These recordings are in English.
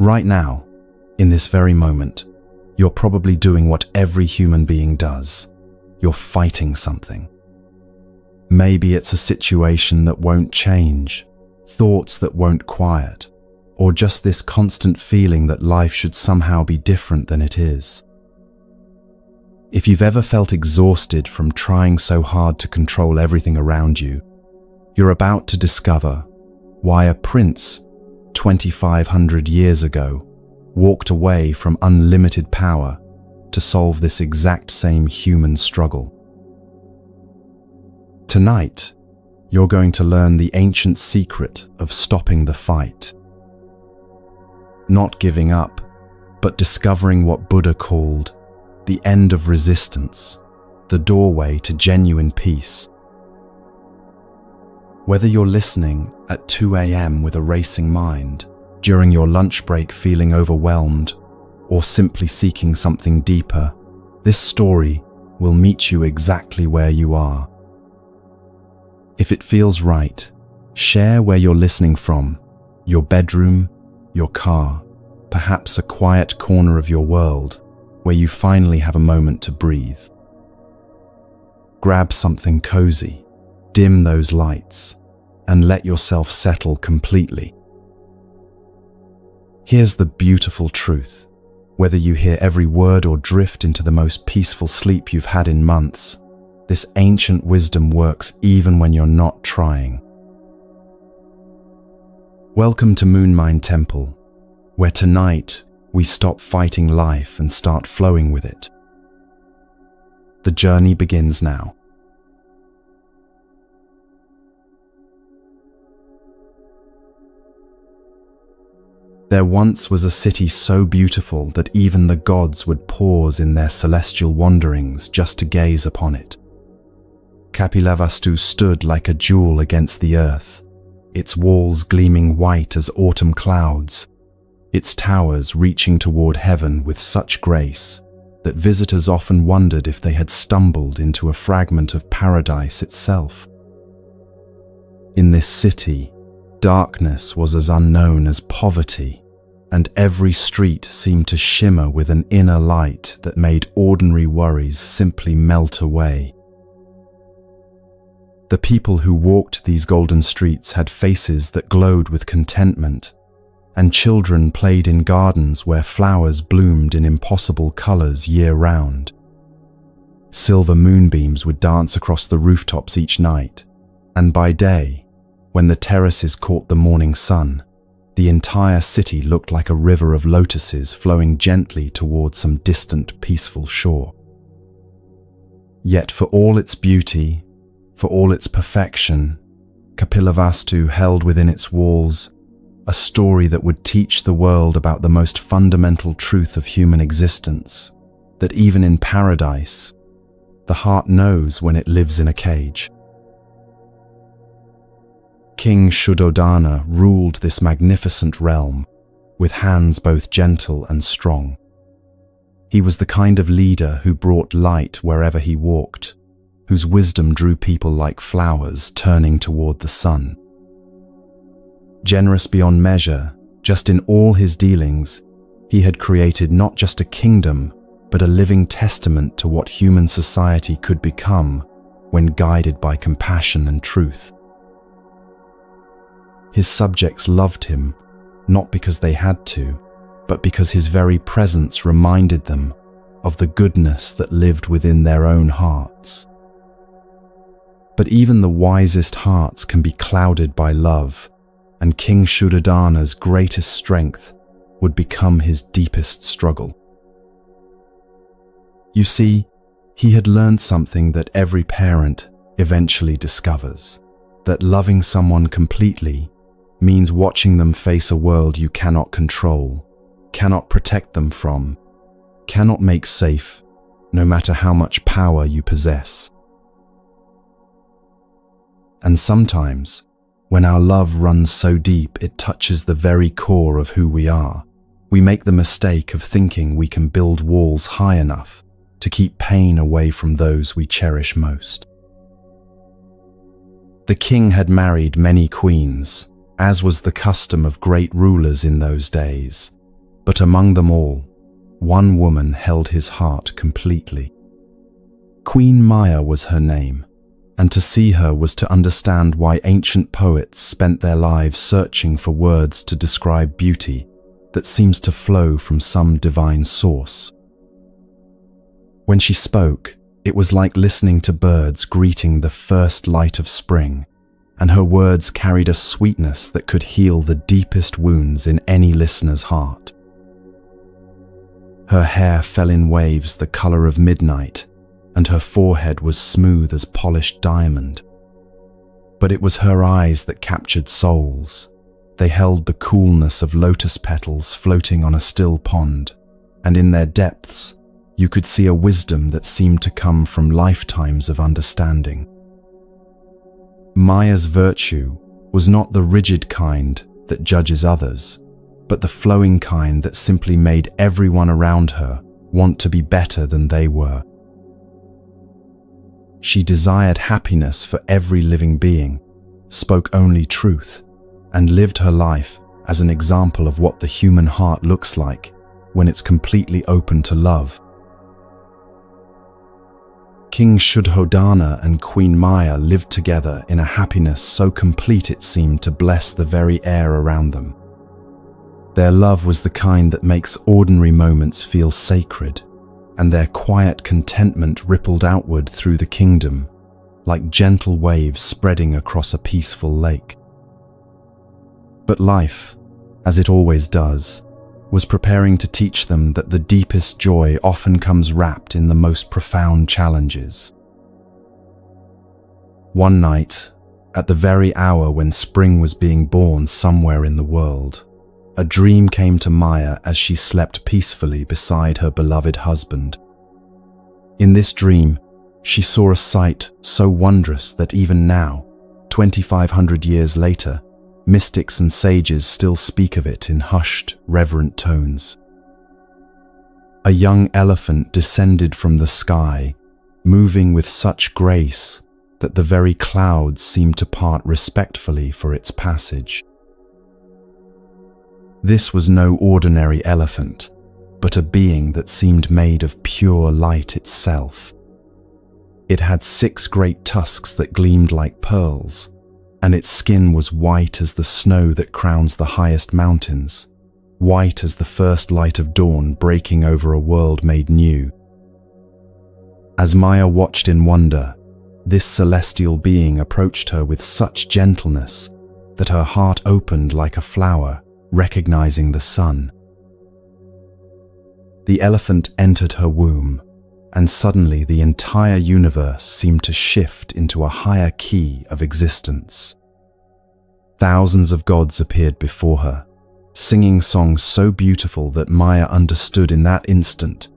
Right now, in this very moment, you're probably doing what every human being does. You're fighting something. Maybe it's a situation that won't change, thoughts that won't quiet, or just this constant feeling that life should somehow be different than it is. If you've ever felt exhausted from trying so hard to control everything around you, you're about to discover why a prince 2,500 years ago walked away from unlimited power to solve this exact same human struggle. Tonight, you're going to learn the ancient secret of stopping the fight. Not giving up, but discovering what Buddha called the end of resistance, the doorway to genuine peace. Whether you're listening at 2 a.m. with a racing mind, during your lunch break feeling overwhelmed, or simply seeking something deeper, this story will meet you exactly where you are. If it feels right, share where you're listening from, your bedroom, your car, perhaps a quiet corner of your world where you finally have a moment to breathe. Grab something cozy, dim those lights, and let yourself settle completely. Here's the beautiful truth. Whether you hear every word or drift into the most peaceful sleep you've had in months, this ancient wisdom works even when you're not trying. Welcome to Moonmind Temple, where tonight we stop fighting life and start flowing with it. The journey begins now. There once was a city so beautiful that even the gods would pause in their celestial wanderings just to gaze upon it. Kapilavastu stood like a jewel against the earth, its walls gleaming white as autumn clouds, its towers reaching toward heaven with such grace that visitors often wondered if they had stumbled into a fragment of paradise itself. In this city, darkness was as unknown as poverty, and every street seemed to shimmer with an inner light that made ordinary worries simply melt away. The people who walked these golden streets had faces that glowed with contentment, and children played in gardens where flowers bloomed in impossible colors year-round. Silver moonbeams would dance across the rooftops each night, and by day, when the terraces caught the morning sun, the entire city looked like a river of lotuses flowing gently towards some distant, peaceful shore. Yet for all its beauty, for all its perfection, Kapilavastu held within its walls a story that would teach the world about the most fundamental truth of human existence, that even in paradise, the heart knows when it lives in a cage. King Shuddhodana ruled this magnificent realm, with hands both gentle and strong. He was the kind of leader who brought light wherever he walked, whose wisdom drew people like flowers turning toward the sun. Generous beyond measure, just in all his dealings, he had created not just a kingdom, but a living testament to what human society could become when guided by compassion and truth. His subjects loved him, not because they had to, but because his very presence reminded them of the goodness that lived within their own hearts. But even the wisest hearts can be clouded by love, and King Shuddhodana's greatest strength would become his deepest struggle. You see, he had learned something that every parent eventually discovers, that loving someone completely means watching them face a world you cannot control, cannot protect them from, cannot make safe, no matter how much power you possess. And sometimes, when our love runs so deep it touches the very core of who we are, we make the mistake of thinking we can build walls high enough to keep pain away from those we cherish most. The king had married many queens, as was the custom of great rulers in those days, But among them all, one woman held his heart completely. Queen Maya was her name, and to see her was to understand why ancient poets spent their lives searching for words to describe beauty that seems to flow from some divine source. When she spoke, it was like listening to birds greeting the first light of spring, and her words carried a sweetness that could heal the deepest wounds in any listener's heart. Her hair fell in waves the color of midnight, and her forehead was smooth as polished diamond. But it was her eyes that captured souls. They held the coolness of lotus petals floating on a still pond, and in their depths, you could see a wisdom that seemed to come from lifetimes of understanding. Maya's virtue was not the rigid kind that judges others, but the flowing kind that simply made everyone around her want to be better than they were. She desired happiness for every living being, spoke only truth, and lived her life as an example of what the human heart looks like when it's completely open to love. King Shuddhodana and Queen Maya lived together in a happiness so complete it seemed to bless the very air around them. Their love was the kind that makes ordinary moments feel sacred, and their quiet contentment rippled outward through the kingdom, like gentle waves spreading across a peaceful lake. But life, as it always does, was preparing to teach them that the deepest joy often comes wrapped in the most profound challenges. One night, at the very hour when spring was being born somewhere in the world, a dream came to Maya as she slept peacefully beside her beloved husband. In this dream, she saw a sight so wondrous that even now, 2,500 years later, mystics and sages still speak of it in hushed, reverent tones. A young elephant descended from the sky, moving with such grace that the very clouds seemed to part respectfully for its passage. This was no ordinary elephant, but a being that seemed made of pure light itself. It had 6 great tusks that gleamed like pearls, and its skin was white as the snow that crowns the highest mountains, white as the first light of dawn breaking over a world made new. As Maya watched in wonder, this celestial being approached her with such gentleness that her heart opened like a flower, recognizing the sun. The elephant entered her womb, and suddenly the entire universe seemed to shift into a higher key of existence. Thousands of gods appeared before her, singing songs so beautiful that Maya understood in that instant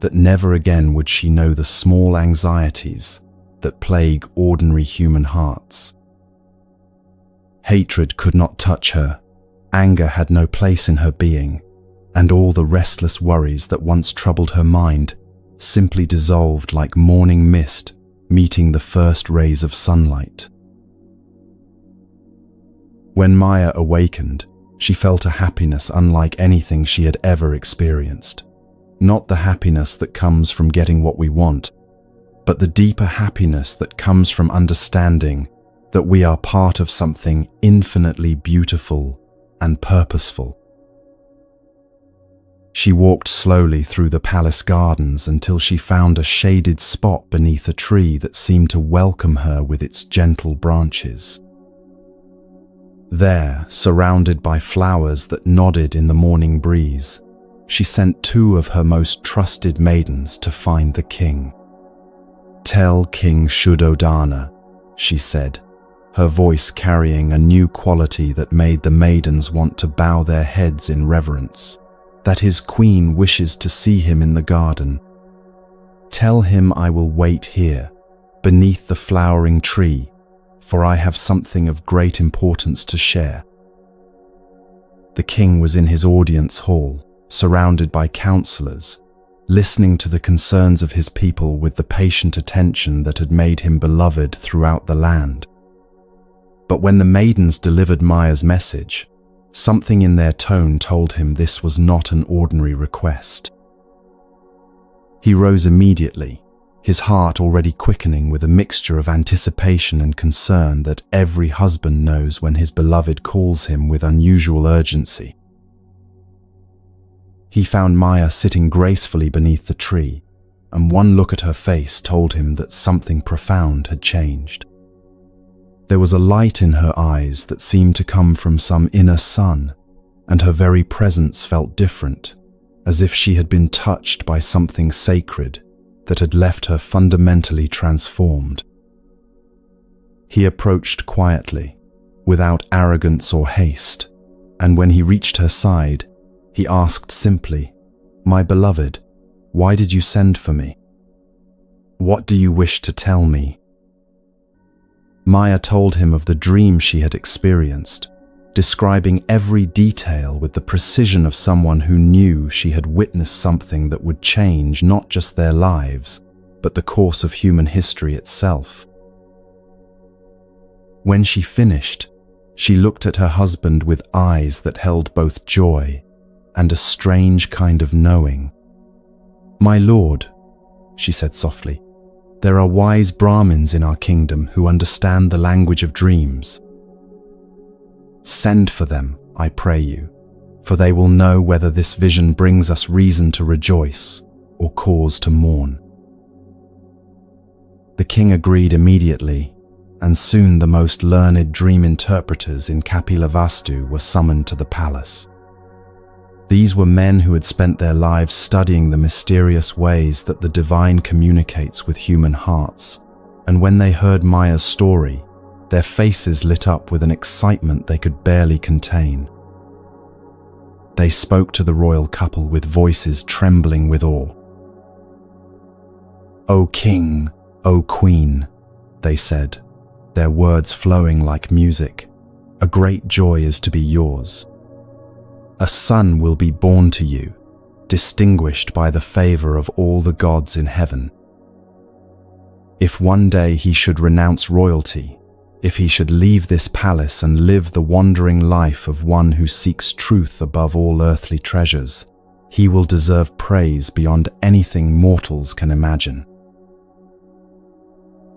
that never again would she know the small anxieties that plague ordinary human hearts. Hatred could not touch her, anger had no place in her being, and all the restless worries that once troubled her mind simply dissolved like morning mist meeting the first rays of sunlight. When Maya awakened, she felt a happiness unlike anything she had ever experienced. Not the happiness that comes from getting what we want, but the deeper happiness that comes from understanding that we are part of something infinitely beautiful and purposeful. She walked slowly through the palace gardens until she found a shaded spot beneath a tree that seemed to welcome her with its gentle branches. There, surrounded by flowers that nodded in the morning breeze, she sent 2 of her most trusted maidens to find the king. "Tell King Shuddhodana," she said, her voice carrying a new quality that made the maidens want to bow their heads in reverence, "that his queen wishes to see him in the garden. Tell him I will wait here, beneath the flowering tree, for I have something of great importance to share." The king was in his audience hall, surrounded by counselors, listening to the concerns of his people with the patient attention that had made him beloved throughout the land. But when the maidens delivered Maya's message, Something in their tone told him this was not an ordinary request. He rose immediately, his heart already quickening with a mixture of anticipation and concern that every husband knows when his beloved calls him with unusual urgency. He found Maya sitting gracefully beneath the tree, and one look at her face told him that something profound had changed. There was a light in her eyes that seemed to come from some inner sun, and her very presence felt different, as if she had been touched by something sacred that had left her fundamentally transformed. He approached quietly, without arrogance or haste, and when he reached her side, he asked simply, "My beloved, why did you send for me? What do you wish to tell me?" Maya told him of the dream she had experienced, describing every detail with the precision of someone who knew she had witnessed something that would change not just their lives, but the course of human history itself. When she finished, she looked at her husband with eyes that held both joy and a strange kind of knowing. "My lord," she said softly, "there are wise Brahmins in our kingdom who understand the language of dreams. Send for them, I pray you, for they will know whether this vision brings us reason to rejoice or cause to mourn." The king agreed immediately, and soon the most learned dream interpreters in Kapilavastu were summoned to the palace. These were men who had spent their lives studying the mysterious ways that the divine communicates with human hearts, and when they heard Maya's story, their faces lit up with an excitement they could barely contain. They spoke to the royal couple with voices trembling with awe. "O king, O queen," they said, their words flowing like music, "a great joy is to be yours. A son will be born to you, distinguished by the favor of all the gods in heaven. If one day he should renounce royalty, if he should leave this palace and live the wandering life of one who seeks truth above all earthly treasures, he will deserve praise beyond anything mortals can imagine.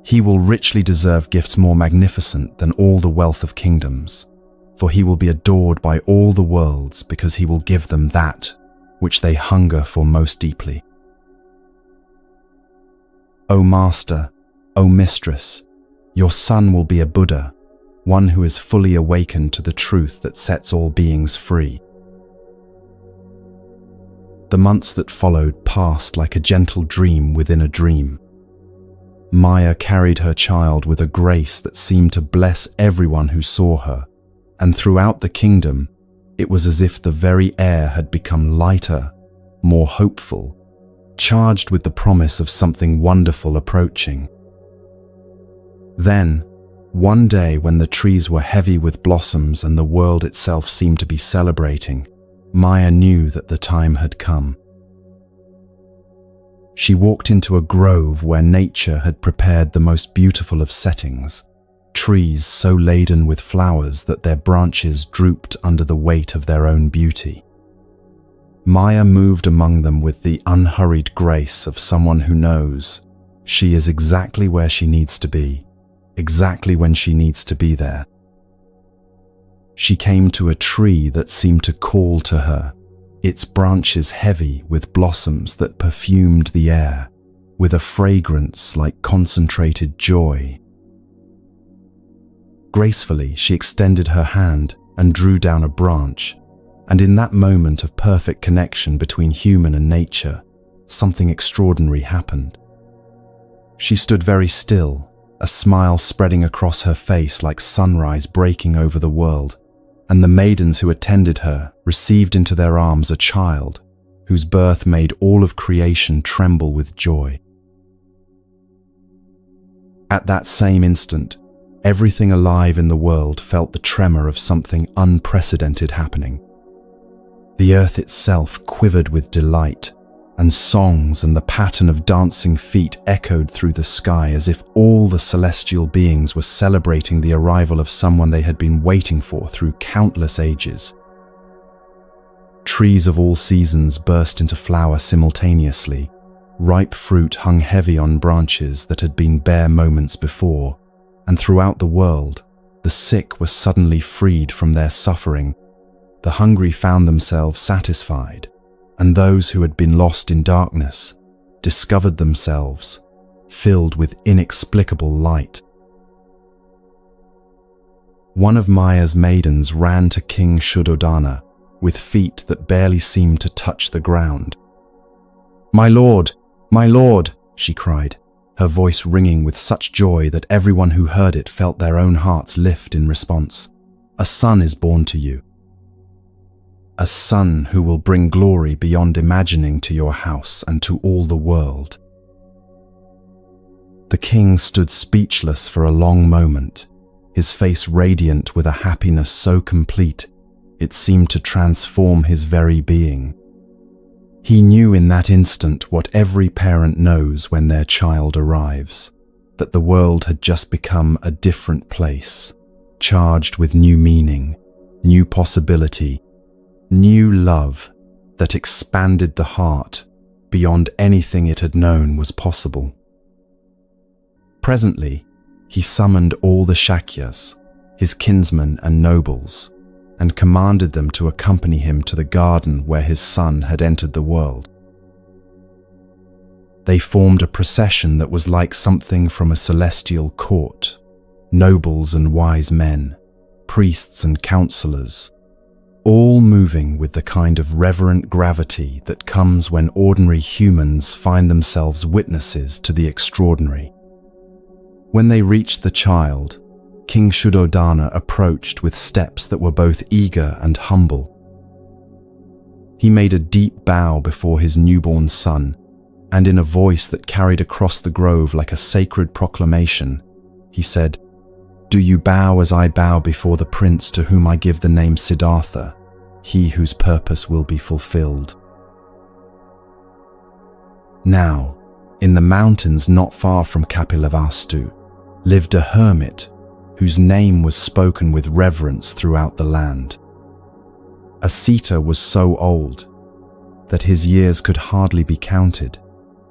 He will richly deserve gifts more magnificent than all the wealth of kingdoms, for he will be adored by all the worlds because he will give them that which they hunger for most deeply. O Master, O Mistress, your son will be a Buddha, one who is fully awakened to the truth that sets all beings free." The months that followed passed like a gentle dream within a dream. Maya carried her child with a grace that seemed to bless everyone who saw her, and throughout the kingdom, it was as if the very air had become lighter, more hopeful, charged with the promise of something wonderful approaching. Then, one day when the trees were heavy with blossoms and the world itself seemed to be celebrating, Maya knew that the time had come. She walked into a grove where nature had prepared the most beautiful of settings, trees so laden with flowers that their branches drooped under the weight of their own beauty. Maya moved among them with the unhurried grace of someone who knows she is exactly where she needs to be, exactly when she needs to be there. She came to a tree that seemed to call to her, its branches heavy with blossoms that perfumed the air, with a fragrance like concentrated joy. Gracefully, she extended her hand and drew down a branch, and in that moment of perfect connection between human and nature, something extraordinary happened. She stood very still, a smile spreading across her face like sunrise breaking over the world, and the maidens who attended her received into their arms a child whose birth made all of creation tremble with joy. At that same instant, everything alive in the world felt the tremor of something unprecedented happening. The earth itself quivered with delight, and songs and the pattern of dancing feet echoed through the sky as if all the celestial beings were celebrating the arrival of someone they had been waiting for through countless ages. Trees of all seasons burst into flower simultaneously. Ripe fruit hung heavy on branches that had been bare moments before, and throughout the world, the sick were suddenly freed from their suffering. The hungry found themselves satisfied, and those who had been lost in darkness discovered themselves filled with inexplicable light. One of Maya's maidens ran to King Shuddhodana with feet that barely seemed to touch the ground. "My lord! My lord!" she cried, her voice ringing with such joy that everyone who heard it felt their own hearts lift in response. "A son is born to you. A son who will bring glory beyond imagining to your house and to all the world." The king stood speechless for a long moment, his face radiant with a happiness so complete it seemed to transform his very being. He knew in that instant what every parent knows when their child arrives, that the world had just become a different place, charged with new meaning, new possibility, new love that expanded the heart beyond anything it had known was possible. Presently, he summoned all the Shakyas, his kinsmen and nobles, and commanded them to accompany him to the garden where his son had entered the world. They formed a procession that was like something from a celestial court, nobles and wise men, priests and counselors, all moving with the kind of reverent gravity that comes when ordinary humans find themselves witnesses to the extraordinary. When they reached the child, King Shuddhodana approached with steps that were both eager and humble. He made a deep bow before his newborn son, and in a voice that carried across the grove like a sacred proclamation, he said, "Do you bow as I bow before the prince to whom I give the name Siddhartha, he whose purpose will be fulfilled?" Now, in the mountains not far from Kapilavastu, lived a hermit whose name was spoken with reverence throughout the land. Asita was so old that his years could hardly be counted,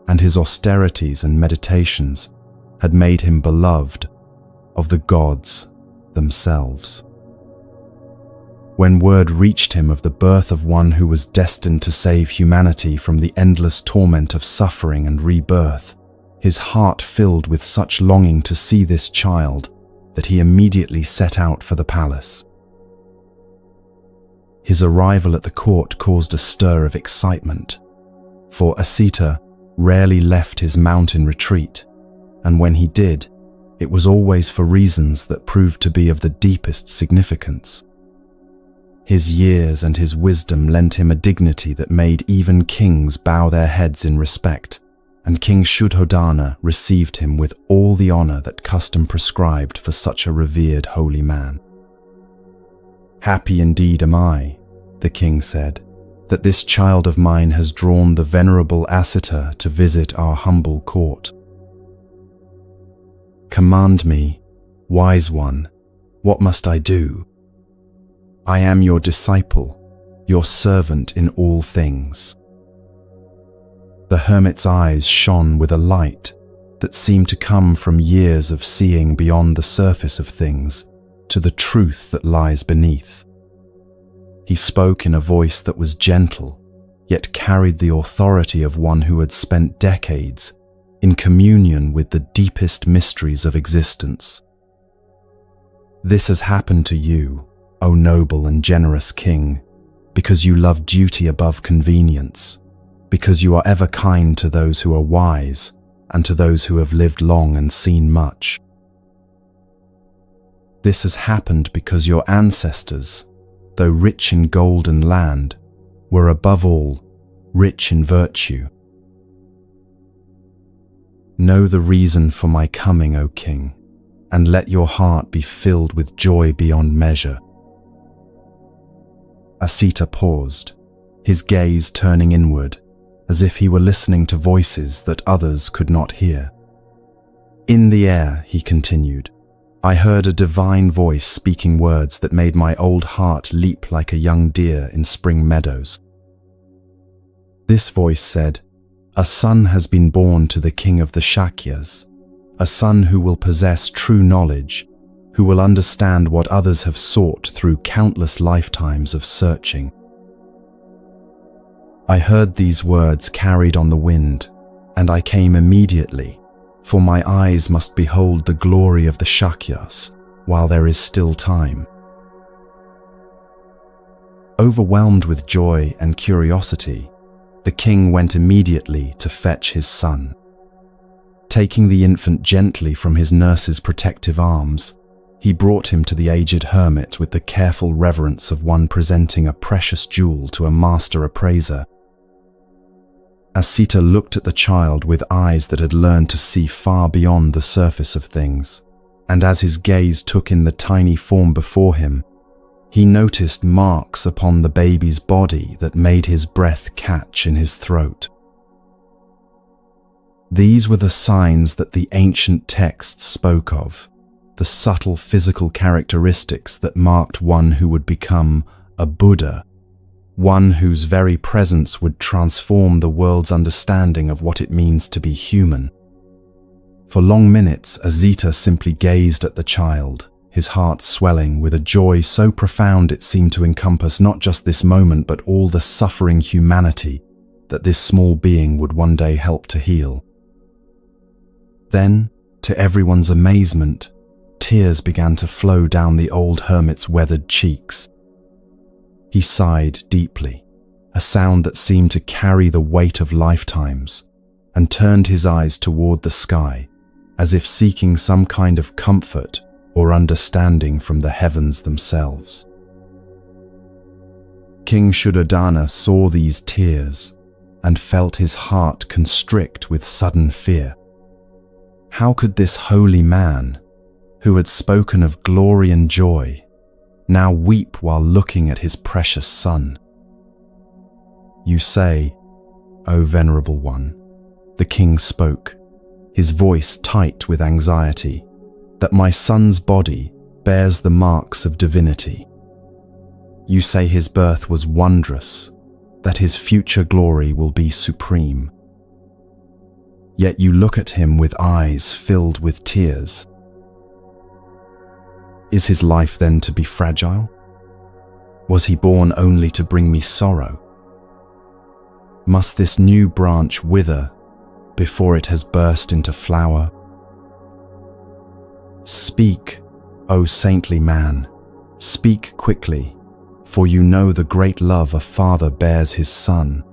and his austerities and meditations had made him beloved of the gods themselves. When word reached him of the birth of one who was destined to save humanity from the endless torment of suffering and rebirth, his heart filled with such longing to see this child that he immediately set out for the palace. His arrival at the court caused a stir of excitement, for Asita rarely left his mountain retreat, and when he did, it was always for reasons that proved to be of the deepest significance. His years and his wisdom lent him a dignity that made even kings bow their heads in respect, and King Shuddhodana received him with all the honor that custom prescribed for such a revered holy man. "Happy indeed am I," the king said, "that this child of mine has drawn the venerable Asita to visit our humble court. Command me, wise one, what must I do? I am your disciple, your servant in all things." The hermit's eyes shone with a light that seemed to come from years of seeing beyond the surface of things to the truth that lies beneath. He spoke in a voice that was gentle, yet carried the authority of one who had spent decades in communion with the deepest mysteries of existence. "This has happened to you, O noble and generous king, because you love duty above convenience, because you are ever kind to those who are wise and to those who have lived long and seen much. This has happened because your ancestors, though rich in gold and land, were above all rich in virtue. Know the reason for my coming, O king, and let your heart be filled with joy beyond measure." Asita paused, his gaze turning inward, as if he were listening to voices that others could not hear. "In the air," he continued, "I heard a divine voice speaking words that made my old heart leap like a young deer in spring meadows. This voice said, "A son has been born to the king of the Shakyas, a son who will possess true knowledge, who will understand what others have sought through countless lifetimes of searching." I heard these words carried on the wind, and I came immediately, for my eyes must behold the glory of the Shakyas while there is still time. Overwhelmed with joy and curiosity, the king went immediately to fetch his son. Taking the infant gently from his nurse's protective arms, he brought him to the aged hermit with the careful reverence of one presenting a precious jewel to a master appraiser. As Sita looked at the child with eyes that had learned to see far beyond the surface of things, and as his gaze took in the tiny form before him, he noticed marks upon the baby's body that made his breath catch in his throat. These were the signs that the ancient texts spoke of, the subtle physical characteristics that marked one who would become a Buddha, one whose very presence would transform the world's understanding of what it means to be human. For long minutes, Azita simply gazed at the child, his heart swelling with a joy so profound it seemed to encompass not just this moment but all the suffering humanity that this small being would one day help to heal. Then, to everyone's amazement, tears began to flow down the old hermit's weathered cheeks. He sighed deeply, a sound that seemed to carry the weight of lifetimes, and turned his eyes toward the sky, as if seeking some kind of comfort or understanding from the heavens themselves. King Shuddhodana saw these tears and felt his heart constrict with sudden fear. How could this holy man, who had spoken of glory and joy, now weep while looking at his precious son? "You say, O venerable one," the king spoke, his voice tight with anxiety, "that my son's body bears the marks of divinity. You say his birth was wondrous, that his future glory will be supreme. Yet you look at him with eyes filled with tears. Is his life then to be fragile? Was he born only to bring me sorrow? Must this new branch wither before it has burst into flower? Speak, O saintly man, speak quickly, for you know the great love a father bears his son.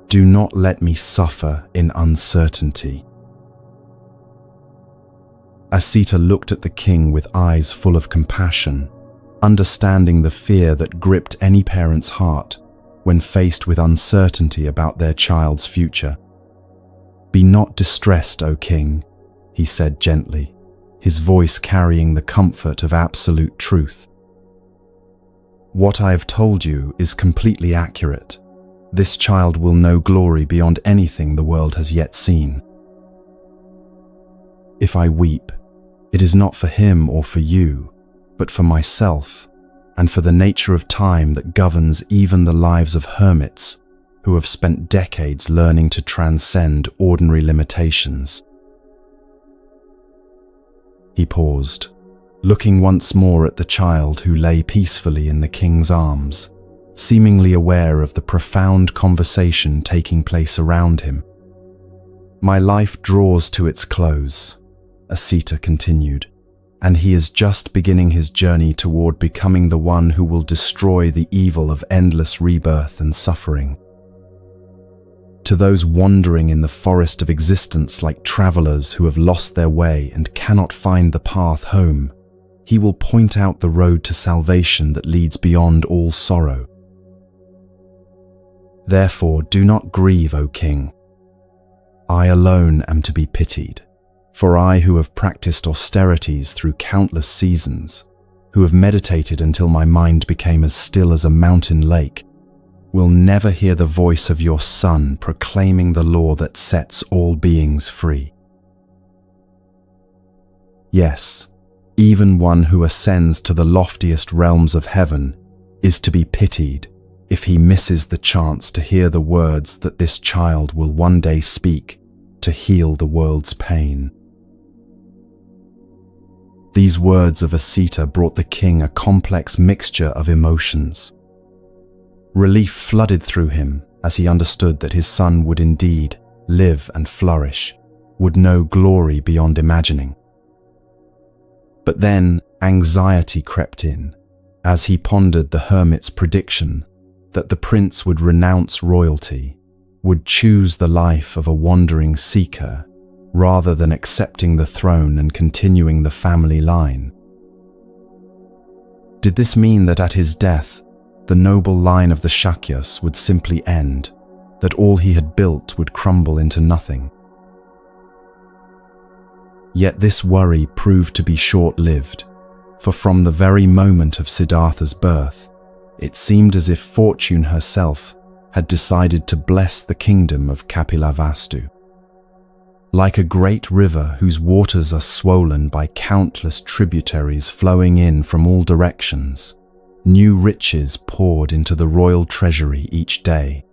Do not let me suffer in uncertainty." Asita looked at the king with eyes full of compassion, understanding the fear that gripped any parent's heart when faced with uncertainty about their child's future. "Be not distressed, O king," he said gently, his voice carrying the comfort of absolute truth. "What I have told you is completely accurate. This child will know glory beyond anything the world has yet seen. If I weep, it is not for him or for you, but for myself and for the nature of time that governs even the lives of hermits who have spent decades learning to transcend ordinary limitations." He paused, looking once more at the child who lay peacefully in the king's arms, seemingly aware of the profound conversation taking place around him. "My life draws to its close," Asita continued, "and he is just beginning his journey toward becoming the one who will destroy the evil of endless rebirth and suffering. To those wandering in the forest of existence like travelers who have lost their way and cannot find the path home, he will point out the road to salvation that leads beyond all sorrow. Therefore, do not grieve, O king. I alone am to be pitied, for I who have practiced austerities through countless seasons, who have meditated until my mind became as still as a mountain lake, will never hear the voice of your son proclaiming the law that sets all beings free. Yes, even one who ascends to the loftiest realms of heaven is to be pitied if he misses the chance to hear the words that this child will one day speak to heal the world's pain. These words of Asita brought the king a complex mixture of emotions. Relief flooded through him as he understood that his son would indeed live and flourish, would know glory beyond imagining. But then anxiety crept in as he pondered the hermit's prediction that the prince would renounce royalty, would choose the life of a wandering seeker rather than accepting the throne and continuing the family line. Did this mean that at his death, the noble line of the Shakyas would simply end, that all he had built would crumble into nothing? Yet this worry proved to be short-lived, for from the very moment of Siddhartha's birth, it seemed as if fortune herself had decided to bless the kingdom of Kapilavastu. Like a great river whose waters are swollen by countless tributaries flowing in from all directions, new riches poured into the royal treasury each day.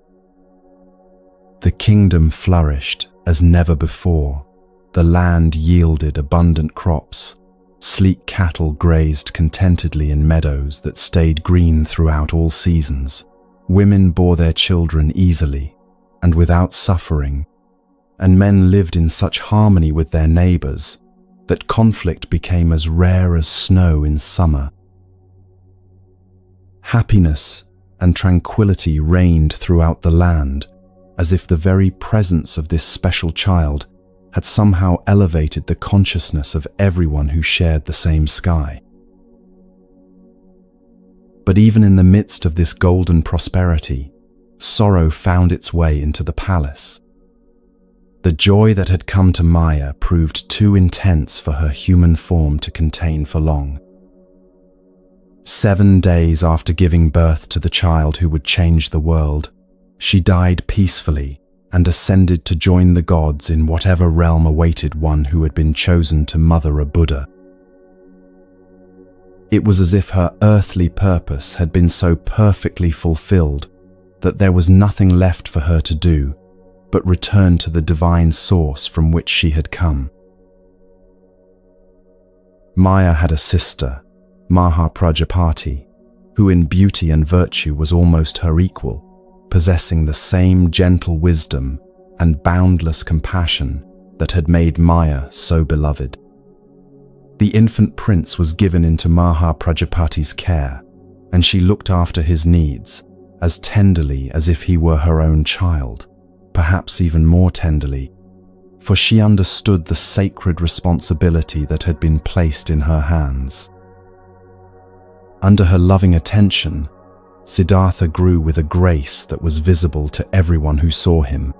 The kingdom flourished as never before. The land yielded abundant crops. Sleek cattle grazed contentedly in meadows that stayed green throughout all seasons. Women bore their children easily and without suffering, and men lived in such harmony with their neighbors that conflict became as rare as snow in summer. Happiness and tranquility reigned throughout the land, as if the very presence of this special child had somehow elevated the consciousness of everyone who shared the same sky. But even in the midst of this golden prosperity, sorrow found its way into the palace. The joy that had come to Maya proved too intense for her human form to contain for long. 7 days after giving birth to the child who would change the world, she died peacefully and ascended to join the gods in whatever realm awaited one who had been chosen to mother a Buddha. It was as if her earthly purpose had been so perfectly fulfilled that there was nothing left for her to do but return to the divine source from which she had come. Maya had a sister, Maha Prajapati, who in beauty and virtue was almost her equal, possessing the same gentle wisdom and boundless compassion that had made Maya so beloved. The infant prince was given into Maha Prajapati's care, and she looked after his needs as tenderly as if he were her own child, perhaps even more tenderly, for she understood the sacred responsibility that had been placed in her hands. Under her loving attention, Siddhartha grew with a grace that was visible to everyone who saw him.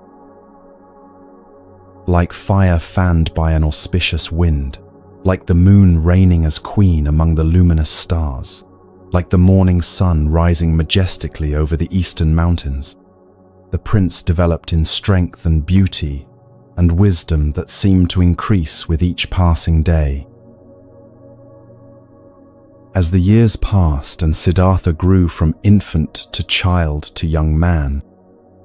Like fire fanned by an auspicious wind, like the moon reigning as queen among the luminous stars, like the morning sun rising majestically over the eastern mountains, the prince developed in strength and beauty and wisdom that seemed to increase with each passing day. As the years passed and Siddhartha grew from infant to child to young man,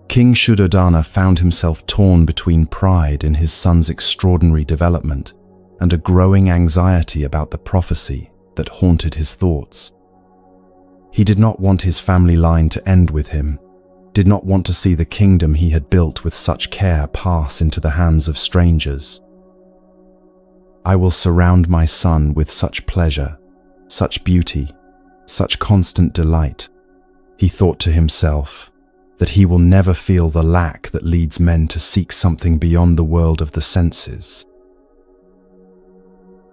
King Shuddhodana found himself torn between pride in his son's extraordinary development and a growing anxiety about the prophecy that haunted his thoughts. He did not want his family line to end with him, did not want to see the kingdom he had built with such care pass into the hands of strangers. "I will surround my son with such pleasure, such beauty, such constant delight," he thought to himself, "that he will never feel the lack that leads men to seek something beyond the world of the senses.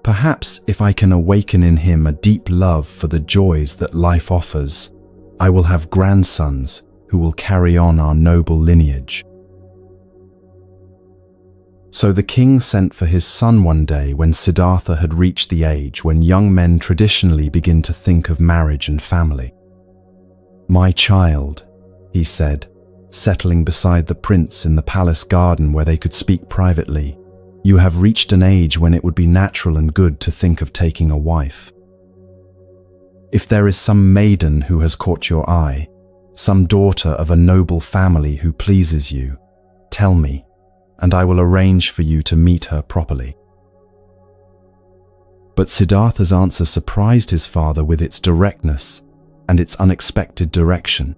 Perhaps if I can awaken in him a deep love for the joys that life offers, I will have grandsons who will carry on our noble lineage." So the king sent for his son one day when Siddhartha had reached the age when young men traditionally begin to think of marriage and family. "My child," he said, settling beside the prince in the palace garden where they could speak privately, "you have reached an age when it would be natural and good to think of taking a wife. If there is some maiden who has caught your eye, some daughter of a noble family who pleases you. Tell me, and I will arrange for you to meet her properly." But Siddhartha's answer surprised his father with its directness and its unexpected direction.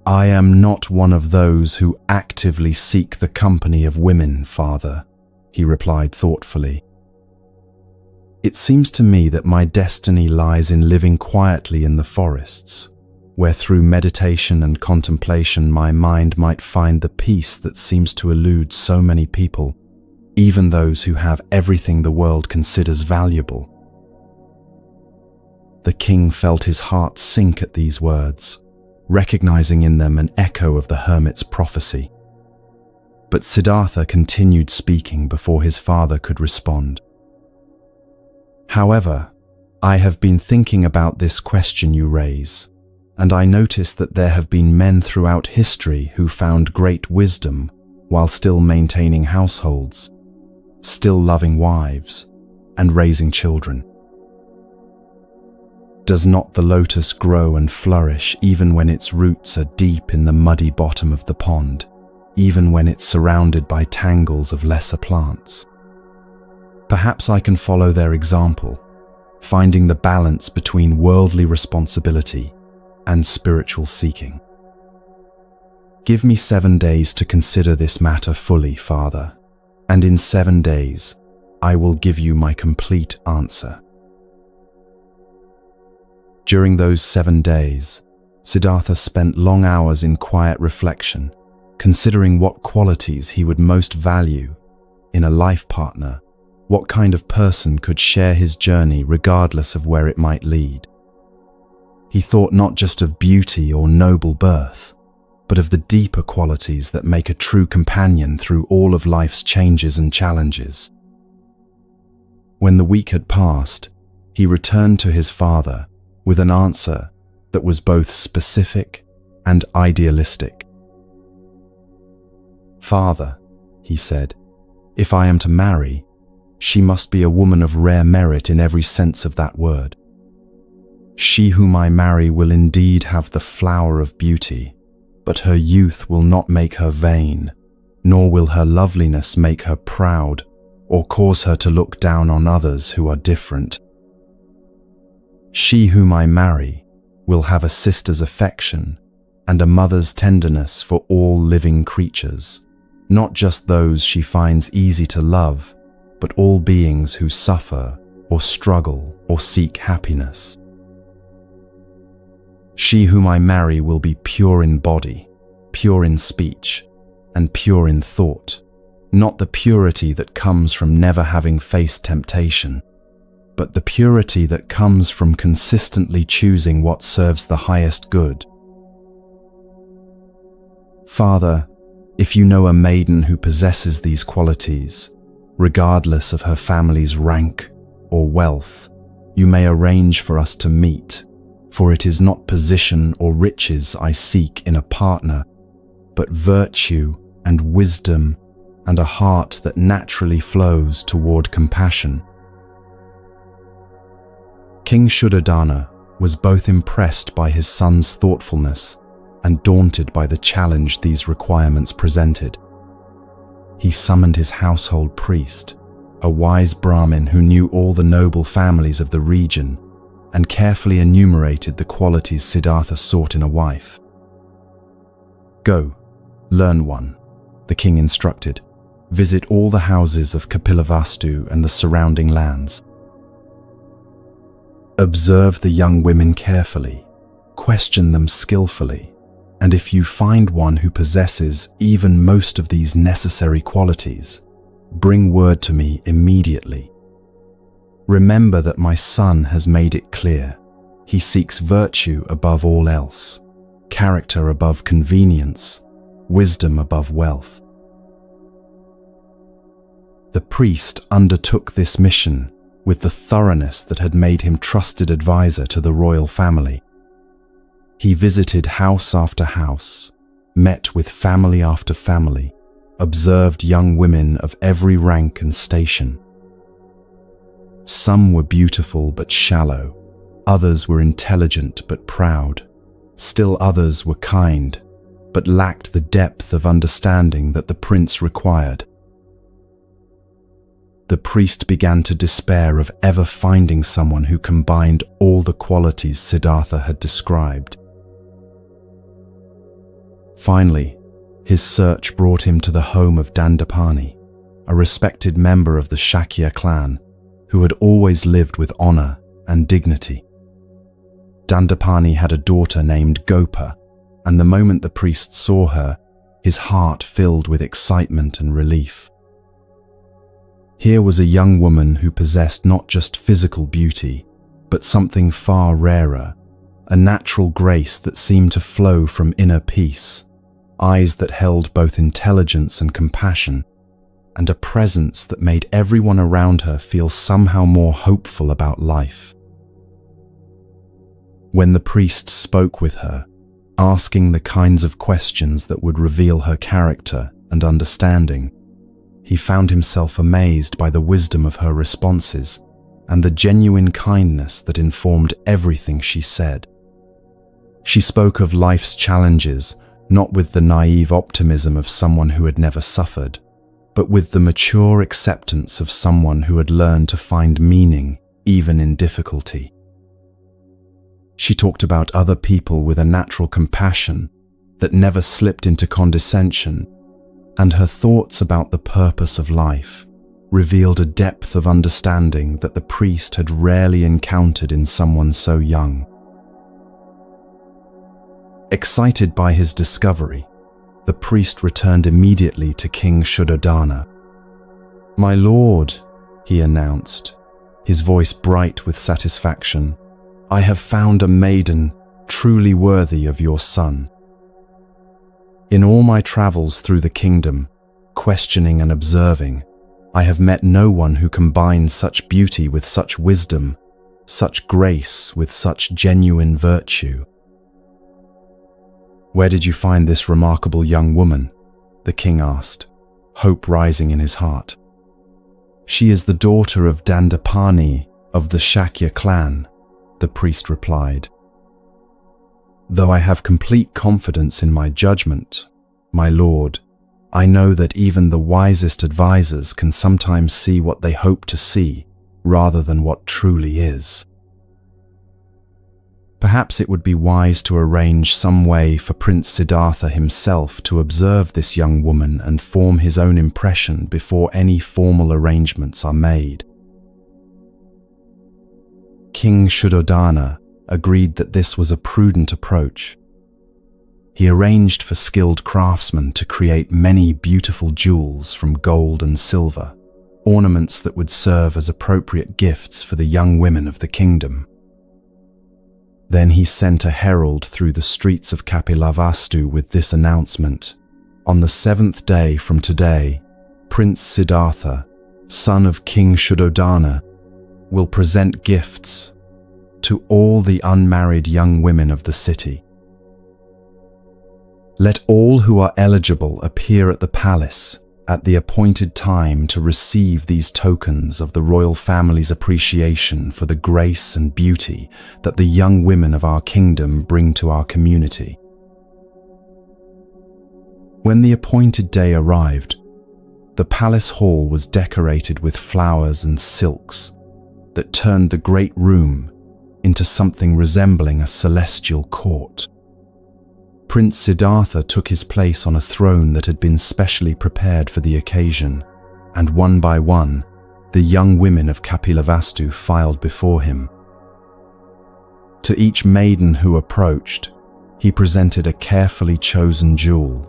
"I am not one of those who actively seek the company of women, father," he replied thoughtfully. "It seems to me that my destiny lies in living quietly in the forests, where through meditation and contemplation my mind might find the peace that seems to elude so many people, even those who have everything the world considers valuable." The king felt his heart sink at these words, recognizing in them an echo of the hermit's prophecy. But Siddhartha continued speaking before his father could respond. "However, I have been thinking about this question you raise, and I notice that there have been men throughout history who found great wisdom while still maintaining households, still loving wives, and raising children. Does not the lotus grow and flourish even when its roots are deep in the muddy bottom of the pond, even when it's surrounded by tangles of lesser plants? Perhaps I can follow their example, finding the balance between worldly responsibility and spiritual seeking. Give me 7 days to consider this matter fully, Father, and in 7 days I will give you my complete answer." During those 7 days, Siddhartha spent long hours in quiet reflection, considering what qualities he would most value in a life partner, what kind of person could share his journey regardless of where it might lead. He thought not just of beauty or noble birth, but of the deeper qualities that make a true companion through all of life's changes and challenges. When the week had passed, he returned to his father with an answer that was both specific and idealistic. "Father," he said, "if I am to marry, she must be a woman of rare merit in every sense of that word. She whom I marry will indeed have the flower of beauty, but her youth will not make her vain, nor will her loveliness make her proud or cause her to look down on others who are different. She whom I marry will have a sister's affection and a mother's tenderness for all living creatures, not just those she finds easy to love, but all beings who suffer or struggle or seek happiness. She whom I marry will be pure in body, pure in speech, and pure in thought, not the purity that comes from never having faced temptation, but the purity that comes from consistently choosing what serves the highest good. Father, if you know a maiden who possesses these qualities, regardless of her family's rank or wealth, you may arrange for us to meet, for it is not position or riches I seek in a partner, but virtue and wisdom and a heart that naturally flows toward compassion." King Shuddhodana was both impressed by his son's thoughtfulness and daunted by the challenge these requirements presented. He summoned his household priest, a wise Brahmin who knew all the noble families of the region, and carefully enumerated the qualities Siddhartha sought in a wife. "Go, learn one," the king instructed. "Visit all the houses of Kapilavastu and the surrounding lands. Observe the young women carefully, question them skillfully, and if you find one who possesses even most of these necessary qualities, bring word to me immediately. Remember that my son has made it clear. He seeks virtue above all else, character above convenience, wisdom above wealth." The priest undertook this mission with the thoroughness that had made him trusted advisor to the royal family. He visited house after house, met with family after family, observed young women of every rank and station. Some were beautiful but shallow, others were intelligent but proud, Still others were kind, but lacked the depth of understanding that the prince required. The priest began to despair of ever finding someone who combined all the qualities Siddhartha had described. Finally, his search brought him to the home of Dandapani, a respected member of the Shakya clan who had always lived with honor and dignity. Dandapani had a daughter named Gopa, and the moment the priest saw her, his heart filled with excitement and relief. Here was a young woman who possessed not just physical beauty, but something far rarer, a natural grace that seemed to flow from inner peace, eyes that held both intelligence and compassion, and a presence that made everyone around her feel somehow more hopeful about life. When the priest spoke with her, asking the kinds of questions that would reveal her character and understanding, he found himself amazed by the wisdom of her responses and the genuine kindness that informed everything she said. She spoke of life's challenges, not with the naive optimism of someone who had never suffered, but with the mature acceptance of someone who had learned to find meaning even in difficulty. She talked about other people with a natural compassion that never slipped into condescension, and her thoughts about the purpose of life revealed a depth of understanding that the priest had rarely encountered in someone so young. Excited by his discovery, the priest returned immediately to King Shuddhodana. "My lord," he announced, his voice bright with satisfaction, "I have found a maiden truly worthy of your son." In all my travels through the kingdom, questioning and observing, I have met no one who combines such beauty with such wisdom, such grace with such genuine virtue. "Where did you find this remarkable young woman?" the king asked, hope rising in his heart. "She is the daughter of Dandapani of the Shakya clan," the priest replied. "Though I have complete confidence in my judgment, my lord, I know that even the wisest advisors can sometimes see what they hope to see rather than what truly is. Perhaps it would be wise to arrange some way for Prince Siddhartha himself to observe this young woman and form his own impression before any formal arrangements are made." King Shuddhodana agreed that this was a prudent approach. He arranged for skilled craftsmen to create many beautiful jewels from gold and silver, ornaments that would serve as appropriate gifts for the young women of the kingdom. Then he sent a herald through the streets of Kapilavastu with this announcement: "On the 7th day from today, Prince Siddhartha, son of King Shuddhodana, will present gifts to all the unmarried young women of the city. Let all who are eligible appear at the palace at the appointed time to receive these tokens of the royal family's appreciation for the grace and beauty that the young women of our kingdom bring to our community." When the appointed day arrived, the palace hall was decorated with flowers and silks that turned the great room into something resembling a celestial court. Prince Siddhartha took his place on a throne that had been specially prepared for the occasion, and one by one, the young women of Kapilavastu filed before him. To each maiden who approached, he presented a carefully chosen jewel,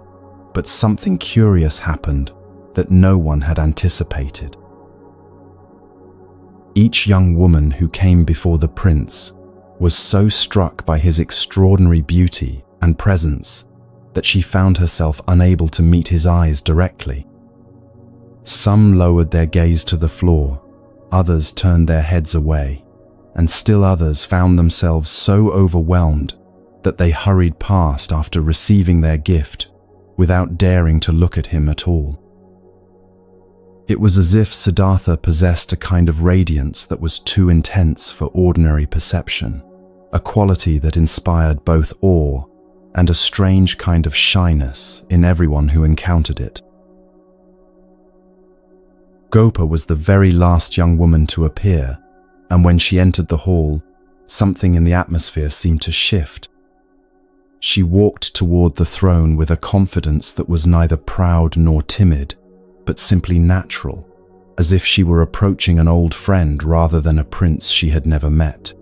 but something curious happened that no one had anticipated. Each young woman who came before the prince was so struck by his extraordinary beauty and presence that she found herself unable to meet his eyes directly. Some lowered their gaze to the floor, others turned their heads away, and still others found themselves so overwhelmed that they hurried past after receiving their gift without daring to look at him at all. It was as if Siddhartha possessed a kind of radiance that was too intense for ordinary perception, a quality that inspired both awe and a strange kind of shyness in everyone who encountered it. Gopa was the very last young woman to appear, and when she entered the hall, something in the atmosphere seemed to shift. She walked toward the throne with a confidence that was neither proud nor timid, but simply natural, as if she were approaching an old friend rather than a prince she had never met.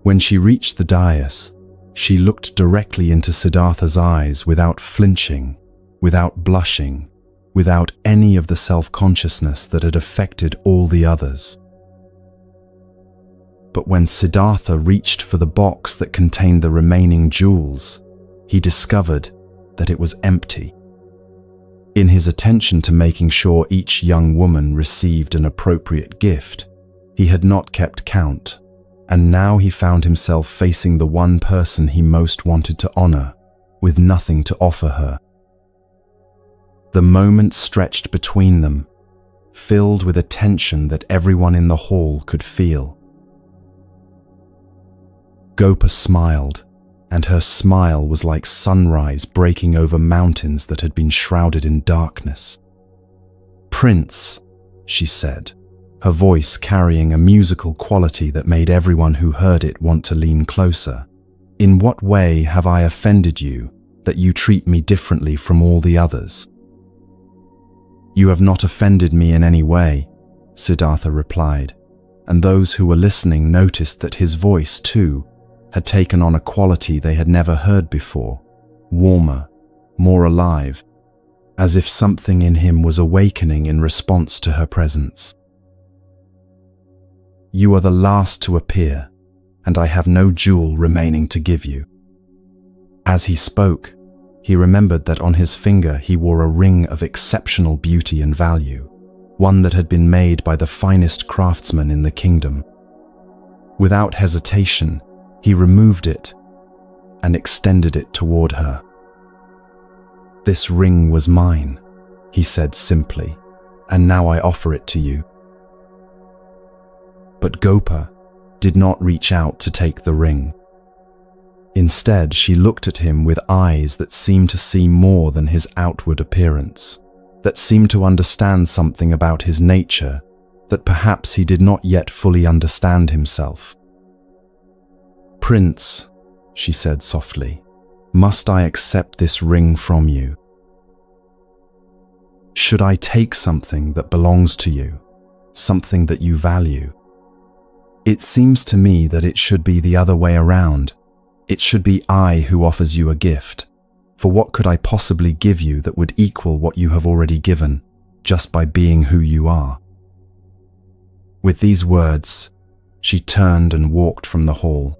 When she reached the dais, she looked directly into Siddhartha's eyes without flinching, without blushing, without any of the self-consciousness that had affected all the others. But when Siddhartha reached for the box that contained the remaining jewels, he discovered that it was empty. In his attention to making sure each young woman received an appropriate gift, he had not kept count, and now he found himself facing the one person he most wanted to honor, with nothing to offer her. The moment stretched between them, filled with a tension that everyone in the hall could feel. Gopa smiled, and her smile was like sunrise breaking over mountains that had been shrouded in darkness. "Prince," she said, her voice carrying a musical quality that made everyone who heard it want to lean closer. "In what way have I offended you that you treat me differently from all the others?" "You have not offended me in any way," Siddhartha replied, and those who were listening noticed that his voice, too, had taken on a quality they had never heard before, warmer, more alive, as if something in him was awakening in response to her presence. "You are the last to appear, and I have no jewel remaining to give you." As he spoke, he remembered that on his finger he wore a ring of exceptional beauty and value, one that had been made by the finest craftsman in the kingdom. Without hesitation, he removed it and extended it toward her. "This ring was mine," he said simply, "and now I offer it to you." But Gopa did not reach out to take the ring. Instead, she looked at him with eyes that seemed to see more than his outward appearance, that seemed to understand something about his nature that perhaps he did not yet fully understand himself. "Prince," she said softly, "must I accept this ring from you? Should I take something that belongs to you, something that you value? It seems to me that it should be the other way around. It should be I who offers you a gift, for what could I possibly give you that would equal what you have already given, just by being who you are?" With these words, she turned and walked from the hall,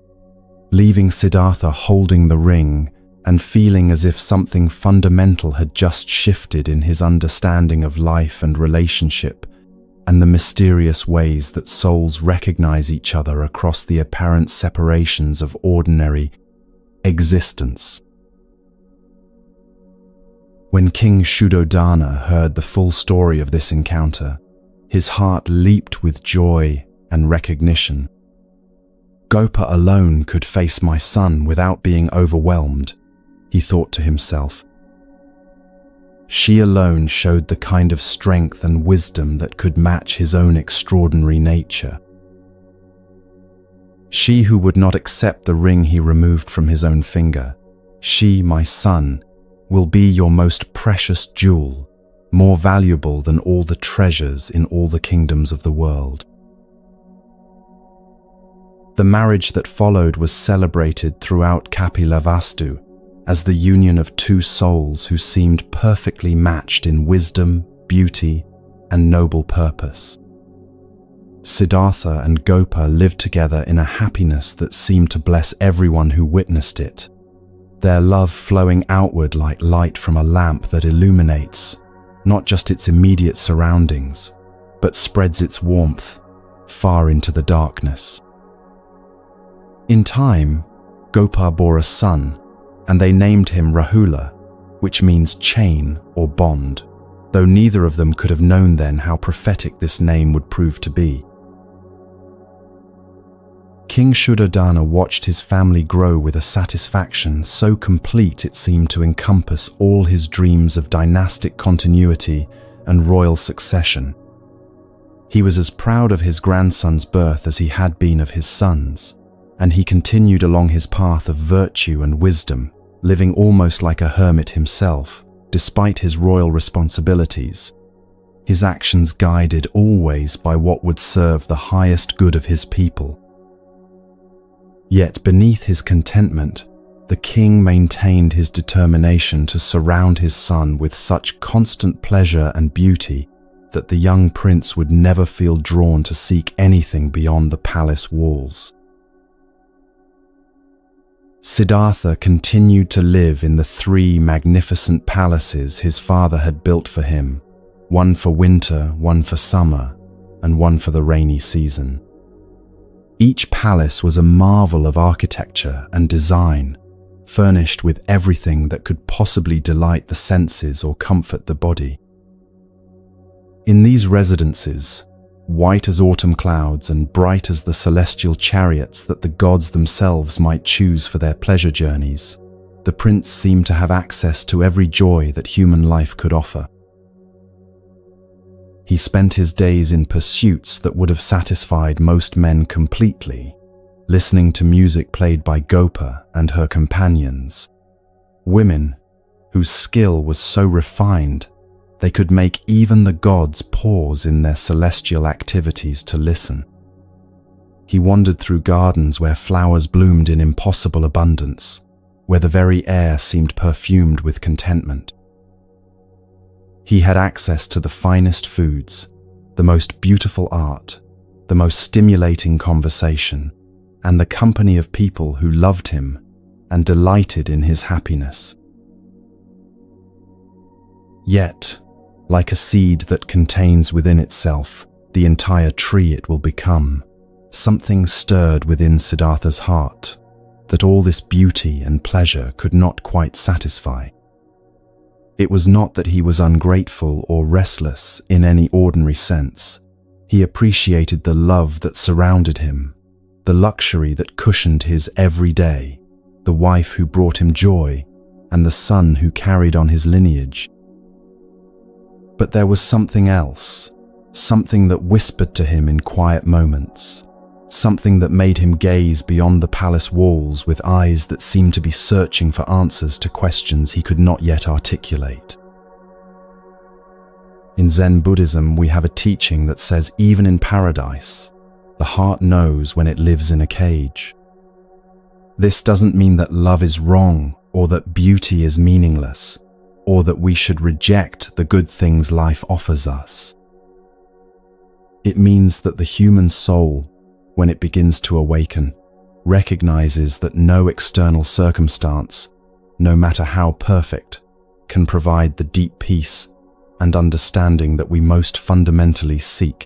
leaving Siddhartha holding the ring and feeling as if something fundamental had just shifted in his understanding of life and relationship, and the mysterious ways that souls recognize each other across the apparent separations of ordinary existence. When King Shuddhodana heard the full story of this encounter, his heart leaped with joy and recognition. "Gopa alone could face my son without being overwhelmed," he thought to himself. She alone showed the kind of strength and wisdom that could match his own extraordinary nature. She who would not accept the ring he removed from his own finger, she, my son, will be your most precious jewel, more valuable than all the treasures in all the kingdoms of the world. The marriage that followed was celebrated throughout Kapilavastu as the union of two souls who seemed perfectly matched in wisdom, beauty, and noble purpose. Siddhartha and Gopa lived together in a happiness that seemed to bless everyone who witnessed it, their love flowing outward like light from a lamp that illuminates not just its immediate surroundings, but spreads its warmth far into the darkness. In time, Gopa bore a son, and they named him Rahula, which means chain or bond, though neither of them could have known then how prophetic this name would prove to be. King Shuddhodana watched his family grow with a satisfaction so complete it seemed to encompass all his dreams of dynastic continuity and royal succession. He was as proud of his grandson's birth as he had been of his son's, and he continued along his path of virtue and wisdom, living almost like a hermit himself, despite his royal responsibilities, his actions guided always by what would serve the highest good of his people. Yet beneath his contentment, the king maintained his determination to surround his son with such constant pleasure and beauty that the young prince would never feel drawn to seek anything beyond the palace walls. Siddhartha continued to live in the 3 magnificent palaces his father had built for him, one for winter, one for summer, and one for the rainy season. Each palace was a marvel of architecture and design, furnished with everything that could possibly delight the senses or comfort the body. In these residences, white as autumn clouds and bright as the celestial chariots that the gods themselves might choose for their pleasure journeys, the prince seemed to have access to every joy that human life could offer. He spent his days in pursuits that would have satisfied most men completely, listening to music played by Gopa and her companions, women whose skill was so refined they could make even the gods pause in their celestial activities to listen. He wandered through gardens where flowers bloomed in impossible abundance, where the very air seemed perfumed with contentment. He had access to the finest foods, the most beautiful art, the most stimulating conversation, and the company of people who loved him and delighted in his happiness. Yet, like a seed that contains within itself the entire tree it will become, something stirred within Siddhartha's heart that all this beauty and pleasure could not quite satisfy. It was not that he was ungrateful or restless in any ordinary sense. He appreciated the love that surrounded him, the luxury that cushioned his every day, the wife who brought him joy, and the son who carried on his lineage. But there was something else, something that whispered to him in quiet moments, something that made him gaze beyond the palace walls with eyes that seemed to be searching for answers to questions he could not yet articulate. In Zen Buddhism, we have a teaching that says even in paradise, the heart knows when it lives in a cage. This doesn't mean that love is wrong or that beauty is meaningless, or that we should reject the good things life offers us. It means that the human soul, when it begins to awaken, recognizes that no external circumstance, no matter how perfect, can provide the deep peace and understanding that we most fundamentally seek.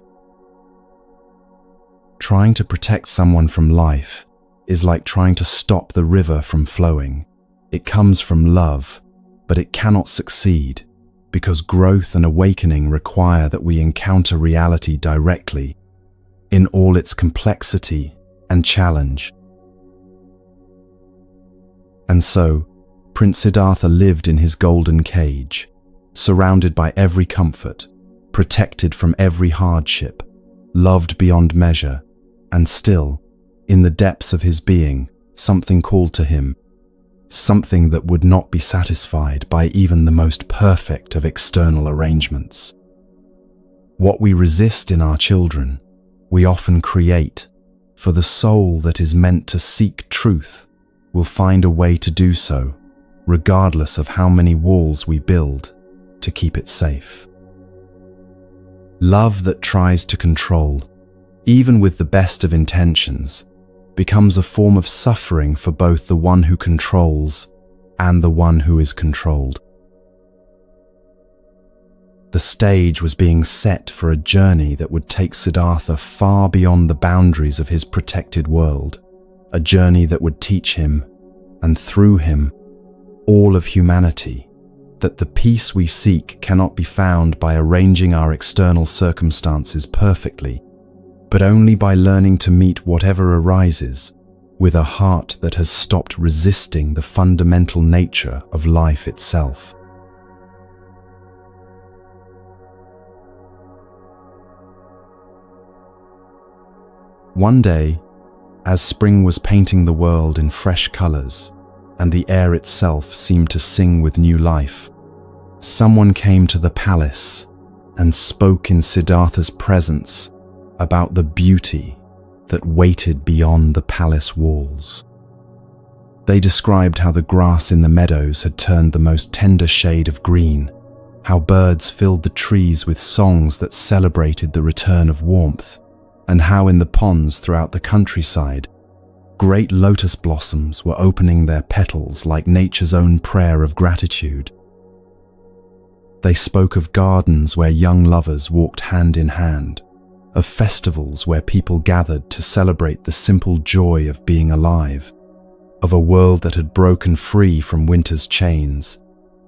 Trying to protect someone from life is like trying to stop the river from flowing. It comes from love, but it cannot succeed because growth and awakening require that we encounter reality directly, in all its complexity and challenge. And so, Prince Siddhartha lived in his golden cage, surrounded by every comfort, protected from every hardship, loved beyond measure, and still, in the depths of his being, something called to him, something that would not be satisfied by even the most perfect of external arrangements. What we resist in our children, we often create, for the soul that is meant to seek truth will find a way to do so, regardless of how many walls we build to keep it safe. Love that tries to control, even with the best of intentions, becomes a form of suffering for both the one who controls and the one who is controlled. The stage was being set for a journey that would take Siddhartha far beyond the boundaries of his protected world, a journey that would teach him, and through him, all of humanity, that the peace we seek cannot be found by arranging our external circumstances perfectly, but only by learning to meet whatever arises with a heart that has stopped resisting the fundamental nature of life itself. One day, as spring was painting the world in fresh colors, and the air itself seemed to sing with new life, someone came to the palace and spoke in Siddhartha's presence about the beauty that waited beyond the palace walls. They described how the grass in the meadows had turned the most tender shade of green, how birds filled the trees with songs that celebrated the return of warmth, and how in the ponds throughout the countryside, great lotus blossoms were opening their petals like nature's own prayer of gratitude. They spoke of gardens where young lovers walked hand in hand, of festivals where people gathered to celebrate the simple joy of being alive, of a world that had broken free from winter's chains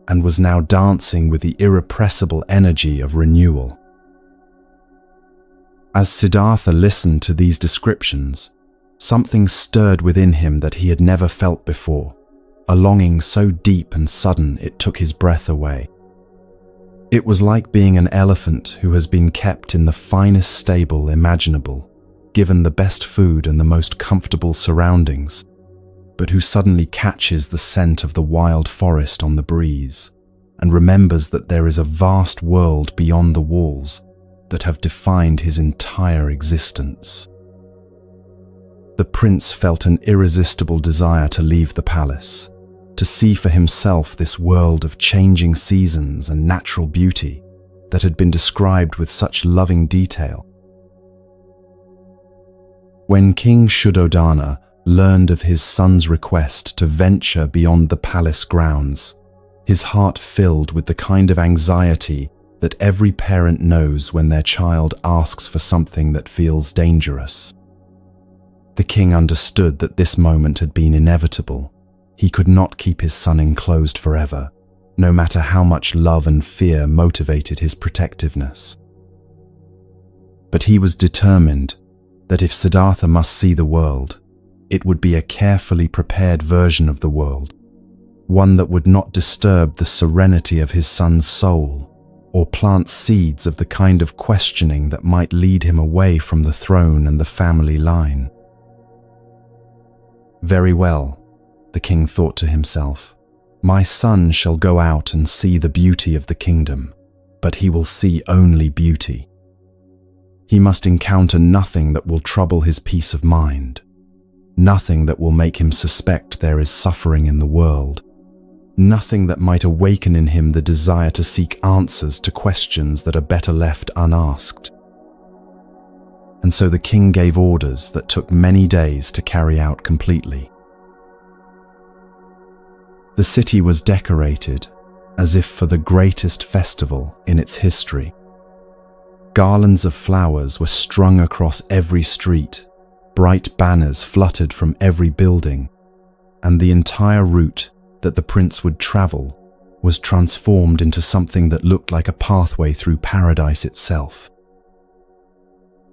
and was now dancing with the irrepressible energy of renewal. As Siddhartha listened to these descriptions, something stirred within him that he had never felt before, a longing so deep and sudden it took his breath away. It was like being an elephant who has been kept in the finest stable imaginable, given the best food and the most comfortable surroundings, but who suddenly catches the scent of the wild forest on the breeze and remembers that there is a vast world beyond the walls that have defined his entire existence. The prince felt an irresistible desire to leave the palace, to see for himself this world of changing seasons and natural beauty that had been described with such loving detail. When King Shuddhodana learned of his son's request to venture beyond the palace grounds, his heart filled with the kind of anxiety that every parent knows when their child asks for something that feels dangerous. The king understood that this moment had been inevitable. He could not keep his son enclosed forever, no matter how much love and fear motivated his protectiveness. But he was determined that if Siddhartha must see the world, it would be a carefully prepared version of the world, one that would not disturb the serenity of his son's soul or plant seeds of the kind of questioning that might lead him away from the throne and the family line. Very well, the king thought to himself, my son shall go out and see the beauty of the kingdom, but he will see only beauty. He must encounter nothing that will trouble his peace of mind, nothing that will make him suspect there is suffering in the world, nothing that might awaken in him the desire to seek answers to questions that are better left unasked. And so the king gave orders that took many days to carry out completely. The city was decorated as if for the greatest festival in its history. Garlands of flowers were strung across every street, bright banners fluttered from every building, and the entire route that the prince would travel was transformed into something that looked like a pathway through paradise itself.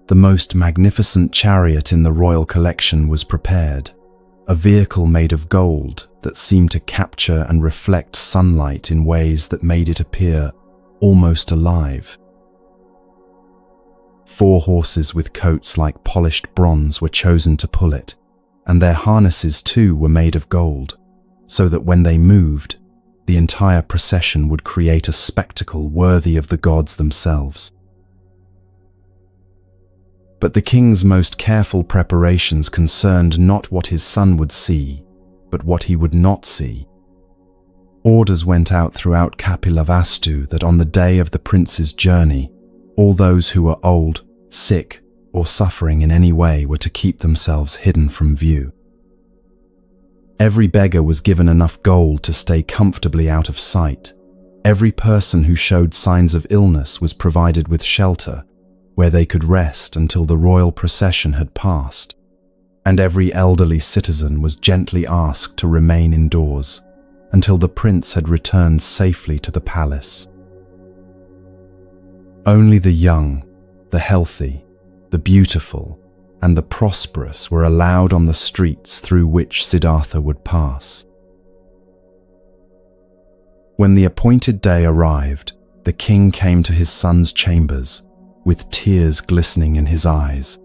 The most magnificent chariot in the royal collection was prepared, a vehicle made of gold that seemed to capture and reflect sunlight in ways that made it appear almost alive. 4 horses with coats like polished bronze were chosen to pull it, and their harnesses too were made of gold, so that when they moved, the entire procession would create a spectacle worthy of the gods themselves. But the king's most careful preparations concerned not what his son would see, but what he would not see. Orders went out throughout Kapilavastu that on the day of the prince's journey, all those who were old, sick, or suffering in any way were to keep themselves hidden from view. Every beggar was given enough gold to stay comfortably out of sight. Every person who showed signs of illness was provided with shelter, where they could rest until the royal procession had passed, and every elderly citizen was gently asked to remain indoors until the prince had returned safely to the palace. Only the young, the healthy, the beautiful, and the prosperous were allowed on the streets through which Siddhartha would pass. When the appointed day arrived, the king came to his son's chambers, with tears glistening in his eyes.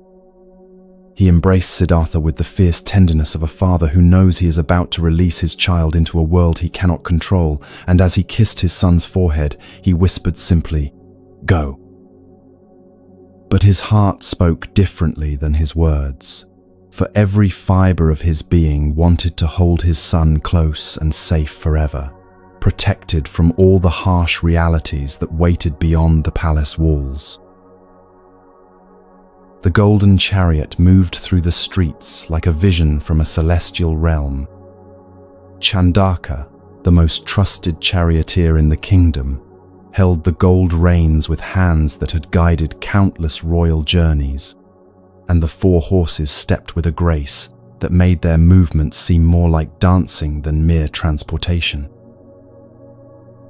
He embraced Siddhartha with the fierce tenderness of a father who knows he is about to release his child into a world he cannot control, and as he kissed his son's forehead, he whispered simply, "Go." But his heart spoke differently than his words, for every fiber of his being wanted to hold his son close and safe forever, protected from all the harsh realities that waited beyond the palace walls. The golden chariot moved through the streets like a vision from a celestial realm. Chandaka, the most trusted charioteer in the kingdom, held the gold reins with hands that had guided countless royal journeys, and the 4 horses stepped with a grace that made their movements seem more like dancing than mere transportation.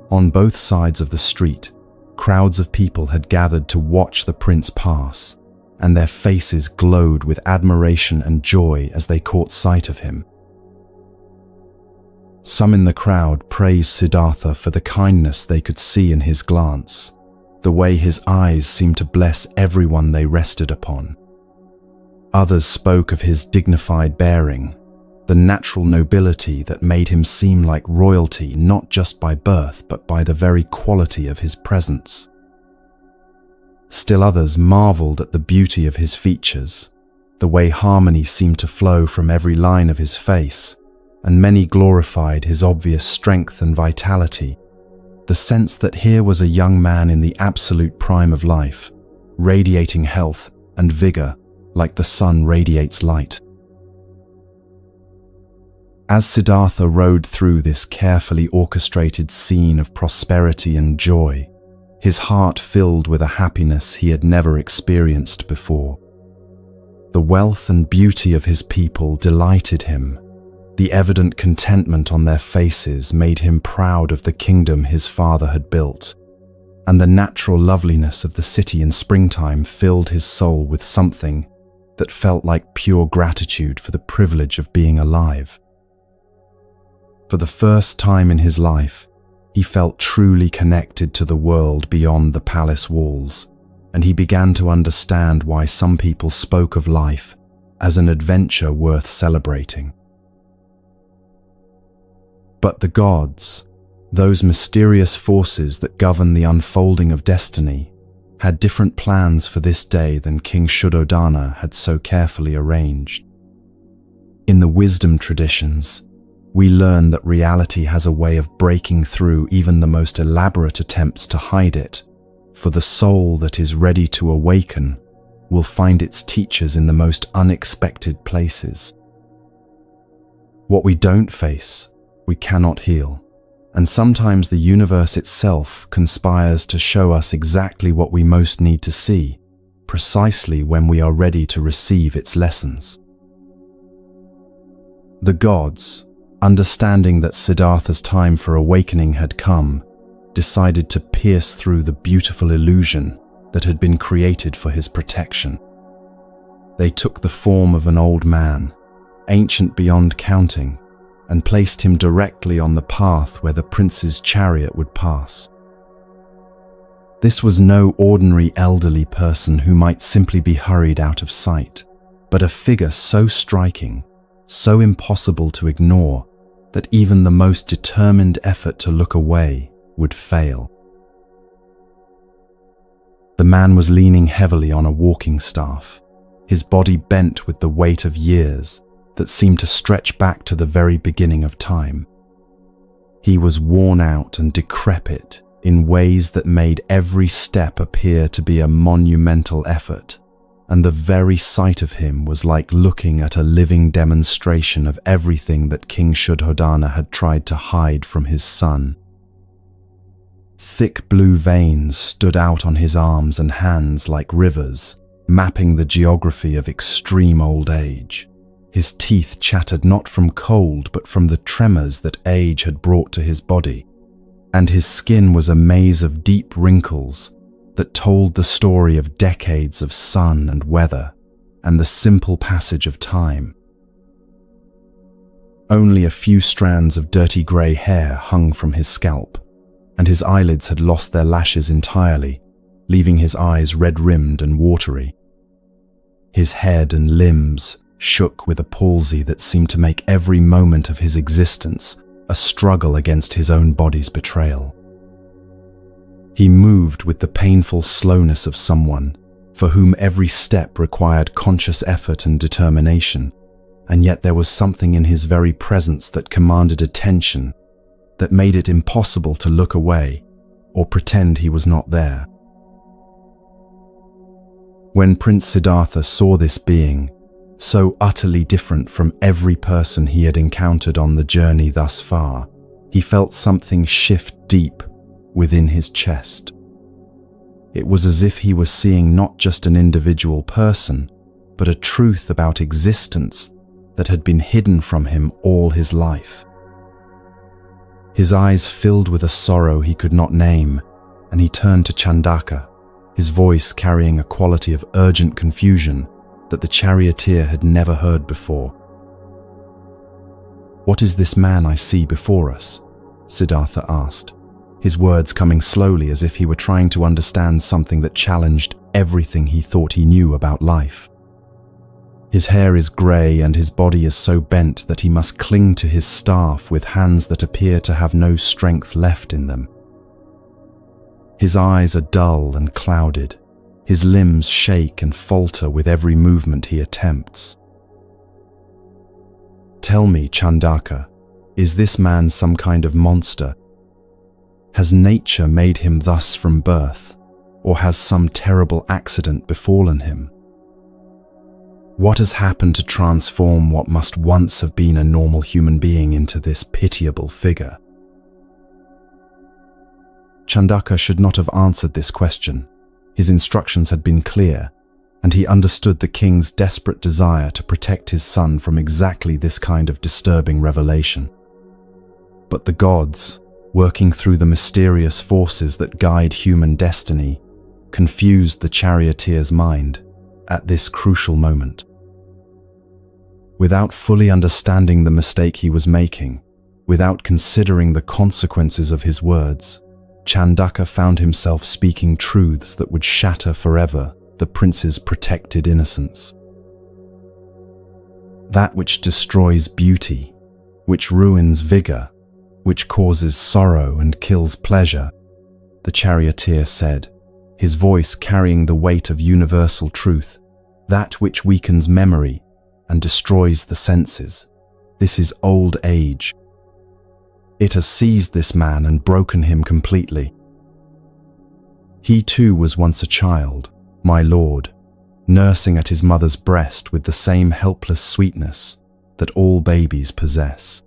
On both sides of the street, crowds of people had gathered to watch the prince pass, and their faces glowed with admiration and joy as they caught sight of him. Some in the crowd praised Siddhartha for the kindness they could see in his glance, the way his eyes seemed to bless everyone they rested upon. Others spoke of his dignified bearing, the natural nobility that made him seem like royalty not just by birth but by the very quality of his presence. Still others marveled at the beauty of his features, the way harmony seemed to flow from every line of his face, and many glorified his obvious strength and vitality, the sense that here was a young man in the absolute prime of life, radiating health and vigor like the sun radiates light. As Siddhartha rode through this carefully orchestrated scene of prosperity and joy, his heart filled with a happiness he had never experienced before. The wealth and beauty of his people delighted him. The evident contentment on their faces made him proud of the kingdom his father had built, and the natural loveliness of the city in springtime filled his soul with something that felt like pure gratitude for the privilege of being alive. For the first time in his life, he felt truly connected to the world beyond the palace walls, and he began to understand why some people spoke of life as an adventure worth celebrating. But the gods, those mysterious forces that govern the unfolding of destiny, had different plans for this day than King Shuddhodana had so carefully arranged. In the wisdom traditions, we learn that reality has a way of breaking through even the most elaborate attempts to hide it, for the soul that is ready to awaken will find its teachers in the most unexpected places. What we don't face, we cannot heal, and sometimes the universe itself conspires to show us exactly what we most need to see, precisely when we are ready to receive its lessons. The gods, understanding that Siddhartha's time for awakening had come, decided to pierce through the beautiful illusion that had been created for his protection. They took the form of an old man, ancient beyond counting, and placed him directly on the path where the prince's chariot would pass. This was no ordinary elderly person who might simply be hurried out of sight, but a figure so striking, so impossible to ignore, that even the most determined effort to look away would fail. The man was leaning heavily on a walking staff, his body bent with the weight of years that seemed to stretch back to the very beginning of time. He was worn out and decrepit in ways that made every step appear to be a monumental effort, and the very sight of him was like looking at a living demonstration of everything that King Shuddhodana had tried to hide from his son. Thick blue veins stood out on his arms and hands like rivers, mapping the geography of extreme old age. His teeth chattered not from cold but from the tremors that age had brought to his body, and his skin was a maze of deep wrinkles that told the story of decades of sun and weather and the simple passage of time. Only a few strands of dirty grey hair hung from his scalp, and his eyelids had lost their lashes entirely, leaving his eyes red-rimmed and watery. His head and limbs shook with a palsy that seemed to make every moment of his existence a struggle against his own body's betrayal. He moved with the painful slowness of someone for whom every step required conscious effort and determination, and yet there was something in his very presence that commanded attention, that made it impossible to look away or pretend he was not there. When Prince Siddhartha saw this being, so utterly different from every person he had encountered on the journey thus far, he felt something shift deep within his chest. It was as if he was seeing not just an individual person, but a truth about existence that had been hidden from him all his life. His eyes filled with a sorrow he could not name, and he turned to Chandaka, his voice carrying a quality of urgent confusion that the charioteer had never heard before. "What is this man I see before us?" Siddhartha asked, his words coming slowly as if he were trying to understand something that challenged everything he thought he knew about life. His hair is grey and his body is so bent that he must cling to his staff with hands that appear to have no strength left in them. His eyes are dull and clouded. His limbs shake and falter with every movement he attempts. "Tell me, Chandaka, is this man some kind of monster? Has nature made him thus from birth, or has some terrible accident befallen him? What has happened to transform what must once have been a normal human being into this pitiable figure?" Chandaka should not have answered this question. His instructions had been clear, and he understood the king's desperate desire to protect his son from exactly this kind of disturbing revelation. But the gods, working through the mysterious forces that guide human destiny, confused the charioteer's mind at this crucial moment. Without fully understanding the mistake he was making, without considering the consequences of his words, Chandaka found himself speaking truths that would shatter forever the prince's protected innocence. That which destroys beauty, which ruins vigor, which causes sorrow and kills pleasure, the charioteer said, his voice carrying the weight of universal truth, that which weakens memory and destroys the senses. This is old age. It has seized this man and broken him completely. He too was once a child, my lord, nursing at his mother's breast with the same helpless sweetness that all babies possess.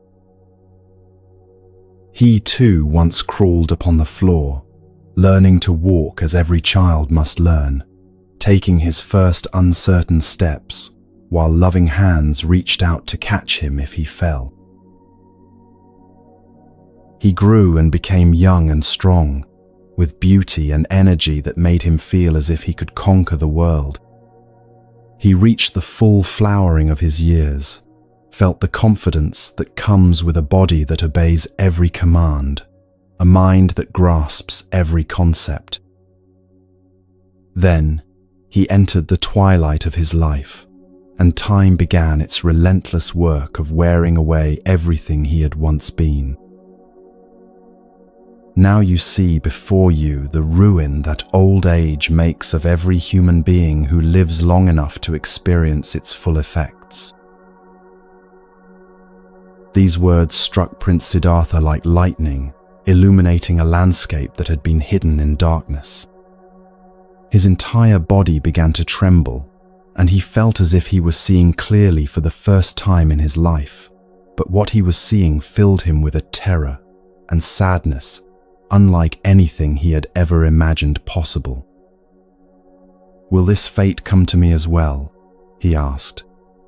He too once crawled upon the floor, learning to walk as every child must learn, taking his first uncertain steps, while loving hands reached out to catch him if he fell. He grew and became young and strong, with beauty and energy that made him feel as if he could conquer the world. He reached the full flowering of his years, felt the confidence that comes with a body that obeys every command, a mind that grasps every concept. Then, he entered the twilight of his life, and time began its relentless work of wearing away everything he had once been. Now you see before you the ruin that old age makes of every human being who lives long enough to experience its full effects. These words struck Prince Siddhartha like lightning, illuminating a landscape that had been hidden in darkness. His entire body began to tremble, and he felt as if he was seeing clearly for the first time in his life. But what he was seeing filled him with a terror and sadness unlike anything he had ever imagined possible. "Will this fate come to me as well?" he asked,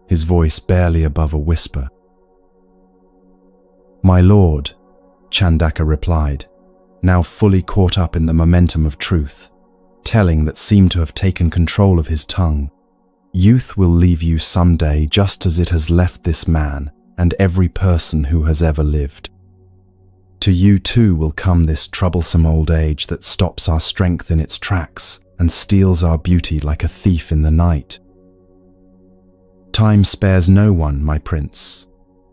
his voice barely above a whisper. "My lord," Chandaka replied, now fully caught up in the momentum of truth, telling that seemed to have taken control of his tongue. Youth will leave you someday, just as it has left this man and every person who has ever lived. To you too will come this troublesome old age that stops our strength in its tracks and steals our beauty like a thief in the night. Time spares no one, my prince,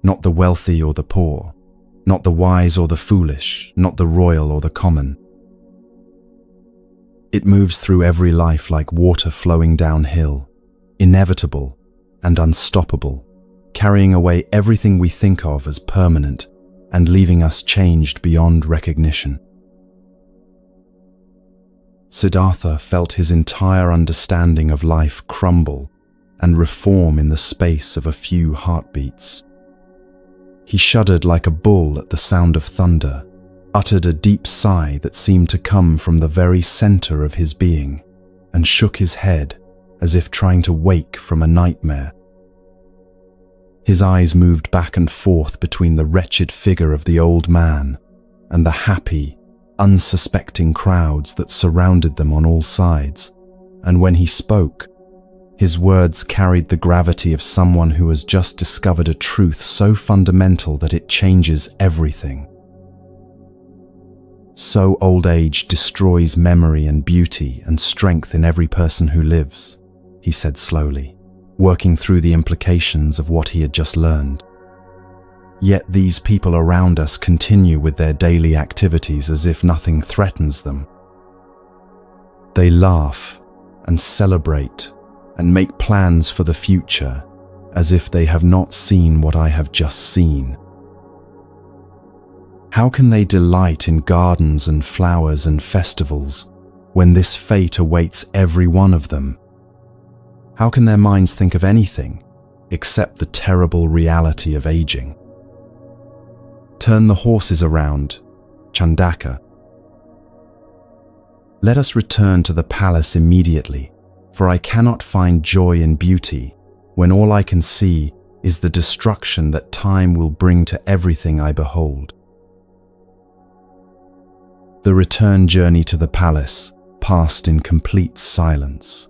not the wealthy or the poor, not the wise or the foolish, not the royal or the common. It moves through every life like water flowing downhill, inevitable and unstoppable, carrying away everything we think of as permanent and leaving us changed beyond recognition. Siddhartha felt his entire understanding of life crumble and reform in the space of a few heartbeats. He shuddered like a bull at the sound of thunder, uttered a deep sigh that seemed to come from the very center of his being, and shook his head as if trying to wake from a nightmare. His eyes moved back and forth between the wretched figure of the old man and the happy, unsuspecting crowds that surrounded them on all sides, and when he spoke, his words carried the gravity of someone who has just discovered a truth so fundamental that it changes everything. So old age destroys memory and beauty and strength in every person who lives, he said slowly, working through the implications of what he had just learned. Yet these people around us continue with their daily activities as if nothing threatens them. They laugh and celebrate and make plans for the future as if they have not seen what I have just seen. How can they delight in gardens and flowers and festivals when this fate awaits every one of them? How can their minds think of anything except the terrible reality of aging? Turn the horses around, Chandaka. Let us return to the palace immediately, for I cannot find joy in beauty when all I can see is the destruction that time will bring to everything I behold. The return journey to the palace passed in complete silence,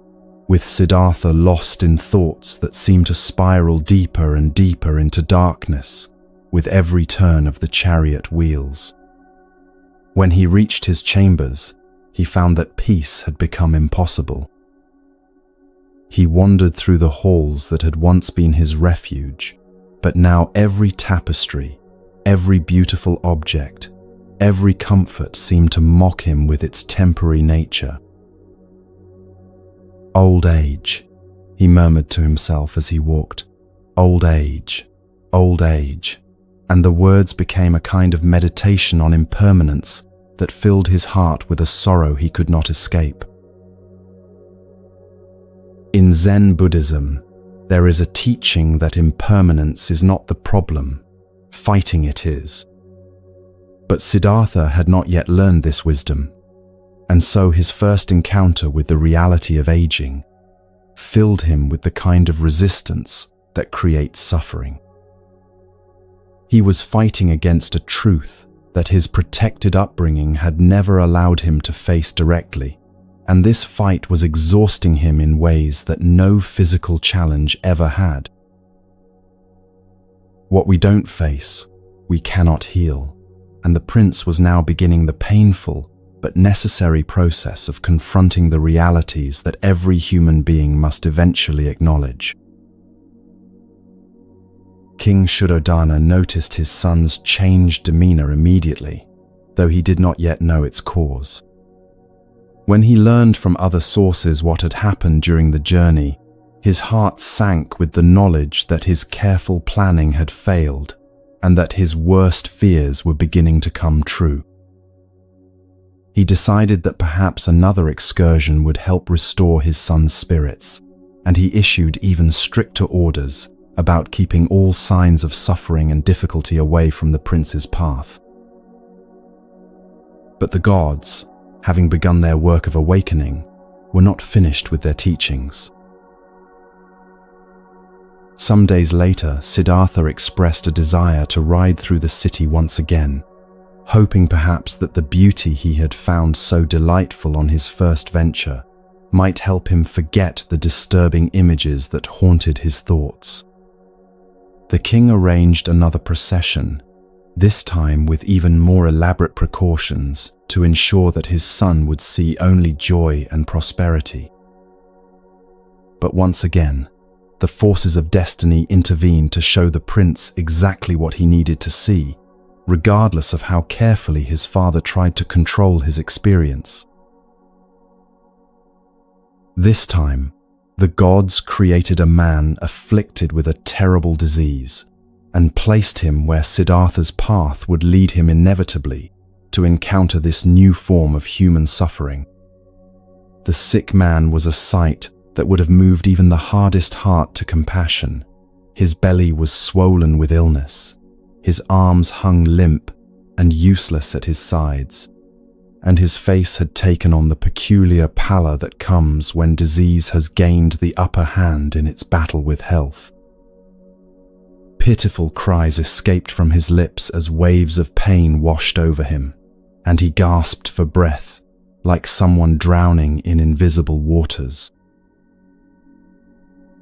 with Siddhartha lost in thoughts that seemed to spiral deeper and deeper into darkness with every turn of the chariot wheels. When he reached his chambers, he found that peace had become impossible. He wandered through the halls that had once been his refuge, but now every tapestry, every beautiful object, every comfort seemed to mock him with its temporary nature. Old age, he murmured to himself as he walked. Old age, and the words became a kind of meditation on impermanence that filled his heart with a sorrow he could not escape. In Zen Buddhism, there is a teaching that impermanence is not the problem, fighting it is. But Siddhartha had not yet learned this wisdom, and so his first encounter with the reality of aging filled him with the kind of resistance that creates suffering. He was fighting against a truth that his protected upbringing had never allowed him to face directly, and this fight was exhausting him in ways that no physical challenge ever had. What we don't face, we cannot heal, and the prince was now beginning the painful but necessary process of confronting the realities that every human being must eventually acknowledge. King Shuddhodana noticed his son's changed demeanor immediately, though he did not yet know its cause. When he learned from other sources what had happened during the journey, his heart sank with the knowledge that his careful planning had failed and that his worst fears were beginning to come true. He decided that perhaps another excursion would help restore his son's spirits, and he issued even stricter orders about keeping all signs of suffering and difficulty away from the prince's path. But the gods, having begun their work of awakening, were not finished with their teachings. Some days later, Siddhartha expressed a desire to ride through the city once again, hoping perhaps that the beauty he had found so delightful on his first venture might help him forget the disturbing images that haunted his thoughts. The king arranged another procession, this time with even more elaborate precautions to ensure that his son would see only joy and prosperity. But once again, the forces of destiny intervened to show the prince exactly what he needed to see, regardless of how carefully his father tried to control his experience. This time, the gods created a man afflicted with a terrible disease and placed him where Siddhartha's path would lead him inevitably to encounter this new form of human suffering. The sick man was a sight that would have moved even the hardest heart to compassion. His belly was swollen with illness, his arms hung limp and useless at his sides, and his face had taken on the peculiar pallor that comes when disease has gained the upper hand in its battle with health. Pitiful cries escaped from his lips as waves of pain washed over him, and he gasped for breath, like someone drowning in invisible waters.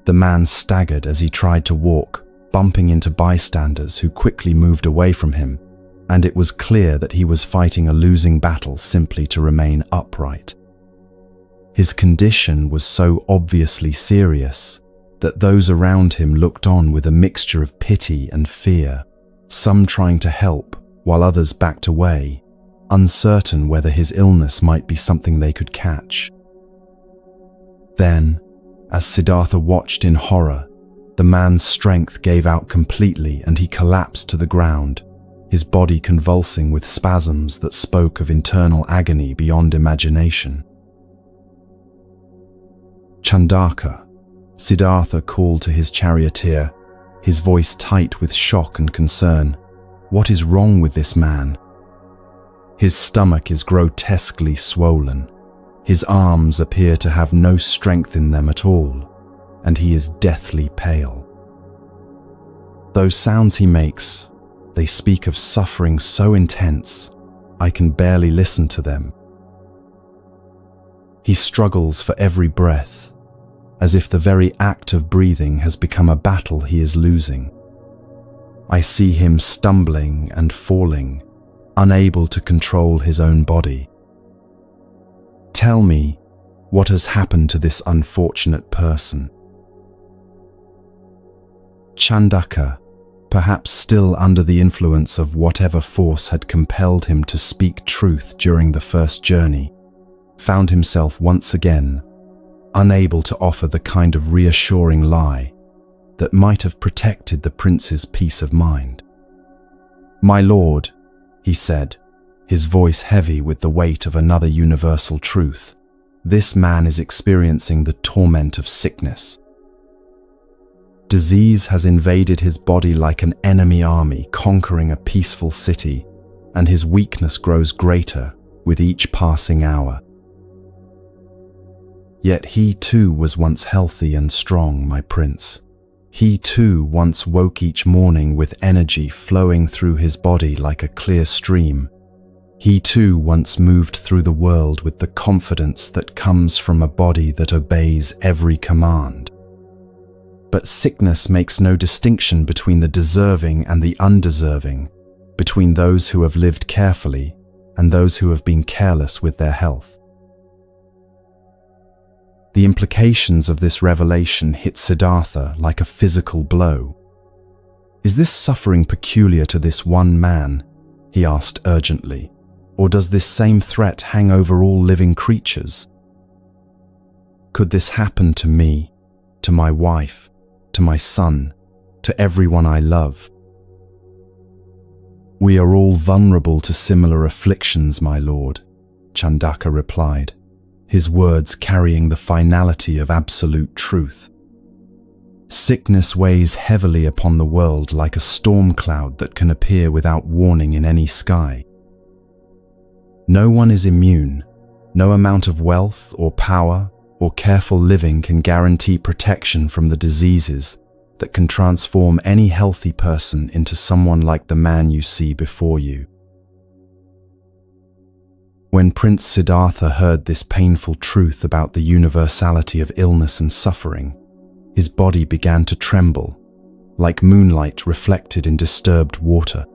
The man staggered as he tried to walk, bumping into bystanders who quickly moved away from him, and it was clear that he was fighting a losing battle simply to remain upright. His condition was so obviously serious that those around him looked on with a mixture of pity and fear, some trying to help while others backed away, uncertain whether his illness might be something they could catch. Then, as Siddhartha watched in horror, the man's strength gave out completely and he collapsed to the ground, his body convulsing with spasms that spoke of internal agony beyond imagination. Chandaka, Siddhartha called to his charioteer, his voice tight with shock and concern. "What is wrong with this man? His stomach is grotesquely swollen. His arms appear to have no strength in them at all, and he is deathly pale. Those sounds he makes, they speak of suffering so intense, I can barely listen to them. He struggles for every breath, as if the very act of breathing has become a battle he is losing. I see him stumbling and falling, unable to control his own body. Tell me, what has happened to this unfortunate person?" Chandaka, perhaps still under the influence of whatever force had compelled him to speak truth during the first journey, found himself once again unable to offer the kind of reassuring lie that might have protected the prince's peace of mind. "My lord," he said, his voice heavy with the weight of another universal truth, "this man is experiencing the torment of sickness. Disease has invaded his body like an enemy army conquering a peaceful city, and his weakness grows greater with each passing hour. Yet he too was once healthy and strong, my prince. He too once woke each morning with energy flowing through his body like a clear stream. He too once moved through the world with the confidence that comes from a body that obeys every command. But sickness makes no distinction between the deserving and the undeserving, between those who have lived carefully and those who have been careless with their health." The implications of this revelation hit Siddhartha like a physical blow. "Is this suffering peculiar to this one man?" he asked urgently. "Or does this same threat hang over all living creatures? Could this happen to me, to my wife, to my son, to everyone I love?" "We are all vulnerable to similar afflictions, my lord," Chandaka replied, his words carrying the finality of absolute truth. "Sickness weighs heavily upon the world like a storm cloud that can appear without warning in any sky. No one is immune. No amount of wealth or power or careful living can guarantee protection from the diseases that can transform any healthy person into someone like the man you see before you. When Prince Siddhartha heard this painful truth about the universality of illness and suffering, his body began to tremble, like moonlight reflected in disturbed water.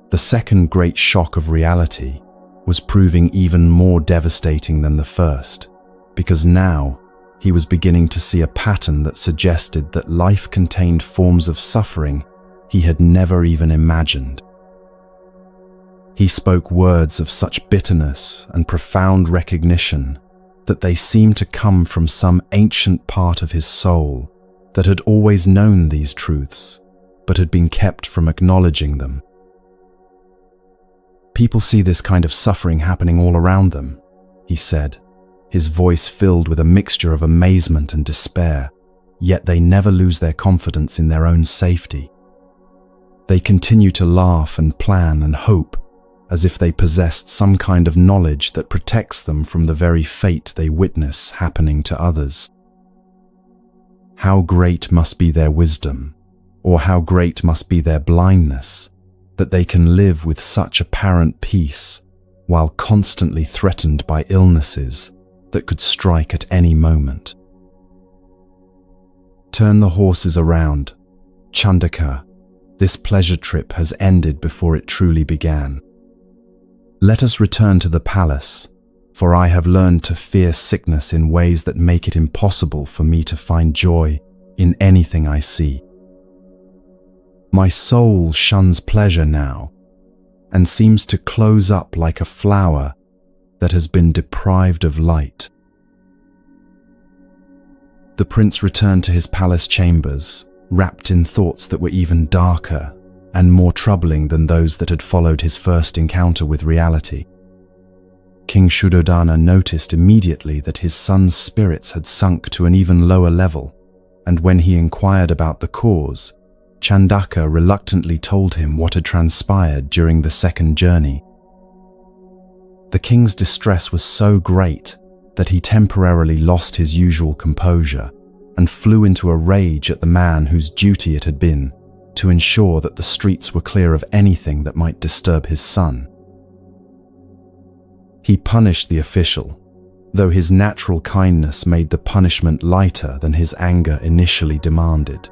The second great shock of reality was proving even more devastating than the first, because now he was beginning to see a pattern that suggested that life contained forms of suffering he had never even imagined. He spoke words of such bitterness and profound recognition that they seemed to come from some ancient part of his soul that had always known these truths, but had been kept from acknowledging them. "People see this kind of suffering happening all around them," he said, his voice filled with a mixture of amazement and despair, yet they never lose their confidence in their own safety. They continue to laugh and plan and hope as if they possessed some kind of knowledge that protects them from the very fate they witness happening to others. How great must be their wisdom, or how great must be their blindness, that they can live with such apparent peace while constantly threatened by illnesses that could strike at any moment. Turn the horses around. Chandaka, this pleasure trip has ended before it truly began. Let us return to the palace, for I have learned to fear sickness in ways that make it impossible for me to find joy in anything I see. My soul shuns pleasure now, and seems to close up like a flower that has been deprived of light. The prince returned to his palace chambers, wrapped in thoughts that were even darker and more troubling than those that had followed his first encounter with reality. King Shuddhodana noticed immediately that his son's spirits had sunk to an even lower level, and when he inquired about the cause, Chandaka reluctantly told him what had transpired during the second journey. The king's distress was so great that he temporarily lost his usual composure and flew into a rage at the man whose duty it had been to ensure that the streets were clear of anything that might disturb his son. He punished the official, though his natural kindness made the punishment lighter than his anger initially demanded.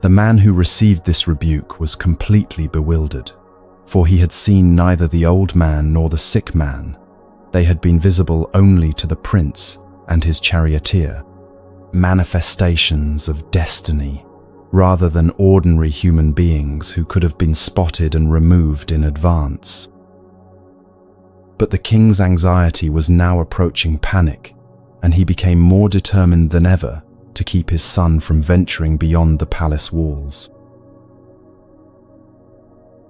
The man who received this rebuke was completely bewildered, for he had seen neither the old man nor the sick man. They had been visible only to the prince and his charioteer, manifestations of destiny, rather than ordinary human beings who could have been spotted and removed in advance. But the king's anxiety was now approaching panic, and he became more determined than ever to keep his son from venturing beyond the palace walls.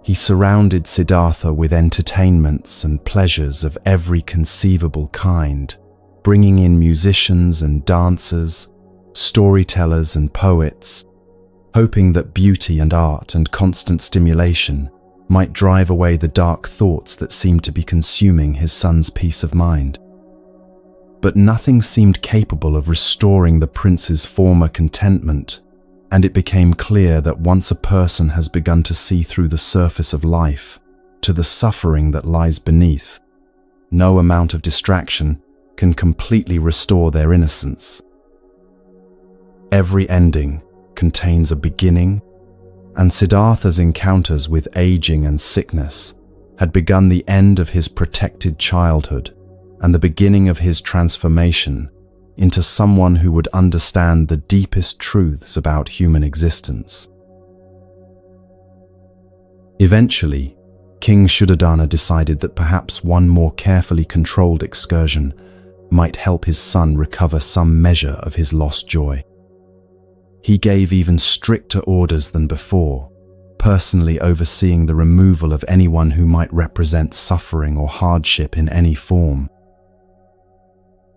He surrounded Siddhartha with entertainments and pleasures of every conceivable kind, bringing in musicians and dancers, storytellers and poets, hoping that beauty and art and constant stimulation might drive away the dark thoughts that seemed to be consuming his son's peace of mind. But nothing seemed capable of restoring the prince's former contentment, and it became clear that once a person has begun to see through the surface of life to the suffering that lies beneath, no amount of distraction can completely restore their innocence. Every ending contains a beginning, and Siddhartha's encounters with aging and sickness had begun the end of his protected childhood and the beginning of his transformation into someone who would understand the deepest truths about human existence. Eventually, King Shuddhodana decided that perhaps one more carefully controlled excursion might help his son recover some measure of his lost joy. He gave even stricter orders than before, personally overseeing the removal of anyone who might represent suffering or hardship in any form.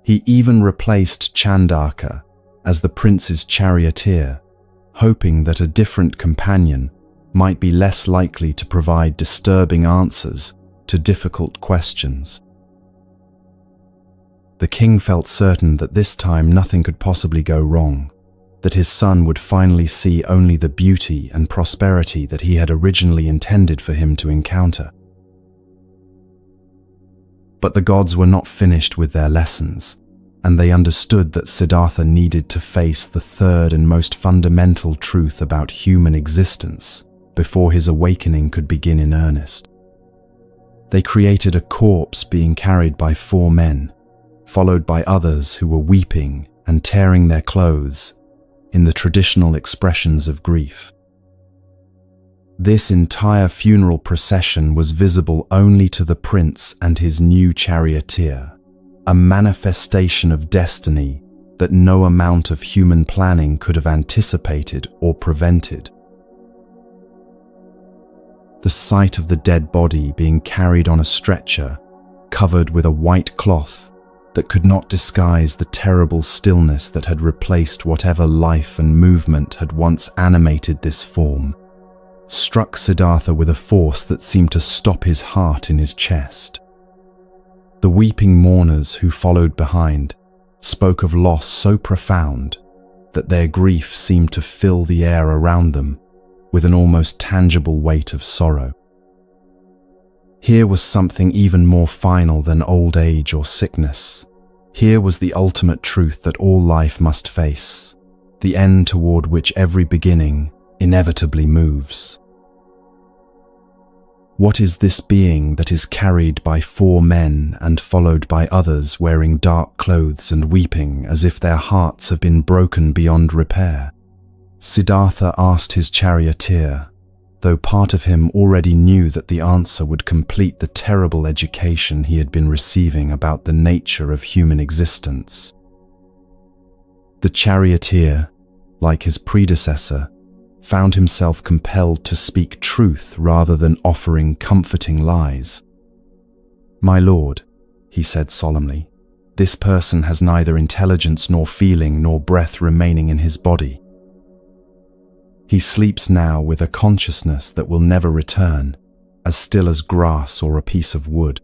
He even replaced Chandaka as the prince's charioteer, hoping that a different companion might be less likely to provide disturbing answers to difficult questions. The king felt certain that this time nothing could possibly go wrong, that his son would finally see only the beauty and prosperity that he had originally intended for him to encounter. But the gods were not finished with their lessons, and they understood that Siddhartha needed to face the third and most fundamental truth about human existence before his awakening could begin in earnest. They created a corpse being carried by 4 men, followed by others who were weeping and tearing their clothes in the traditional expressions of grief. This entire funeral procession was visible only to the prince and his new charioteer, a manifestation of destiny that no amount of human planning could have anticipated or prevented. The sight of the dead body being carried on a stretcher, covered with a white cloth that could not disguise the terrible stillness that had replaced whatever life and movement had once animated this form, struck Siddhartha with a force that seemed to stop his heart in his chest. The weeping mourners who followed behind spoke of loss so profound that their grief seemed to fill the air around them with an almost tangible weight of sorrow. Here was something even more final than old age or sickness. Here was the ultimate truth that all life must face, the end toward which every beginning inevitably moves. What is this being that is carried by 4 men and followed by others wearing dark clothes and weeping as if their hearts have been broken beyond repair? Siddhartha asked his charioteer, though part of him already knew that the answer would complete the terrible education he had been receiving about the nature of human existence. The charioteer, like his predecessor, found himself compelled to speak truth rather than offering comforting lies. "My lord," he said solemnly, "this person has neither intelligence nor feeling nor breath remaining in his body. He sleeps now with a consciousness that will never return, as still as grass or a piece of wood.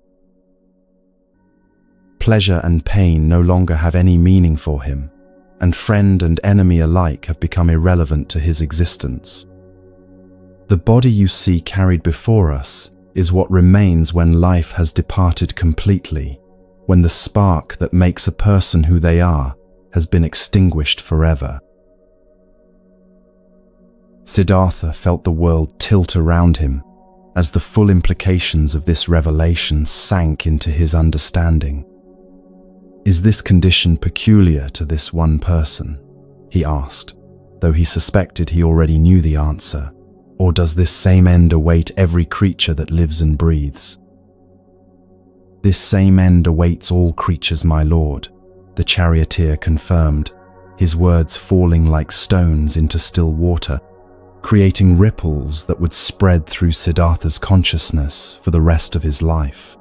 Pleasure and pain no longer have any meaning for him, and friend and enemy alike have become irrelevant to his existence. The body you see carried before us is what remains when life has departed completely, when the spark that makes a person who they are has been extinguished forever." Siddhartha felt the world tilt around him as the full implications of this revelation sank into his understanding. "Is this condition peculiar to this one person?" he asked, though he suspected he already knew the answer. "Or does this same end await every creature that lives and breathes?" "This same end awaits all creatures, my lord," the charioteer confirmed, his words falling like stones into still water, creating ripples that would spread through Siddhartha's consciousness for the rest of his life.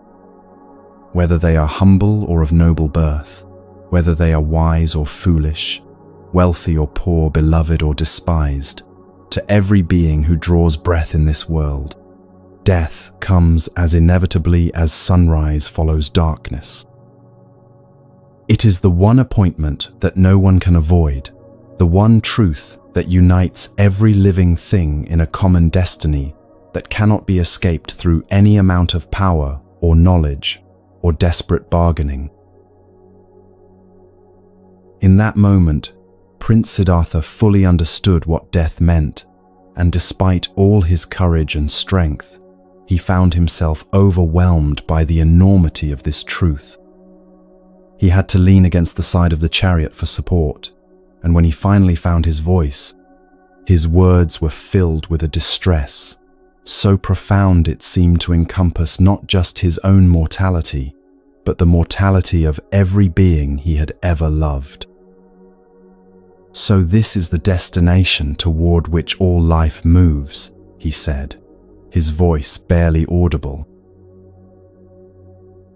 Whether they are humble or of noble birth, whether they are wise or foolish, wealthy or poor, beloved or despised, to every being who draws breath in this world, death comes as inevitably as sunrise follows darkness. It is the one appointment that no one can avoid, the one truth that unites every living thing in a common destiny that cannot be escaped through any amount of power or knowledge or desperate bargaining. In that moment, Prince Siddhartha fully understood what death meant, and despite all his courage and strength, he found himself overwhelmed by the enormity of this truth. He had to lean against the side of the chariot for support, and when he finally found his voice, his words were filled with a distress so profound it seemed to encompass not just his own mortality, but the mortality of every being he had ever loved. "So this is the destination toward which all life moves," he said, his voice barely audible.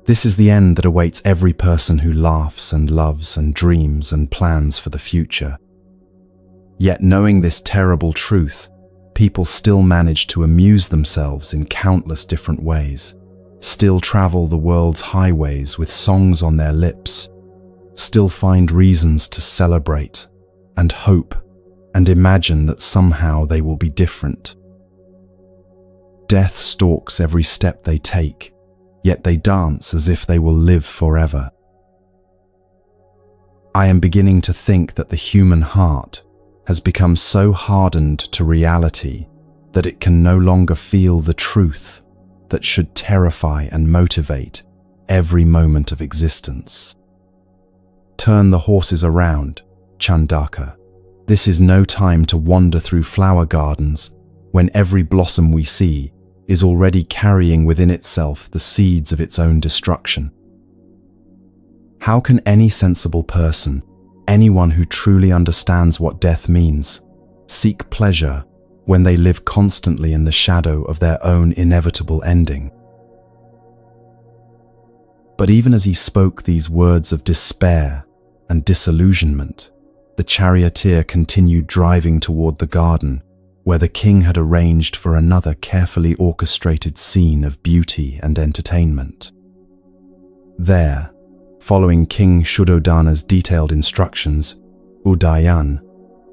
"This is the end that awaits every person who laughs and loves and dreams and plans for the future." Yet knowing this terrible truth, people still manage to amuse themselves in countless different ways, still travel the world's highways with songs on their lips, still find reasons to celebrate and hope and imagine that somehow they will be different. Death stalks every step they take, yet they dance as if they will live forever. I am beginning to think that the human heart has become so hardened to reality that it can no longer feel the truth that should terrify and motivate every moment of existence. Turn the horses around, Chandaka. This is no time to wander through flower gardens when every blossom we see is already carrying within itself the seeds of its own destruction. How can any sensible person, anyone who truly understands what death means, seek pleasure when they live constantly in the shadow of their own inevitable ending? But even as he spoke these words of despair and disillusionment, the charioteer continued driving toward the garden where the king had arranged for another carefully orchestrated scene of beauty and entertainment. There, following King Shuddhodana's detailed instructions, Udayan,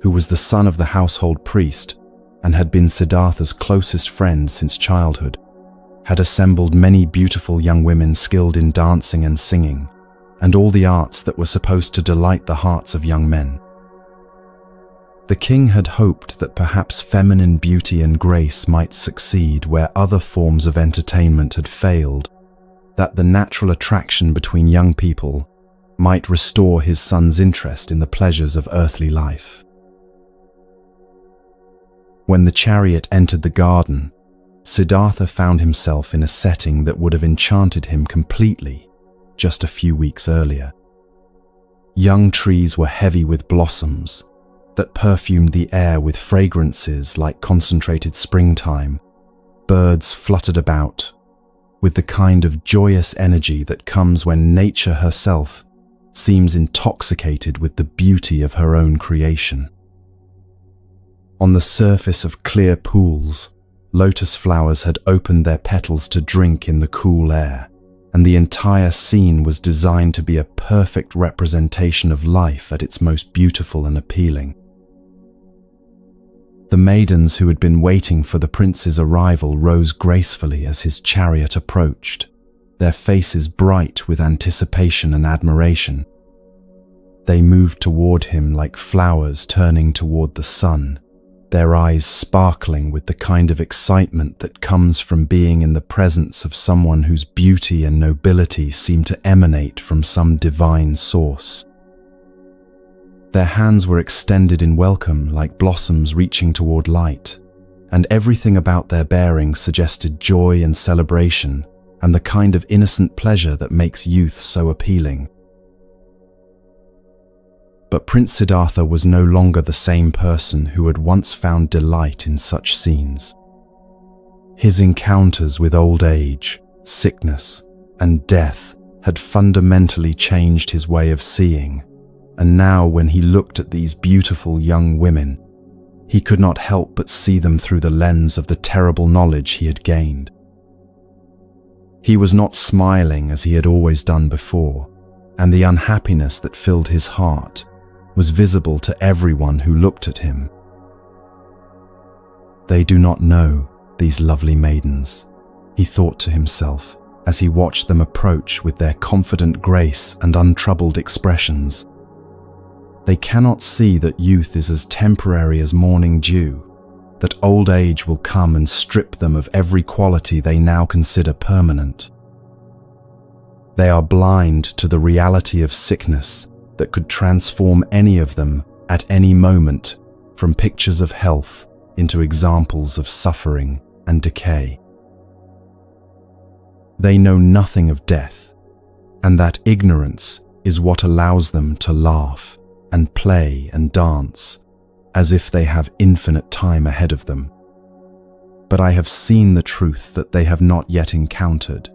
who was the son of the household priest and had been Siddhartha's closest friend since childhood, had assembled many beautiful young women skilled in dancing and singing, and all the arts that were supposed to delight the hearts of young men. The king had hoped that perhaps feminine beauty and grace might succeed where other forms of entertainment had failed, that the natural attraction between young people might restore his son's interest in the pleasures of earthly life. When the chariot entered the garden, Siddhartha found himself in a setting that would have enchanted him completely just a few weeks earlier. Young trees were heavy with blossoms that perfumed the air with fragrances like concentrated springtime. Birds fluttered about with the kind of joyous energy that comes when nature herself seems intoxicated with the beauty of her own creation. On the surface of clear pools, lotus flowers had opened their petals to drink in the cool air, and the entire scene was designed to be a perfect representation of life at its most beautiful and appealing. The maidens who had been waiting for the prince's arrival rose gracefully as his chariot approached, their faces bright with anticipation and admiration. They moved toward him like flowers turning toward the sun, their eyes sparkling with the kind of excitement that comes from being in the presence of someone whose beauty and nobility seem to emanate from some divine source. Their hands were extended in welcome like blossoms reaching toward light, and everything about their bearing suggested joy and celebration and the kind of innocent pleasure that makes youth so appealing. But Prince Siddhartha was no longer the same person who had once found delight in such scenes. His encounters with old age, sickness, and death had fundamentally changed his way of seeing, and now when he looked at these beautiful young women, he could not help but see them through the lens of the terrible knowledge he had gained. He was not smiling as he had always done before, and the unhappiness that filled his heart was visible to everyone who looked at him. They do not know, these lovely maidens, he thought to himself as he watched them approach with their confident grace and untroubled expressions. They cannot see that youth is as temporary as morning dew, that old age will come and strip them of every quality they now consider permanent. They are blind to the reality of sickness that could transform any of them at any moment from pictures of health into examples of suffering and decay. They know nothing of death, and that ignorance is what allows them to laugh and play and dance as if they have infinite time ahead of them. But I have seen the truth that they have not yet encountered,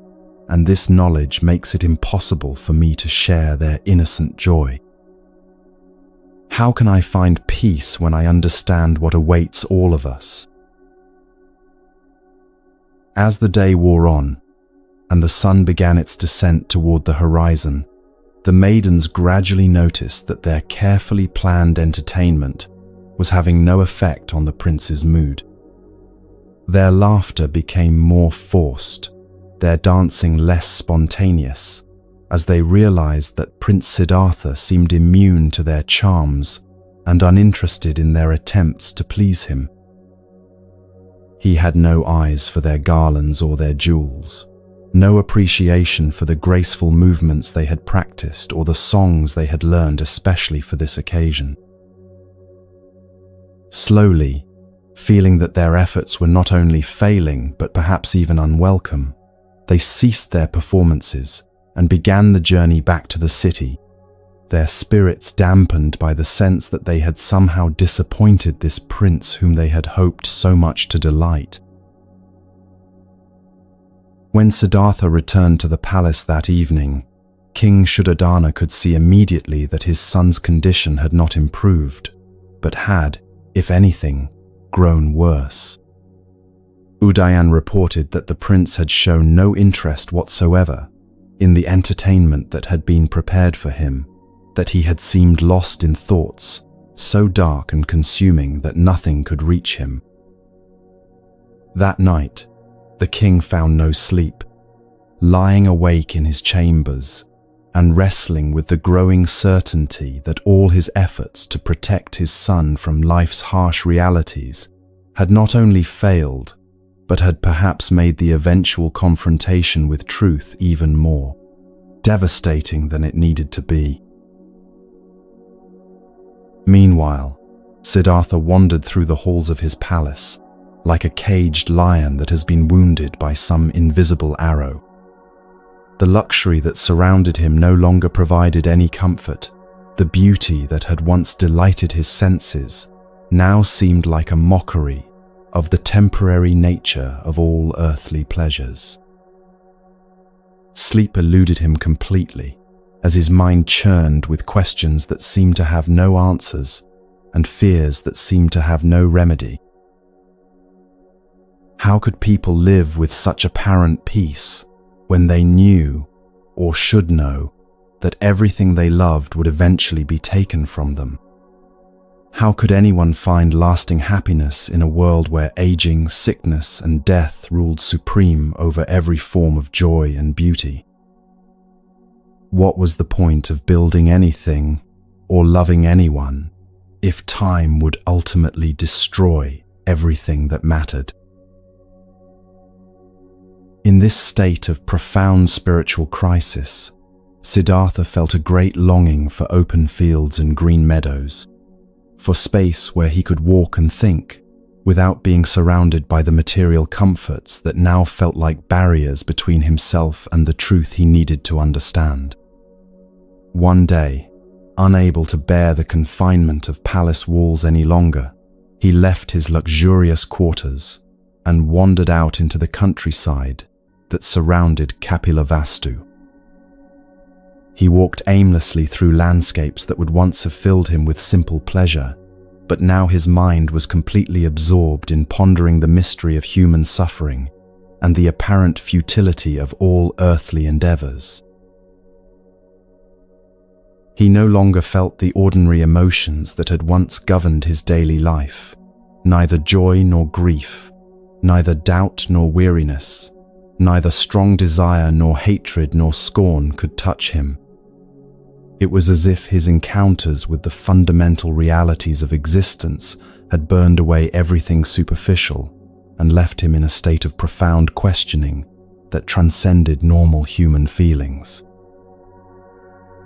and this knowledge makes it impossible for me to share their innocent joy. How can I find peace when I understand what awaits all of us? As the day wore on, and the sun began its descent toward the horizon, the maidens gradually noticed that their carefully planned entertainment was having no effect on the prince's mood. Their laughter became more forced, their dancing less spontaneous, as they realized that Prince Siddhartha seemed immune to their charms and uninterested in their attempts to please him. He had no eyes for their garlands or their jewels, no appreciation for the graceful movements they had practiced or the songs they had learned especially for this occasion. Slowly, feeling that their efforts were not only failing but perhaps even unwelcome, they ceased their performances and began the journey back to the city, their spirits dampened by the sense that they had somehow disappointed this prince whom they had hoped so much to delight. When Siddhartha returned to the palace that evening, King Shuddhodana could see immediately that his son's condition had not improved, but had, if anything, grown worse. Udayan reported that the prince had shown no interest whatsoever in the entertainment that had been prepared for him, that he had seemed lost in thoughts so dark and consuming that nothing could reach him. That night, the king found no sleep, lying awake in his chambers and wrestling with the growing certainty that all his efforts to protect his son from life's harsh realities had not only failed, but had perhaps made the eventual confrontation with truth even more devastating than it needed to be. Meanwhile, Siddhartha wandered through the halls of his palace, like a caged lion that has been wounded by some invisible arrow. The luxury that surrounded him no longer provided any comfort. The beauty that had once delighted his senses now seemed like a mockery of the temporary nature of all earthly pleasures. Sleep eluded him completely, as his mind churned with questions that seemed to have no answers and fears that seemed to have no remedy. How could people live with such apparent peace when they knew, or should know, that everything they loved would eventually be taken from them? How could anyone find lasting happiness in a world where aging, sickness, and death ruled supreme over every form of joy and beauty? What was the point of building anything or loving anyone if time would ultimately destroy everything that mattered? In this state of profound spiritual crisis, Siddhartha felt a great longing for open fields and green meadows, for space where he could walk and think without being surrounded by the material comforts that now felt like barriers between himself and the truth he needed to understand. One day, unable to bear the confinement of palace walls any longer, he left his luxurious quarters and wandered out into the countryside that surrounded Kapilavastu. He walked aimlessly through landscapes that would once have filled him with simple pleasure, but now his mind was completely absorbed in pondering the mystery of human suffering and the apparent futility of all earthly endeavors. He no longer felt the ordinary emotions that had once governed his daily life, neither joy nor grief, neither doubt nor weariness, neither strong desire nor hatred nor scorn could touch him. It was as if his encounters with the fundamental realities of existence had burned away everything superficial and left him in a state of profound questioning that transcended normal human feelings.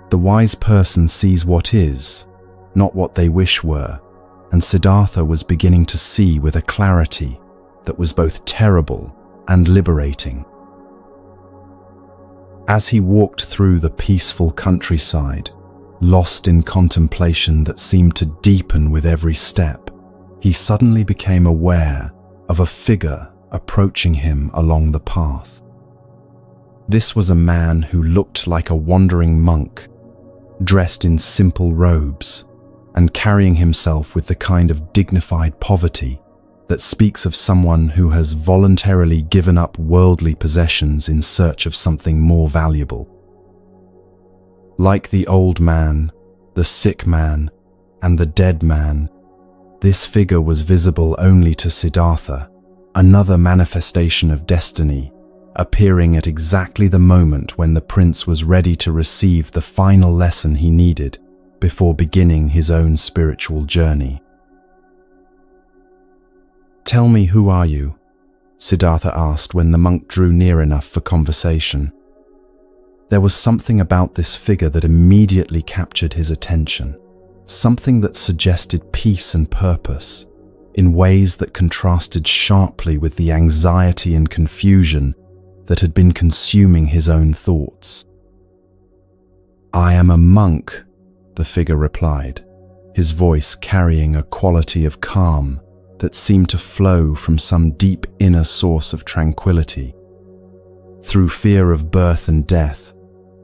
The wise person sees what is, not what they wish were, and Siddhartha was beginning to see with a clarity that was both terrible and liberating. As he walked through the peaceful countryside, lost in contemplation that seemed to deepen with every step, he suddenly became aware of a figure approaching him along the path. This was a man who looked like a wandering monk, dressed in simple robes and carrying himself with the kind of dignified poverty that speaks of someone who has voluntarily given up worldly possessions in search of something more valuable. Like the old man, the sick man, and the dead man, this figure was visible only to Siddhartha, another manifestation of destiny appearing at exactly the moment when the prince was ready to receive the final lesson he needed before beginning his own spiritual journey. "Tell me, who are you?" Siddhartha asked when the monk drew near enough for conversation. There was something about this figure that immediately captured his attention, something that suggested peace and purpose, in ways that contrasted sharply with the anxiety and confusion that had been consuming his own thoughts. "I am a monk," the figure replied, his voice carrying a quality of calm that seemed to flow from some deep inner source of tranquility. "Through fear of birth and death,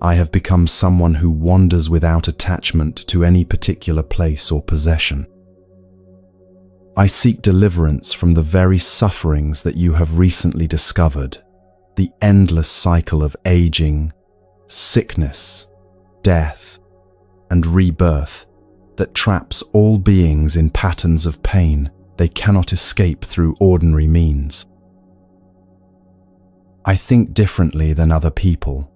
I have become someone who wanders without attachment to any particular place or possession. I seek deliverance from the very sufferings that you have recently discovered, the endless cycle of aging, sickness, death, and rebirth that traps all beings in patterns of pain they cannot escape through ordinary means. I think differently than other people,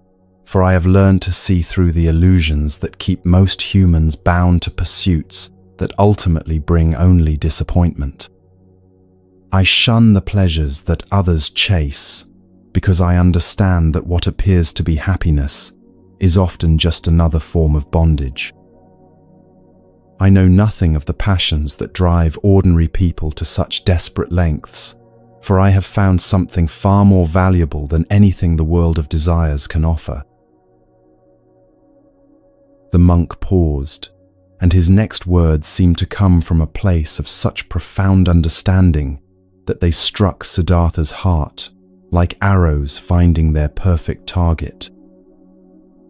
for I have learned to see through the illusions that keep most humans bound to pursuits that ultimately bring only disappointment. I shun the pleasures that others chase because I understand that what appears to be happiness is often just another form of bondage. I know nothing of the passions that drive ordinary people to such desperate lengths, for I have found something far more valuable than anything the world of desires can offer." The monk paused, and his next words seemed to come from a place of such profound understanding that they struck Siddhartha's heart, like arrows finding their perfect target.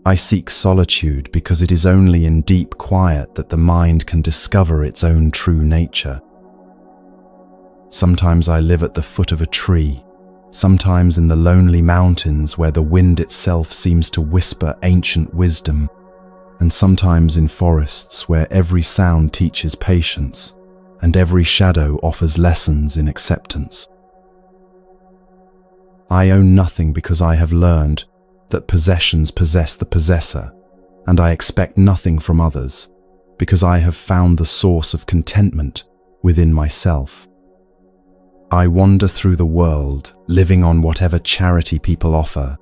"I seek solitude because it is only in deep quiet that the mind can discover its own true nature. Sometimes I live at the foot of a tree, sometimes in the lonely mountains where the wind itself seems to whisper ancient wisdom, and sometimes in forests where every sound teaches patience and every shadow offers lessons in acceptance. I own nothing because I have learned that possessions possess the possessor, and I expect nothing from others because I have found the source of contentment within myself. I wander through the world, living on whatever charity people offer,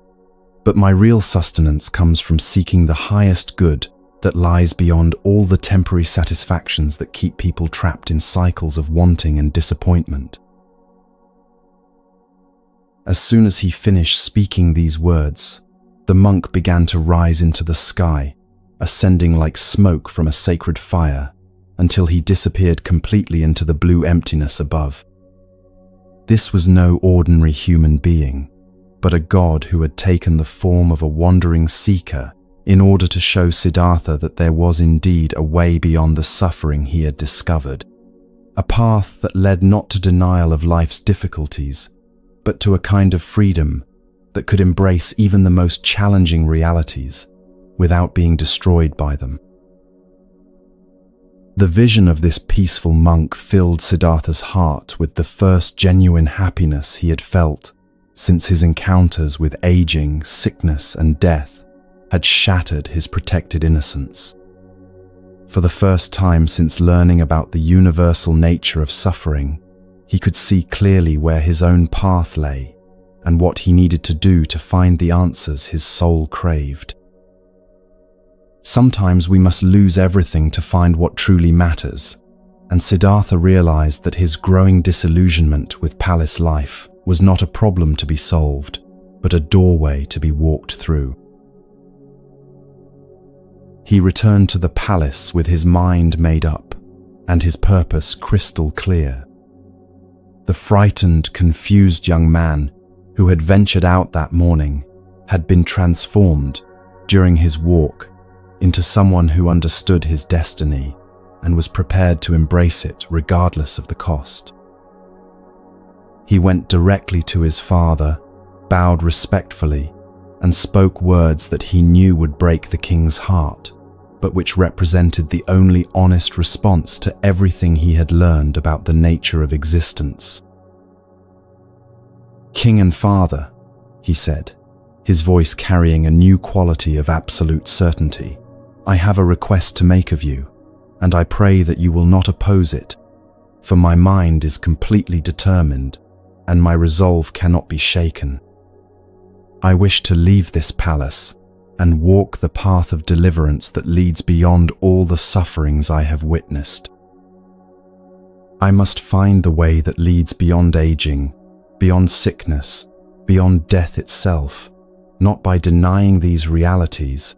but my real sustenance comes from seeking the highest good that lies beyond all the temporary satisfactions that keep people trapped in cycles of wanting and disappointment." As soon as he finished speaking these words, the monk began to rise into the sky, ascending like smoke from a sacred fire, until he disappeared completely into the blue emptiness above. This was no ordinary human being, but a god who had taken the form of a wandering seeker in order to show Siddhartha that there was indeed a way beyond the suffering he had discovered, a path that led not to denial of life's difficulties, but to a kind of freedom that could embrace even the most challenging realities without being destroyed by them. The vision of this peaceful monk filled Siddhartha's heart with the first genuine happiness he had felt since his encounters with aging, sickness, and death had shattered his protected innocence. For the first time since learning about the universal nature of suffering, he could see clearly where his own path lay and what he needed to do to find the answers his soul craved. Sometimes we must lose everything to find what truly matters, and Siddhartha realized that his growing disillusionment with palace life was not a problem to be solved, but a doorway to be walked through. He returned to the palace with his mind made up and his purpose crystal clear. The frightened, confused young man who had ventured out that morning had been transformed during his walk into someone who understood his destiny and was prepared to embrace it regardless of the cost. He went directly to his father, bowed respectfully, and spoke words that he knew would break the king's heart, but which represented the only honest response to everything he had learned about the nature of existence. "King and father, he said, his voice carrying a new quality of absolute certainty. "I have a request to make of you, and I pray that you will not oppose it, for my mind is completely determined, and my resolve cannot be shaken. I wish to leave this palace and walk the path of deliverance that leads beyond all the sufferings I have witnessed. I must find the way that leads beyond aging, beyond sickness, beyond death itself, not by denying these realities,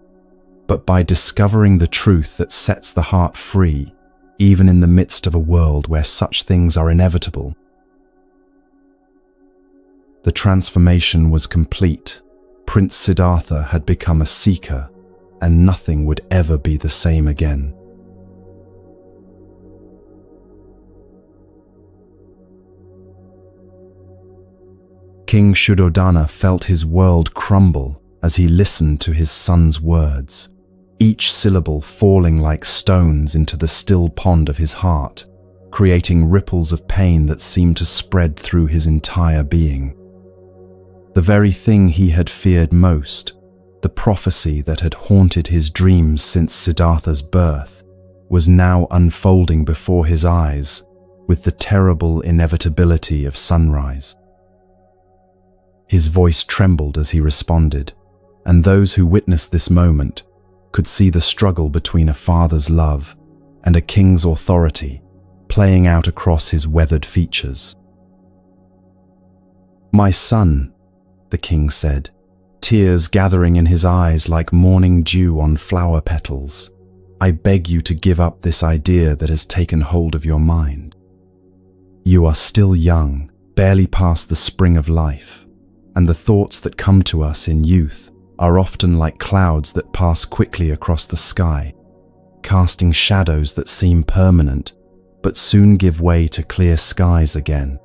but by discovering the truth that sets the heart free, even in the midst of a world where such things are inevitable." The transformation was complete. Prince Siddhartha had become a seeker, and nothing would ever be the same again. King Shuddhodana felt his world crumble as he listened to his son's words, each syllable falling like stones into the still pond of his heart, creating ripples of pain that seemed to spread through his entire being. The very thing he had feared most, the prophecy that had haunted his dreams since Siddhartha's birth, was now unfolding before his eyes with the terrible inevitability of sunrise. His voice trembled as he responded, and those who witnessed this moment could see the struggle between a father's love and a king's authority playing out across his weathered features. "My son," the king said, tears gathering in his eyes like morning dew on flower petals, "I beg you to give up this idea that has taken hold of your mind. You are still young, barely past the spring of life, and the thoughts that come to us in youth are often like clouds that pass quickly across the sky, casting shadows that seem permanent, but soon give way to clear skies again.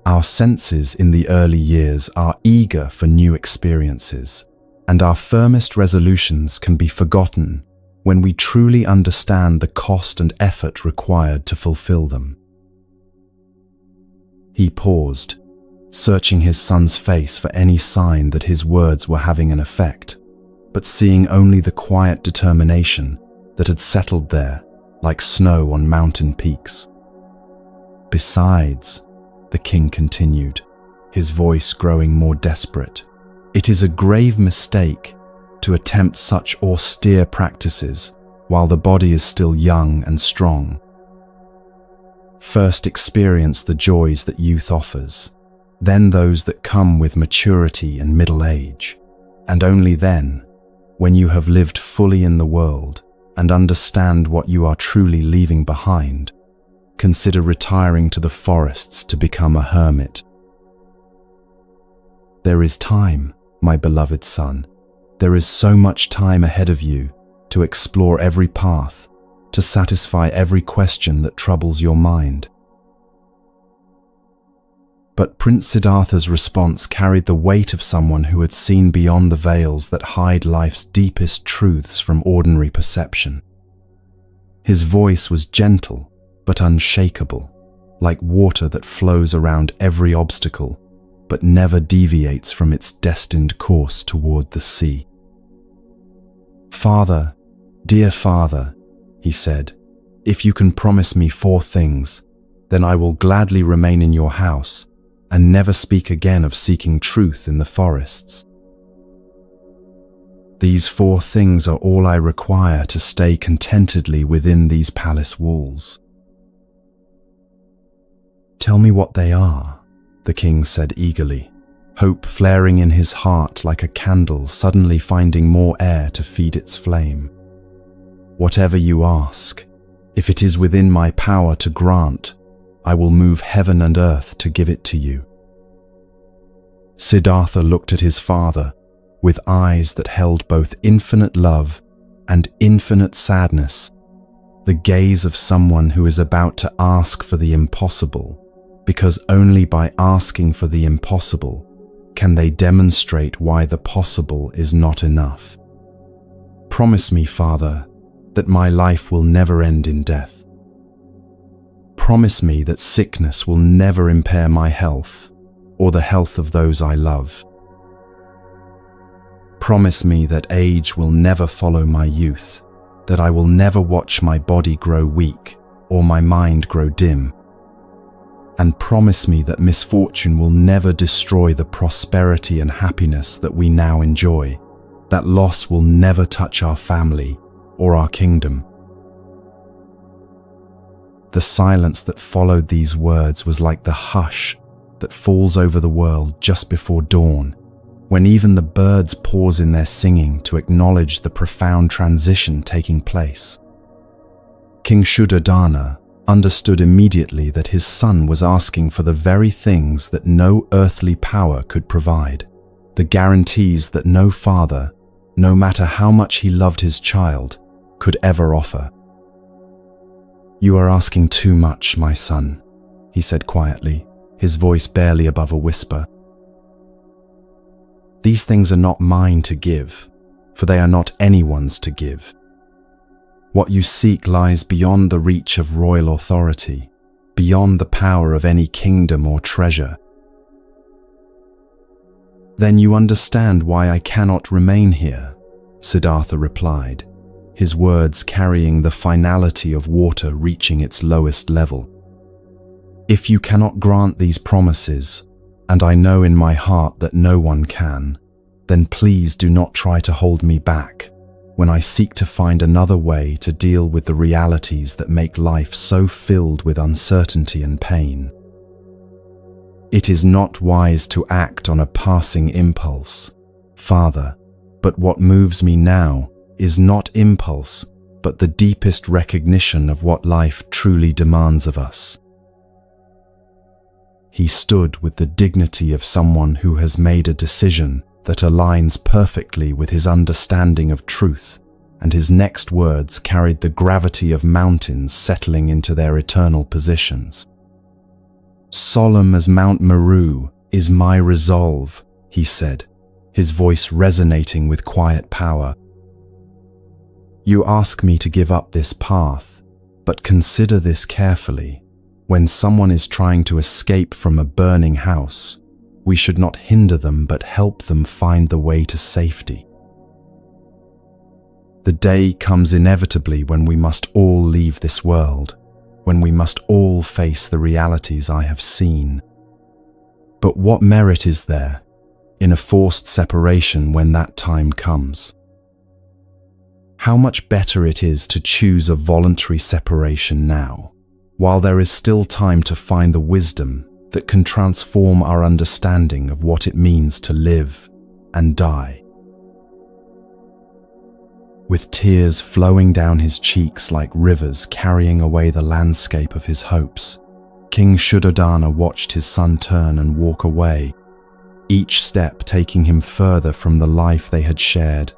Our senses in the early years are eager for new experiences, and our firmest resolutions can be forgotten when we truly understand the cost and effort required to fulfill them." He paused, searching his son's face for any sign that his words were having an effect, but seeing only the quiet determination that had settled there like snow on mountain peaks. "Besides," the king continued, his voice growing more desperate, "it is a grave mistake to attempt such austere practices while the body is still young and strong. First experience the joys that youth offers, then those that come with maturity and middle age, and only then, when you have lived fully in the world and understand what you are truly leaving behind, consider retiring to the forests to become a hermit. There is time, my beloved son. There is so much time ahead of you to explore every path, to satisfy every question that troubles your mind." But Prince Siddhartha's response carried the weight of someone who had seen beyond the veils that hide life's deepest truths from ordinary perception. His voice was gentle but unshakable, like water that flows around every obstacle but never deviates from its destined course toward the sea. "Father, dear father," he said, "if you can promise me 4 things, then I will gladly remain in your house and never speak again of seeking truth in the forests. These 4 things are all I require to stay contentedly within these palace walls." "Tell me what they are," the king said eagerly, hope flaring in his heart like a candle suddenly finding more air to feed its flame. "Whatever you ask, if it is within my power to grant, I will move heaven and earth to give it to you." Siddhartha looked at his father with eyes that held both infinite love and infinite sadness, the gaze of someone who is about to ask for the impossible, because only by asking for the impossible can they demonstrate why the possible is not enough. "Promise me, Father, that my life will never end in death. Promise me that sickness will never impair my health, or the health of those I love. Promise me that age will never follow my youth, that I will never watch my body grow weak or my mind grow dim. And promise me that misfortune will never destroy the prosperity and happiness that we now enjoy, that loss will never touch our family or our kingdom. The silence that followed these words was like the hush that falls over the world just before dawn, when even the birds pause in their singing to acknowledge the profound transition taking place. King Shuddhodana understood immediately that his son was asking for the very things that no earthly power could provide, the guarantees that no father, no matter how much he loved his child, could ever offer. "You are asking too much, my son," he said quietly, his voice barely above a whisper. "These things are not mine to give, for they are not anyone's to give. What you seek lies beyond the reach of royal authority, beyond the power of any kingdom or treasure." "Then you understand why I cannot remain here," Siddhartha replied, his words carrying the finality of water reaching its lowest level. "If you cannot grant these promises, and I know in my heart that no one can, then please do not try to hold me back when I seek to find another way to deal with the realities that make life so filled with uncertainty and pain. It is not wise to act on a passing impulse, Father, but what moves me now is not impulse, but the deepest recognition of what life truly demands of us." He stood with the dignity of someone who has made a decision that aligns perfectly with his understanding of truth, and his next words carried the gravity of mountains settling into their eternal positions. "Solemn as Mount Meru is my resolve," he said, his voice resonating with quiet power. "You ask me to give up this path, but consider this carefully. When someone is trying to escape from a burning house, we should not hinder them but help them find the way to safety. The day comes inevitably when we must all leave this world, when we must all face the realities I have seen. But what merit is there in a forced separation when that time comes? How much better it is to choose a voluntary separation now, while there is still time to find the wisdom that can transform our understanding of what it means to live and die." With tears flowing down his cheeks like rivers carrying away the landscape of his hopes, King Shuddhodana watched his son turn and walk away, each step taking him further from the life they had shared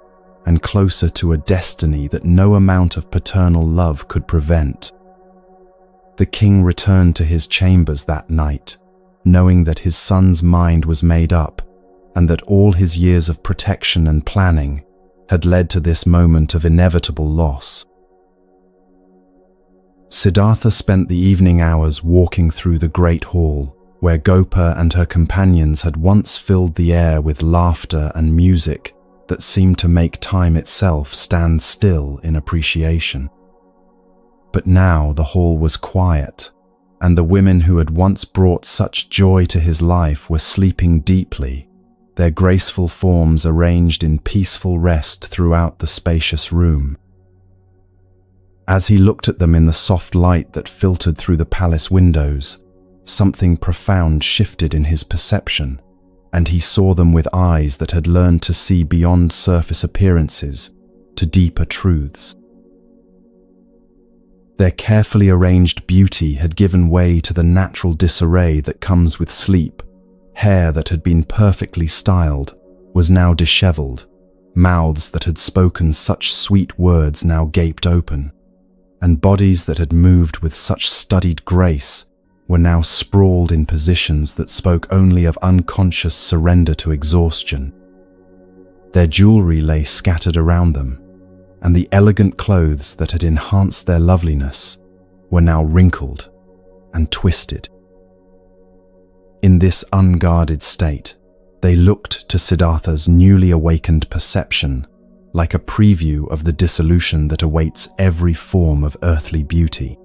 and closer to a destiny that no amount of paternal love could prevent. The king returned to his chambers that night, knowing that his son's mind was made up and that all his years of protection and planning had led to this moment of inevitable loss. Siddhartha spent the evening hours walking through the great hall, where Gopa and her companions had once filled the air with laughter and music that seemed to make time itself stand still in appreciation. But now the hall was quiet, and the women who had once brought such joy to his life were sleeping deeply, their graceful forms arranged in peaceful rest throughout the spacious room. As he looked at them in the soft light that filtered through the palace windows, something profound shifted in his perception, and he saw them with eyes that had learned to see beyond surface appearances to deeper truths. Their carefully arranged beauty had given way to the natural disarray that comes with sleep. Hair that had been perfectly styled was now disheveled, mouths that had spoken such sweet words now gaped open, and bodies that had moved with such studied grace were now sprawled in positions that spoke only of unconscious surrender to exhaustion. Their jewelry lay scattered around them, and the elegant clothes that had enhanced their loveliness were now wrinkled and twisted. In this unguarded state, they looked to Siddhartha's newly awakened perception like a preview of the dissolution that awaits every form of earthly beauty.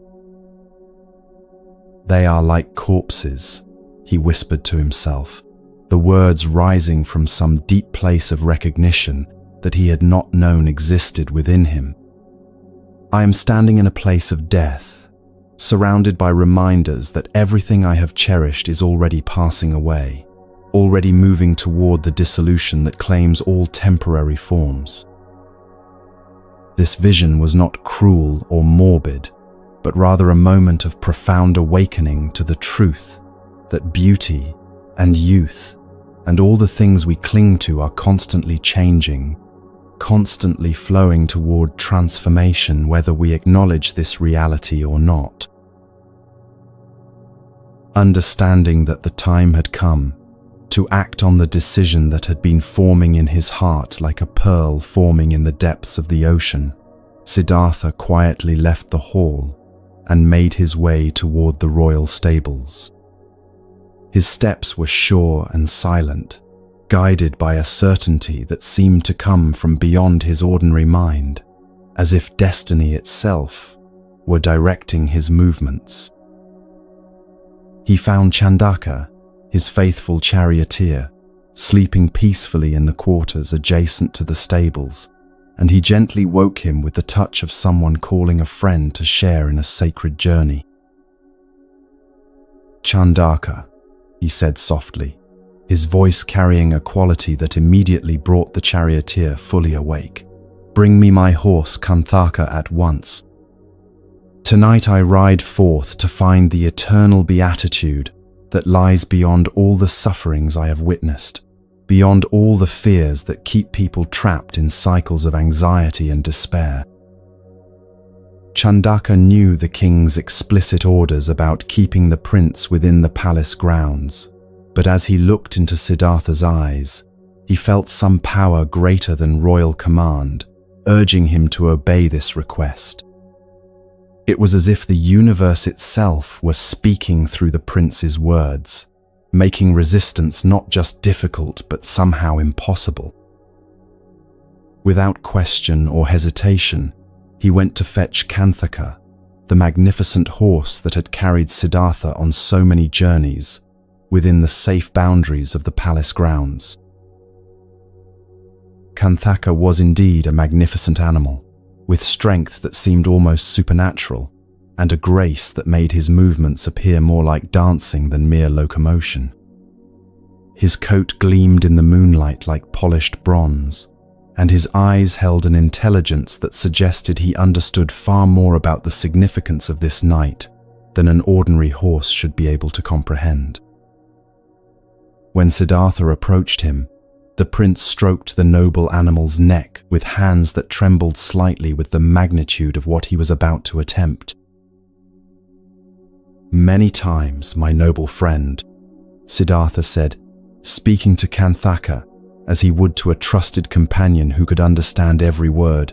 "They are like corpses," he whispered to himself, the words rising from some deep place of recognition that he had not known existed within him. "I am standing in a place of death, surrounded by reminders that everything I have cherished is already passing away, already moving toward the dissolution that claims all temporary forms." This vision was not cruel or morbid, but rather a moment of profound awakening to the truth that beauty and youth and all the things we cling to are constantly changing, constantly flowing toward transformation, whether we acknowledge this reality or not. Understanding that the time had come to act on the decision that had been forming in his heart like a pearl forming in the depths of the ocean, Siddhartha quietly left the hall and made his way toward the royal stables. His steps were sure and silent, guided by a certainty that seemed to come from beyond his ordinary mind, as if destiny itself were directing his movements. He found Chandaka, his faithful charioteer, sleeping peacefully in the quarters adjacent to the stables, and he gently woke him with the touch of someone calling a friend to share in a sacred journey. "Chandaka," he said softly, his voice carrying a quality that immediately brought the charioteer fully awake. "Bring me my horse Kanthaka at once. Tonight I ride forth to find the eternal beatitude that lies beyond all the sufferings I have witnessed, beyond all the fears that keep people trapped in cycles of anxiety and despair." Chandaka knew the king's explicit orders about keeping the prince within the palace grounds, but as he looked into Siddhartha's eyes, he felt some power greater than royal command, urging him to obey this request. It was as if the universe itself were speaking through the prince's words, making resistance not just difficult but somehow impossible. Without question or hesitation, he went to fetch Kanthaka, the magnificent horse that had carried Siddhartha on so many journeys, within the safe boundaries of the palace grounds. Kanthaka was indeed a magnificent animal, with strength that seemed almost supernatural, and a grace that made his movements appear more like dancing than mere locomotion. His coat gleamed in the moonlight like polished bronze, and his eyes held an intelligence that suggested he understood far more about the significance of this night than an ordinary horse should be able to comprehend. When Siddhartha approached him, the prince stroked the noble animal's neck with hands that trembled slightly with the magnitude of what he was about to attempt. "Many times, my noble friend," Siddhartha said, speaking to Kanthaka as he would to a trusted companion who could understand every word,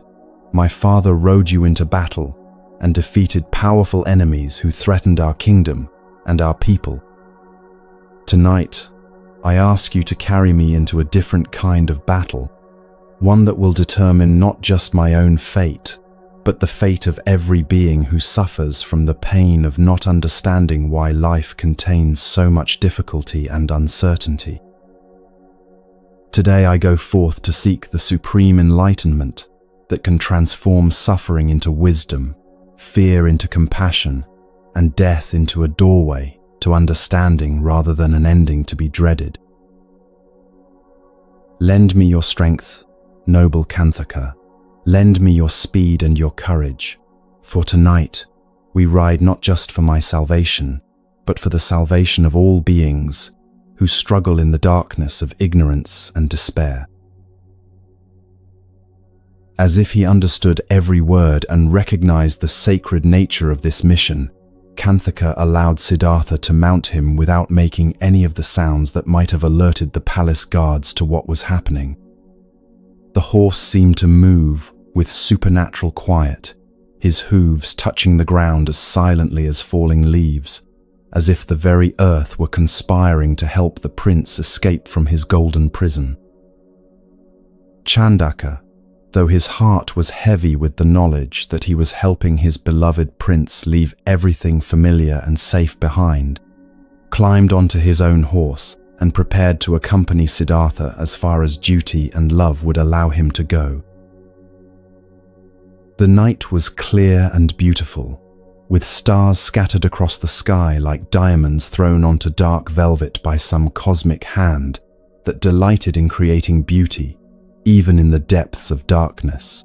"my father rode you into battle and defeated powerful enemies who threatened our kingdom and our people. Tonight, I ask you to carry me into a different kind of battle, one that will determine not just my own fate, but the fate of every being who suffers from the pain of not understanding why life contains so much difficulty and uncertainty. Today I go forth to seek the supreme enlightenment that can transform suffering into wisdom, fear into compassion, and death into a doorway to understanding rather than an ending to be dreaded. Lend me your strength, noble Kanthaka. Lend me your speed and your courage, for tonight we ride not just for my salvation, but for the salvation of all beings who struggle in the darkness of ignorance and despair." As if he understood every word and recognized the sacred nature of this mission, Kanthaka allowed Siddhartha to mount him without making any of the sounds that might have alerted the palace guards to what was happening. The horse seemed to move with supernatural quiet, his hooves touching the ground as silently as falling leaves, as if the very earth were conspiring to help the prince escape from his golden prison. Chandaka, though his heart was heavy with the knowledge that he was helping his beloved prince leave everything familiar and safe behind, climbed onto his own horse and prepared to accompany Siddhartha as far as duty and love would allow him to go. The night was clear and beautiful, with stars scattered across the sky like diamonds thrown onto dark velvet by some cosmic hand that delighted in creating beauty, even in the depths of darkness.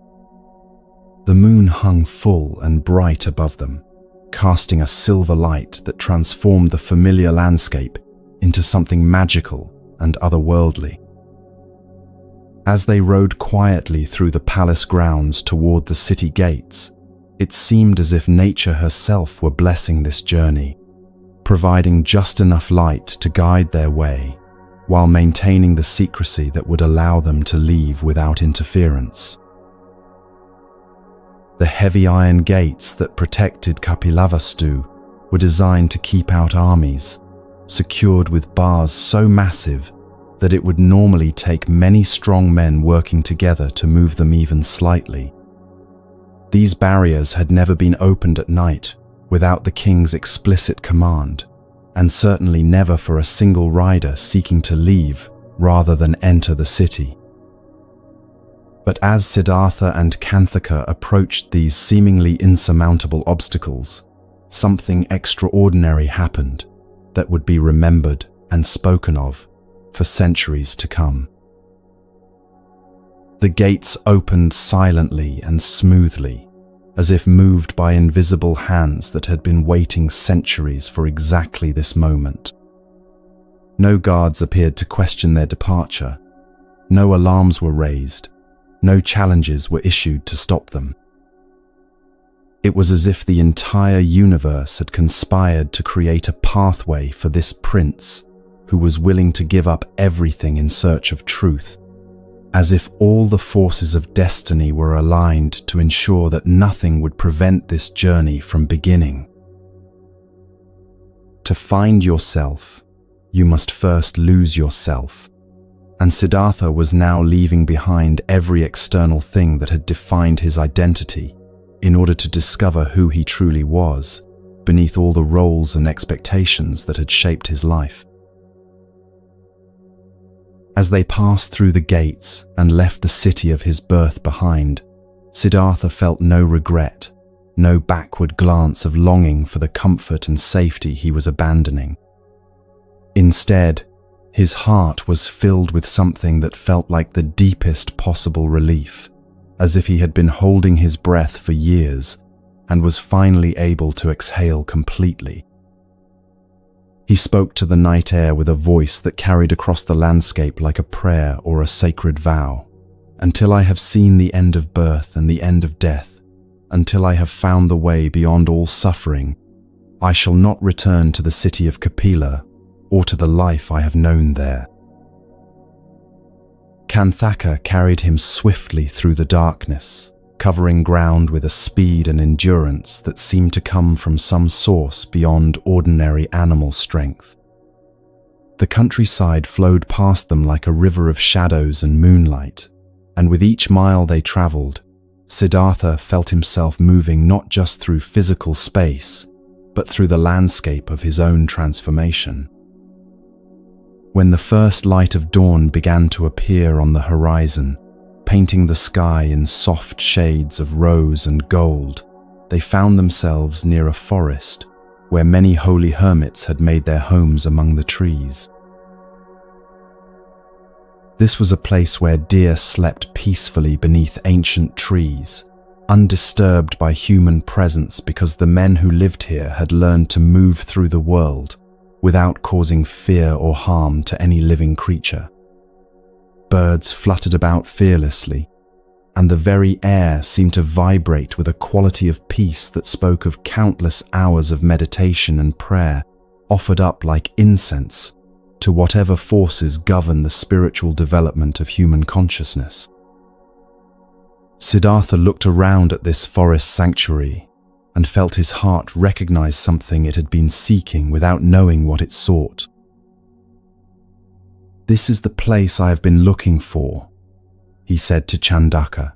The moon hung full and bright above them, casting a silver light that transformed the familiar landscape into something magical and otherworldly. As they rode quietly through the palace grounds toward the city gates, it seemed as if nature herself were blessing this journey, providing just enough light to guide their way, while maintaining the secrecy that would allow them to leave without interference. The heavy iron gates that protected Kapilavastu were designed to keep out armies, secured with bars so massive that it would normally take many strong men working together to move them even slightly. These barriers had never been opened at night without the king's explicit command, and certainly never for a single rider seeking to leave rather than enter the city. But as Siddhartha and Kanthaka approached these seemingly insurmountable obstacles, something extraordinary happened that would be remembered and spoken of for centuries to come. The gates opened silently and smoothly, as if moved by invisible hands that had been waiting centuries for exactly this moment. No guards appeared to question their departure. No alarms were raised. No challenges were issued to stop them. It was as if the entire universe had conspired to create a pathway for this prince who was willing to give up everything in search of truth, as if all the forces of destiny were aligned to ensure that nothing would prevent this journey from beginning. To find yourself, you must first lose yourself, and Siddhartha was now leaving behind every external thing that had defined his identity in order to discover who he truly was, beneath all the roles and expectations that had shaped his life. As they passed through the gates and left the city of his birth behind, Siddhartha felt no regret, no backward glance of longing for the comfort and safety he was abandoning. Instead, his heart was filled with something that felt like the deepest possible relief, as if he had been holding his breath for years and was finally able to exhale completely. He spoke to the night air with a voice that carried across the landscape like a prayer or a sacred vow. Until I have seen the end of birth and the end of death, until I have found the way beyond all suffering, I shall not return to the city of Kapila or to the life I have known there. Kanthaka carried him swiftly through the darkness, covering ground with a speed and endurance that seemed to come from some source beyond ordinary animal strength. The countryside flowed past them like a river of shadows and moonlight, and with each mile they traveled, Siddhartha felt himself moving not just through physical space, but through the landscape of his own transformation. When the first light of dawn began to appear on the horizon, painting the sky in soft shades of rose and gold, they found themselves near a forest where many holy hermits had made their homes among the trees. This was a place where deer slept peacefully beneath ancient trees, undisturbed by human presence because the men who lived here had learned to move through the world without causing fear or harm to any living creature. Birds fluttered about fearlessly, and the very air seemed to vibrate with a quality of peace that spoke of countless hours of meditation and prayer offered up like incense to whatever forces govern the spiritual development of human consciousness. Siddhartha looked around at this forest sanctuary, and felt his heart recognize something it had been seeking without knowing what it sought. "This is the place I have been looking for," he said to Chandaka,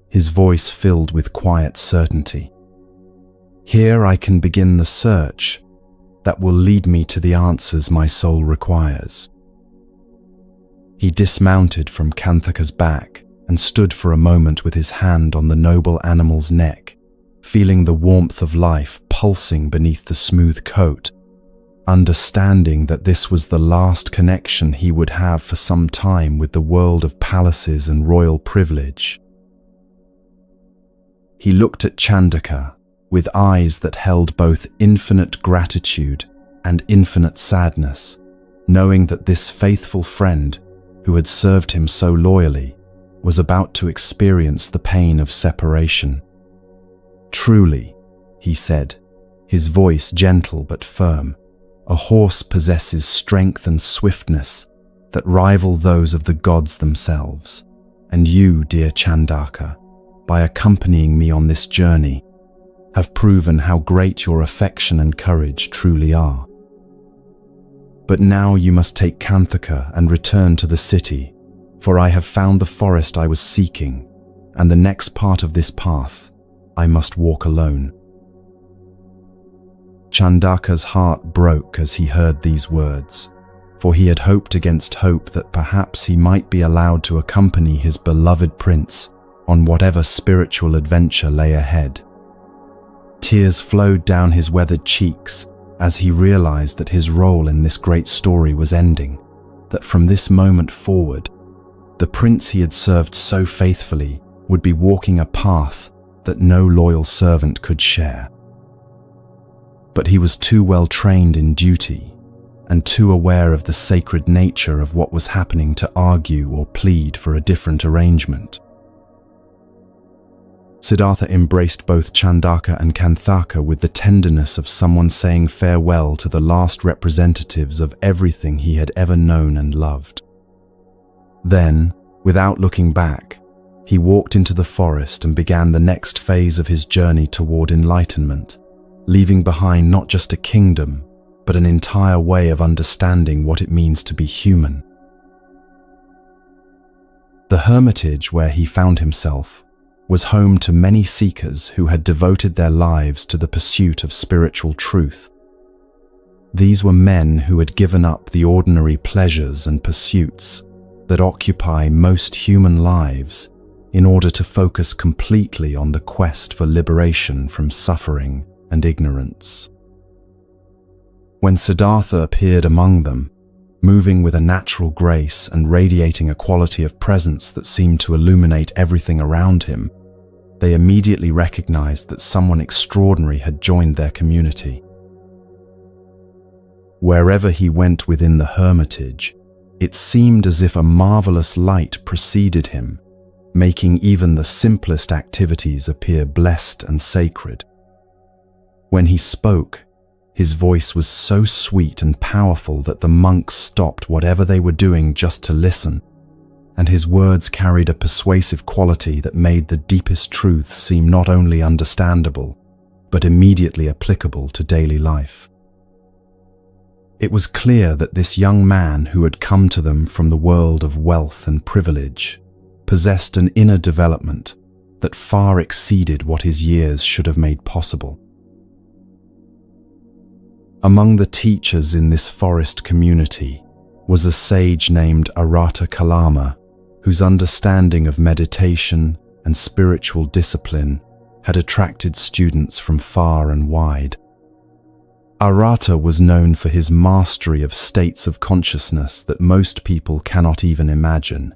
his voice filled with quiet certainty. "Here I can begin the search that will lead me to the answers my soul requires." He dismounted from Kanthaka's back and stood for a moment with his hand on the noble animal's neck, feeling the warmth of life pulsing beneath the smooth coat, understanding that this was the last connection he would have for some time with the world of palaces and royal privilege. He looked at Chandaka with eyes that held both infinite gratitude and infinite sadness, knowing that this faithful friend, who had served him so loyally, was about to experience the pain of separation. "Truly," he said, his voice gentle but firm, "a horse possesses strength and swiftness that rival those of the gods themselves, and you, dear Chandaka, by accompanying me on this journey, have proven how great your affection and courage truly are. But now you must take Kanthaka and return to the city, for I have found the forest I was seeking, and the next part of this path I must walk alone." Chandaka's heart broke as he heard these words, for he had hoped against hope that perhaps he might be allowed to accompany his beloved prince on whatever spiritual adventure lay ahead. Tears flowed down his weathered cheeks as he realized that his role in this great story was ending, that from this moment forward, the prince he had served so faithfully would be walking a path that no loyal servant could share. But he was too well trained in duty and too aware of the sacred nature of what was happening to argue or plead for a different arrangement. Siddhartha embraced both Chandaka and Kanthaka with the tenderness of someone saying farewell to the last representatives of everything he had ever known and loved. Then, without looking back, he walked into the forest and began the next phase of his journey toward enlightenment, leaving behind not just a kingdom, but an entire way of understanding what it means to be human. The hermitage where he found himself was home to many seekers who had devoted their lives to the pursuit of spiritual truth. These were men who had given up the ordinary pleasures and pursuits that occupy most human lives in order to focus completely on the quest for liberation from suffering and ignorance. When Siddhartha appeared among them, moving with a natural grace and radiating a quality of presence that seemed to illuminate everything around him, they immediately recognized that someone extraordinary had joined their community. Wherever he went within the hermitage, it seemed as if a marvelous light preceded him, making even the simplest activities appear blessed and sacred. When he spoke, his voice was so sweet and powerful that the monks stopped whatever they were doing just to listen, and his words carried a persuasive quality that made the deepest truths seem not only understandable, but immediately applicable to daily life. It was clear that this young man who had come to them from the world of wealth and privilege possessed an inner development that far exceeded what his years should have made possible. Among the teachers in this forest community was a sage named Arata Kalama, whose understanding of meditation and spiritual discipline had attracted students from far and wide. Arata was known for his mastery of states of consciousness that most people cannot even imagine,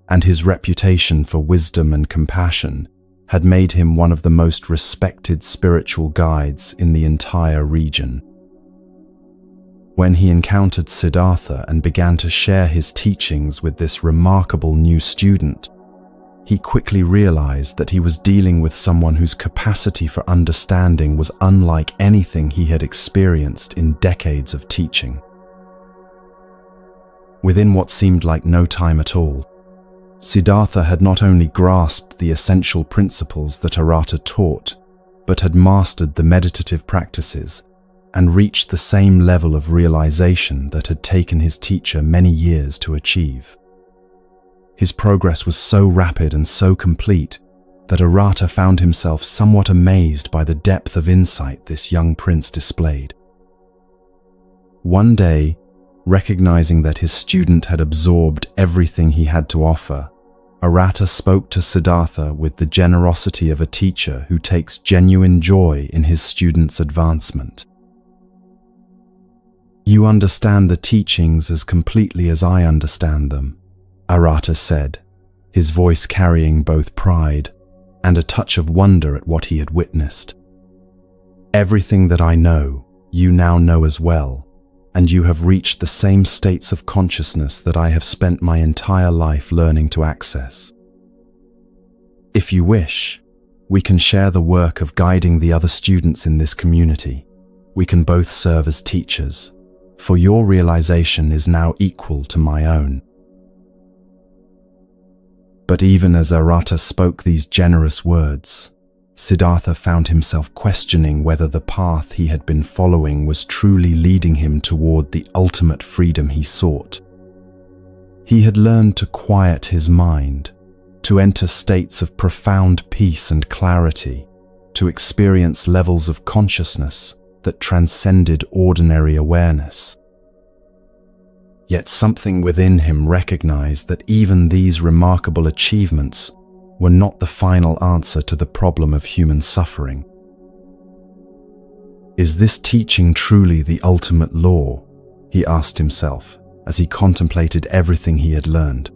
and his reputation for wisdom and compassion had made him one of the most respected spiritual guides in the entire region. When he encountered Siddhartha and began to share his teachings with this remarkable new student, he quickly realized that he was dealing with someone whose capacity for understanding was unlike anything he had experienced in decades of teaching. Within what seemed like no time at all, Siddhartha had not only grasped the essential principles that Arata taught, but had mastered the meditative practices and reached the same level of realization that had taken his teacher many years to achieve. His progress was so rapid and so complete that Arata found himself somewhat amazed by the depth of insight this young prince displayed. One day, recognizing that his student had absorbed everything he had to offer, Arata spoke to Siddhartha with the generosity of a teacher who takes genuine joy in his student's advancement. "You understand the teachings as completely as I understand them," Arata said, his voice carrying both pride and a touch of wonder at what he had witnessed. "Everything that I know, you now know as well, and you have reached the same states of consciousness that I have spent my entire life learning to access. If you wish, we can share the work of guiding the other students in this community. We can both serve as teachers, for your realization is now equal to my own." But even as Arata spoke these generous words, Siddhartha found himself questioning whether the path he had been following was truly leading him toward the ultimate freedom he sought. He had learned to quiet his mind, to enter states of profound peace and clarity, to experience levels of consciousness that transcended ordinary awareness. Yet something within him recognized that even these remarkable achievements were not the final answer to the problem of human suffering. "Is this teaching truly the ultimate law?" he asked himself as he contemplated everything he had learned.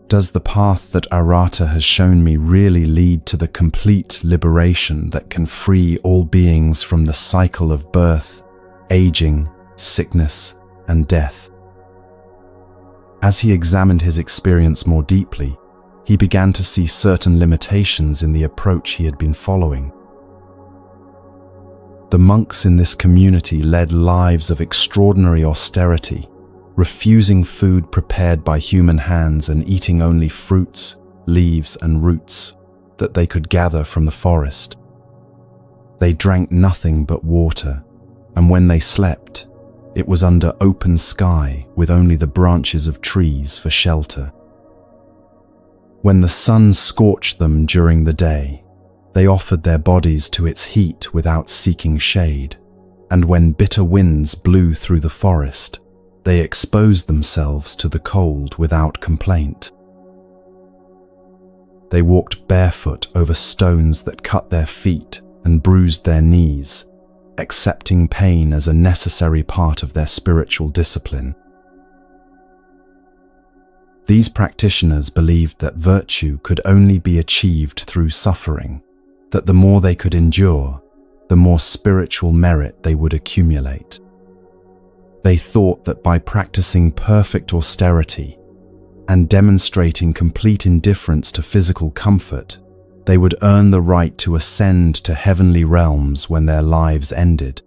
"Does the path that Arata has shown me really lead to the complete liberation that can free all beings from the cycle of birth, aging, sickness, and death?" As he examined his experience more deeply, he began to see certain limitations in the approach he had been following. The monks in this community led lives of extraordinary austerity, refusing food prepared by human hands and eating only fruits, leaves, and roots that they could gather from the forest. They drank nothing but water, and when they slept, it was under open sky with only the branches of trees for shelter. When the sun scorched them during the day, they offered their bodies to its heat without seeking shade, and when bitter winds blew through the forest, they exposed themselves to the cold without complaint. They walked barefoot over stones that cut their feet and bruised their knees, accepting pain as a necessary part of their spiritual discipline. These practitioners believed that virtue could only be achieved through suffering, that the more they could endure, the more spiritual merit they would accumulate. They thought that by practicing perfect austerity and demonstrating complete indifference to physical comfort, they would earn the right to ascend to heavenly realms when their lives ended.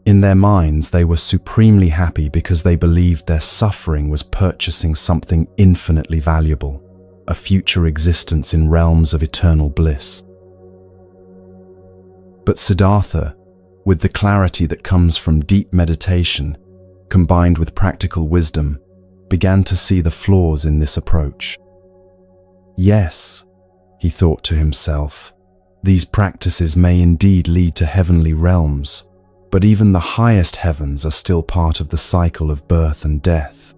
In their minds, they were supremely happy because they believed their suffering was purchasing something infinitely valuable, a future existence in realms of eternal bliss. But Siddhartha, with the clarity that comes from deep meditation, combined with practical wisdom, began to see the flaws in this approach. Yes, he thought to himself, these practices may indeed lead to heavenly realms, but even the highest heavens are still part of the cycle of birth and death.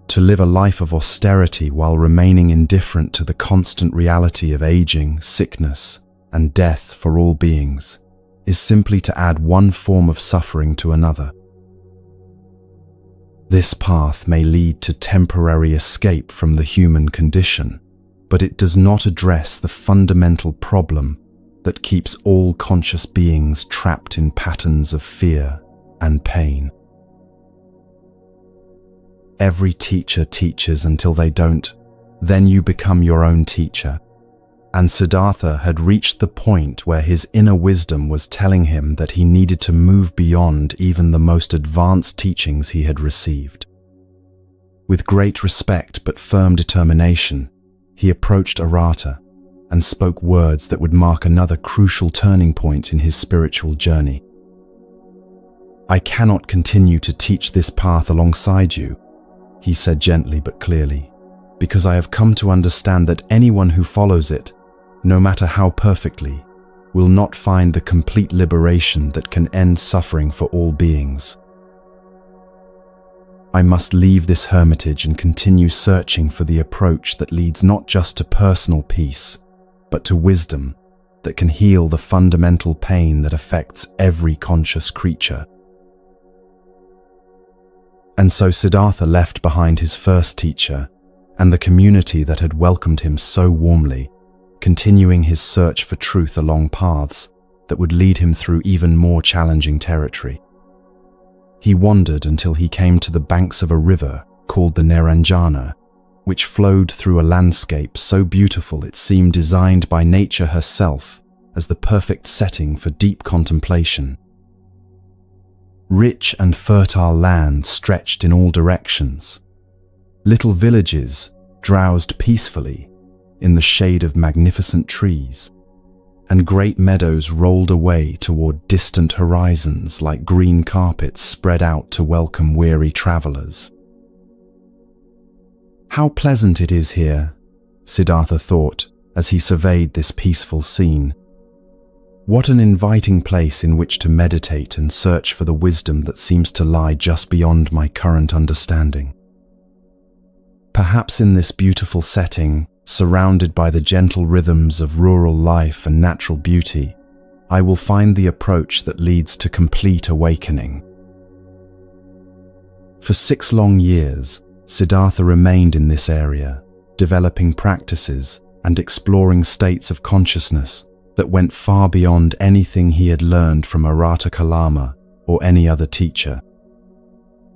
To live a life of austerity while remaining indifferent to the constant reality of aging, sickness, and death for all beings is simply to add one form of suffering to another. This path may lead to temporary escape from the human condition, but it does not address the fundamental problem that keeps all conscious beings trapped in patterns of fear and pain. Every teacher teaches until they don't, then you become your own teacher. And Siddhartha had reached the point where his inner wisdom was telling him that he needed to move beyond even the most advanced teachings he had received. With great respect but firm determination, he approached Arata and spoke words that would mark another crucial turning point in his spiritual journey. "I cannot continue to teach this path alongside you," he said gently but clearly, "because I have come to understand that anyone who follows it, no matter how perfectly, will not find the complete liberation that can end suffering for all beings. I must leave this hermitage and continue searching for the approach that leads not just to personal peace, but to wisdom that can heal the fundamental pain that affects every conscious creature." And so Siddhartha left behind his first teacher and the community that had welcomed him so warmly, continuing his search for truth along paths that would lead him through even more challenging territory. He wandered until he came to the banks of a river called the Naranjana, which flowed through a landscape so beautiful it seemed designed by nature herself as the perfect setting for deep contemplation. Rich and fertile land stretched in all directions. Little villages drowsed peacefully in the shade of magnificent trees, and great meadows rolled away toward distant horizons like green carpets spread out to welcome weary travelers. "How pleasant it is here," Siddhartha thought as he surveyed this peaceful scene. "What an inviting place in which to meditate and search for the wisdom that seems to lie just beyond my current understanding. Perhaps in this beautiful setting, surrounded by the gentle rhythms of rural life and natural beauty, I will find the approach that leads to complete awakening." For 6 long years, Siddhartha remained in this area, developing practices and exploring states of consciousness that went far beyond anything he had learned from Arata Kalama or any other teacher.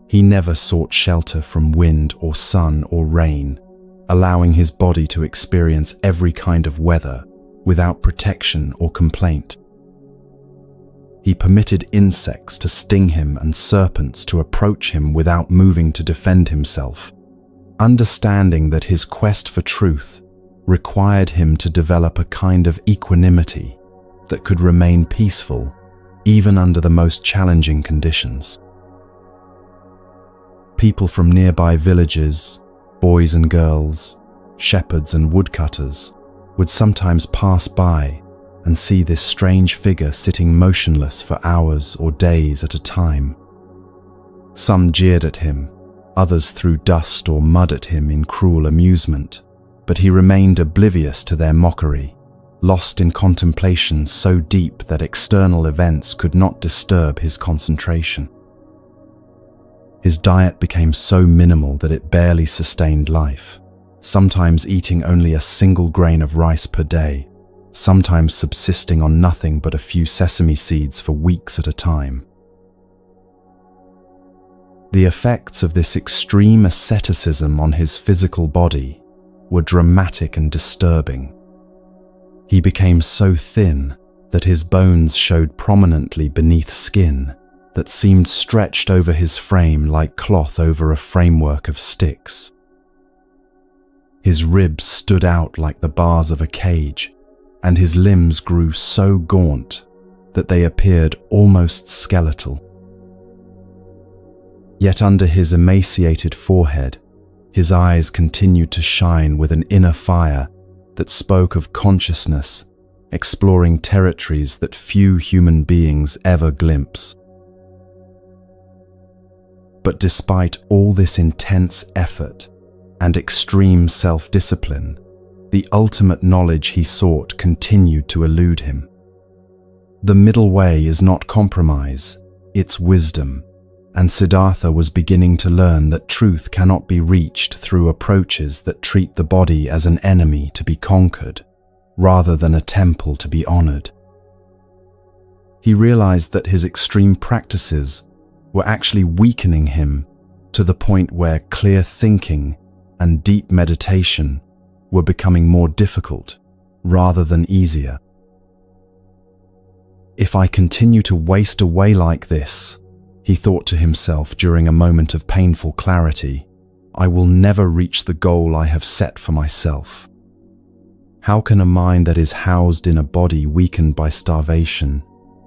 He never sought shelter from wind or sun or rain, allowing his body to experience every kind of weather without protection or complaint. He permitted insects to sting him and serpents to approach him without moving to defend himself, understanding that his quest for truth required him to develop a kind of equanimity that could remain peaceful even under the most challenging conditions. People from nearby villages, boys and girls, shepherds and woodcutters, would sometimes pass by and see this strange figure sitting motionless for hours or days at a time. Some jeered at him, others threw dust or mud at him in cruel amusement, but he remained oblivious to their mockery, lost in contemplation so deep that external events could not disturb his concentration. His diet became so minimal that it barely sustained life, sometimes eating only a single grain of rice per day, sometimes subsisting on nothing but a few sesame seeds for weeks at a time. The effects of this extreme asceticism on his physical body were dramatic and disturbing. He became so thin that his bones showed prominently beneath skin that seemed stretched over his frame like cloth over a framework of sticks. His ribs stood out like the bars of a cage, and his limbs grew so gaunt that they appeared almost skeletal. Yet under his emaciated forehead, his eyes continued to shine with an inner fire that spoke of consciousness, exploring territories that few human beings ever glimpse. But despite all this intense effort and extreme self-discipline, the ultimate knowledge he sought continued to elude him. The middle way is not compromise, it's wisdom, and Siddhartha was beginning to learn that truth cannot be reached through approaches that treat the body as an enemy to be conquered, rather than a temple to be honored. He realized that his extreme practices were actually weakening him to the point where clear thinking and deep meditation were becoming more difficult rather than easier. "If I continue to waste away like this," he thought to himself during a moment of painful clarity, "I will never reach the goal I have set for myself." How can a mind that is housed in a body weakened by starvation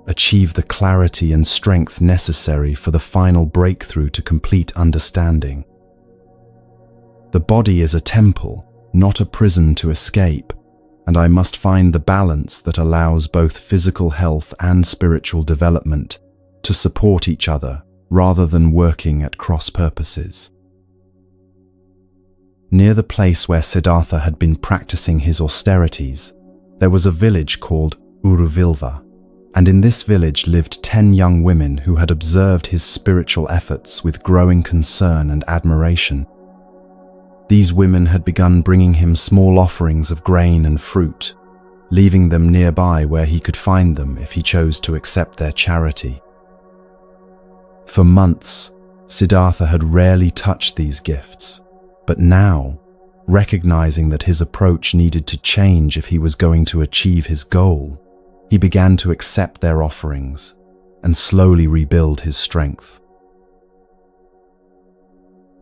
achieve the clarity and strength necessary for the final breakthrough to complete understanding? The body is a temple, not a prison to escape, and I must find the balance that allows both physical health and spiritual development to support each other rather than working at cross purposes. Near the place where Siddhartha had been practicing his austerities, there was a village called Uruvilva, and in this village lived 10 young women who had observed his spiritual efforts with growing concern and admiration. These women had begun bringing him small offerings of grain and fruit, leaving them nearby where he could find them if he chose to accept their charity. For months, Siddhartha had rarely touched these gifts, but now, recognizing that his approach needed to change if he was going to achieve his goal, he began to accept their offerings and slowly rebuild his strength.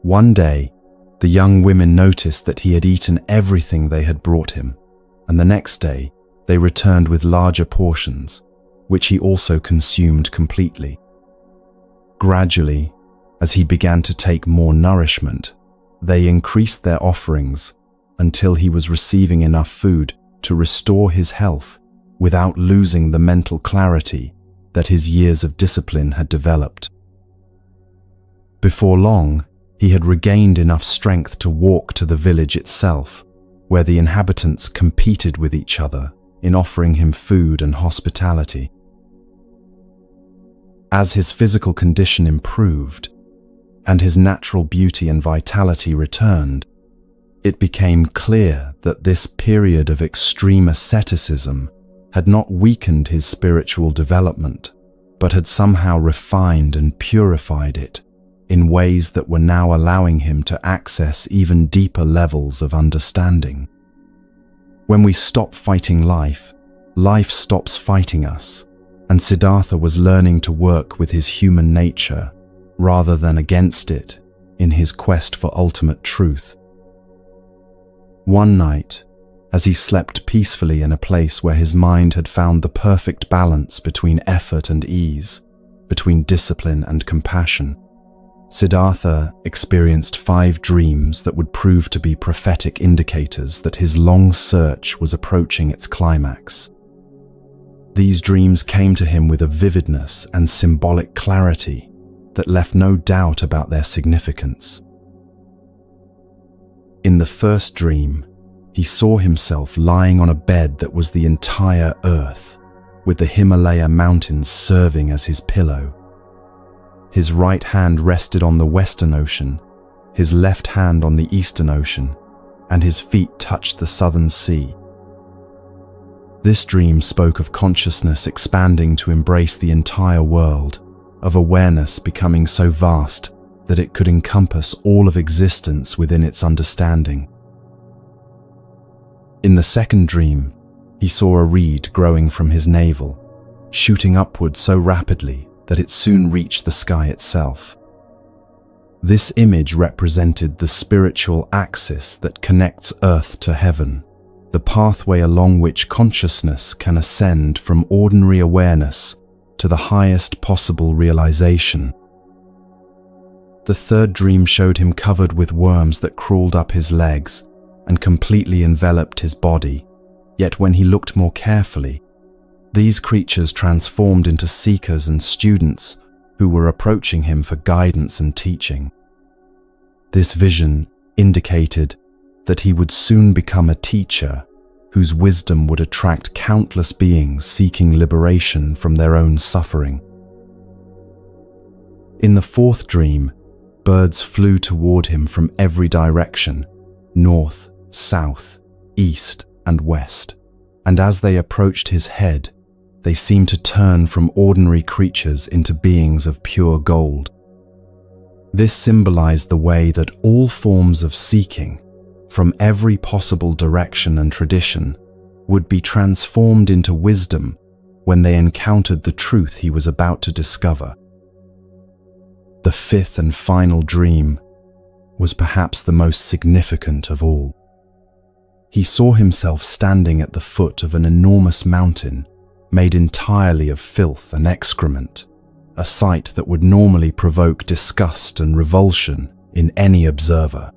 One day, the young women noticed that he had eaten everything they had brought him, and the next day they returned with larger portions, which he also consumed completely. Gradually, as he began to take more nourishment, they increased their offerings until he was receiving enough food to restore his health without losing the mental clarity that his years of discipline had developed. Before long, he had regained enough strength to walk to the village itself, where the inhabitants competed with each other in offering him food and hospitality. As his physical condition improved, and his natural beauty and vitality returned, it became clear that this period of extreme asceticism had not weakened his spiritual development, but had somehow refined and purified it in ways that were now allowing him to access even deeper levels of understanding. When we stop fighting life, life stops fighting us, and Siddhartha was learning to work with his human nature rather than against it in his quest for ultimate truth. One night, as he slept peacefully in a place where his mind had found the perfect balance between effort and ease, between discipline and compassion, Siddhartha experienced 5 dreams that would prove to be prophetic indicators that his long search was approaching its climax. These dreams came to him with a vividness and symbolic clarity that left no doubt about their significance. In the first dream, he saw himself lying on a bed that was the entire earth, with the Himalaya mountains serving as his pillow. His right hand rested on the Western Ocean, his left hand on the Eastern Ocean, and his feet touched the Southern Sea. This dream spoke of consciousness expanding to embrace the entire world, of awareness becoming so vast that it could encompass all of existence within its understanding. In the second dream, he saw a reed growing from his navel, shooting upward so rapidly that it soon reached the sky itself. This image represented the spiritual axis that connects earth to heaven, the pathway along which consciousness can ascend from ordinary awareness to the highest possible realization. The third dream showed him covered with worms that crawled up his legs and completely enveloped his body, yet when he looked more carefully, these creatures transformed into seekers and students who were approaching him for guidance and teaching. This vision indicated that he would soon become a teacher whose wisdom would attract countless beings seeking liberation from their own suffering. In the fourth dream, birds flew toward him from every direction, north, south, east, and west, and as they approached his head, they seemed to turn from ordinary creatures into beings of pure gold. This symbolized the way that all forms of seeking, from every possible direction and tradition, would be transformed into wisdom when they encountered the truth he was about to discover. The fifth and final dream was perhaps the most significant of all. he saw himself standing at the foot of an enormous mountain made entirely of filth and excrement, a sight that would normally provoke disgust and revulsion in any observer.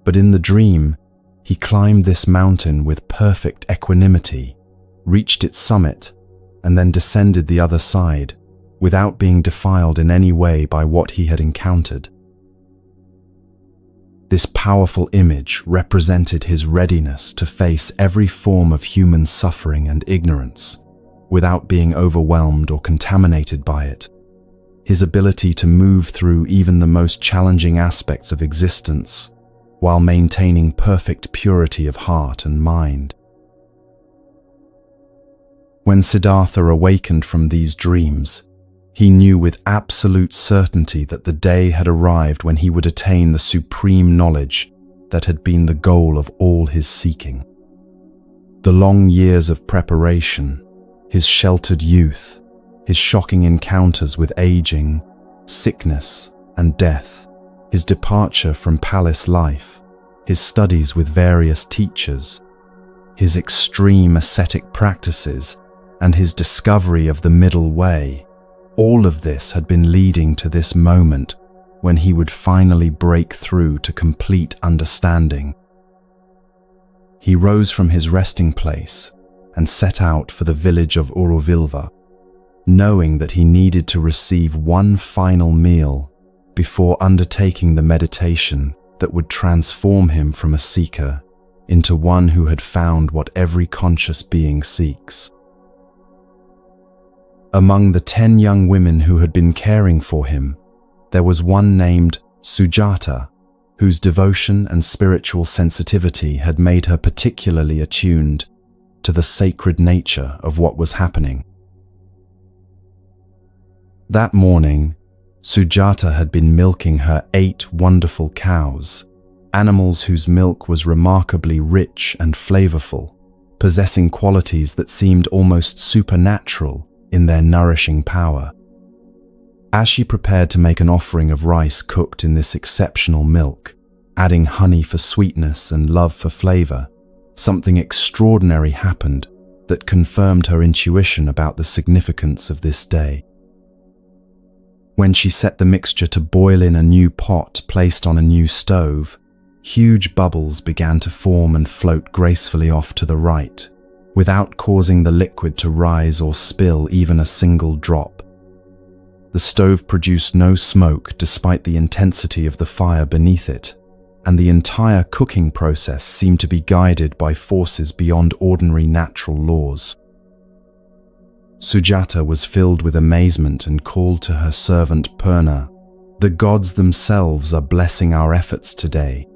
But in the dream, he climbed this mountain with perfect equanimity, reached its summit, and then descended the other side, without being defiled in any way by what he had encountered. This powerful image represented his readiness to face every form of human suffering and ignorance, without being overwhelmed or contaminated by it. His ability to move through even the most challenging aspects of existence, while maintaining perfect purity of heart and mind. When Siddhartha awakened from these dreams, he knew with absolute certainty that the day had arrived when he would attain the supreme knowledge that had been the goal of all his seeking. The long years of preparation, his sheltered youth, his shocking encounters with aging, sickness, and death, his departure from palace life, his studies with various teachers, his extreme ascetic practices, and his discovery of the middle way, all of this had been leading to this moment when he would finally break through to complete understanding. He rose from his resting place and set out for the village of Aurovilva, knowing that he needed to receive one final meal before undertaking the meditation that would transform him from a seeker into one who had found what every conscious being seeks. Among the 10 young women who had been caring for him, there was one named Sujata, whose devotion and spiritual sensitivity had made her particularly attuned to the sacred nature of what was happening. That morning, Sujata had been milking her 8 wonderful cows, animals whose milk was remarkably rich and flavorful, possessing qualities that seemed almost supernatural in their nourishing power. As she prepared to make an offering of rice cooked in this exceptional milk, adding honey for sweetness and love for flavor, something extraordinary happened that confirmed her intuition about the significance of this day. When she set the mixture to boil in a new pot placed on a new stove, huge bubbles began to form and float gracefully off to the right, without causing the liquid to rise or spill even a single drop. The stove produced no smoke despite the intensity of the fire beneath it, and the entire cooking process seemed to be guided by forces beyond ordinary natural laws. Sujata was filled with amazement and called to her servant Purna, "The gods themselves are blessing our efforts today.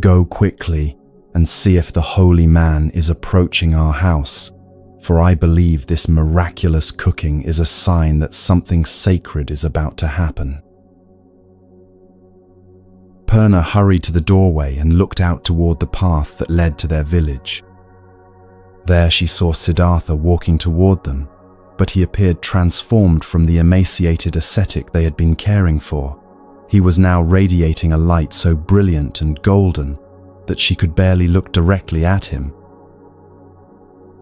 Go quickly and see if the holy man is approaching our house, for I believe this miraculous cooking is a sign that something sacred is about to happen." Purna hurried to the doorway and looked out toward the path that led to their village. There she saw Siddhartha walking toward them, but he appeared transformed from the emaciated ascetic they had been caring for. He was now radiating a light so brilliant and golden that she could barely look directly at him.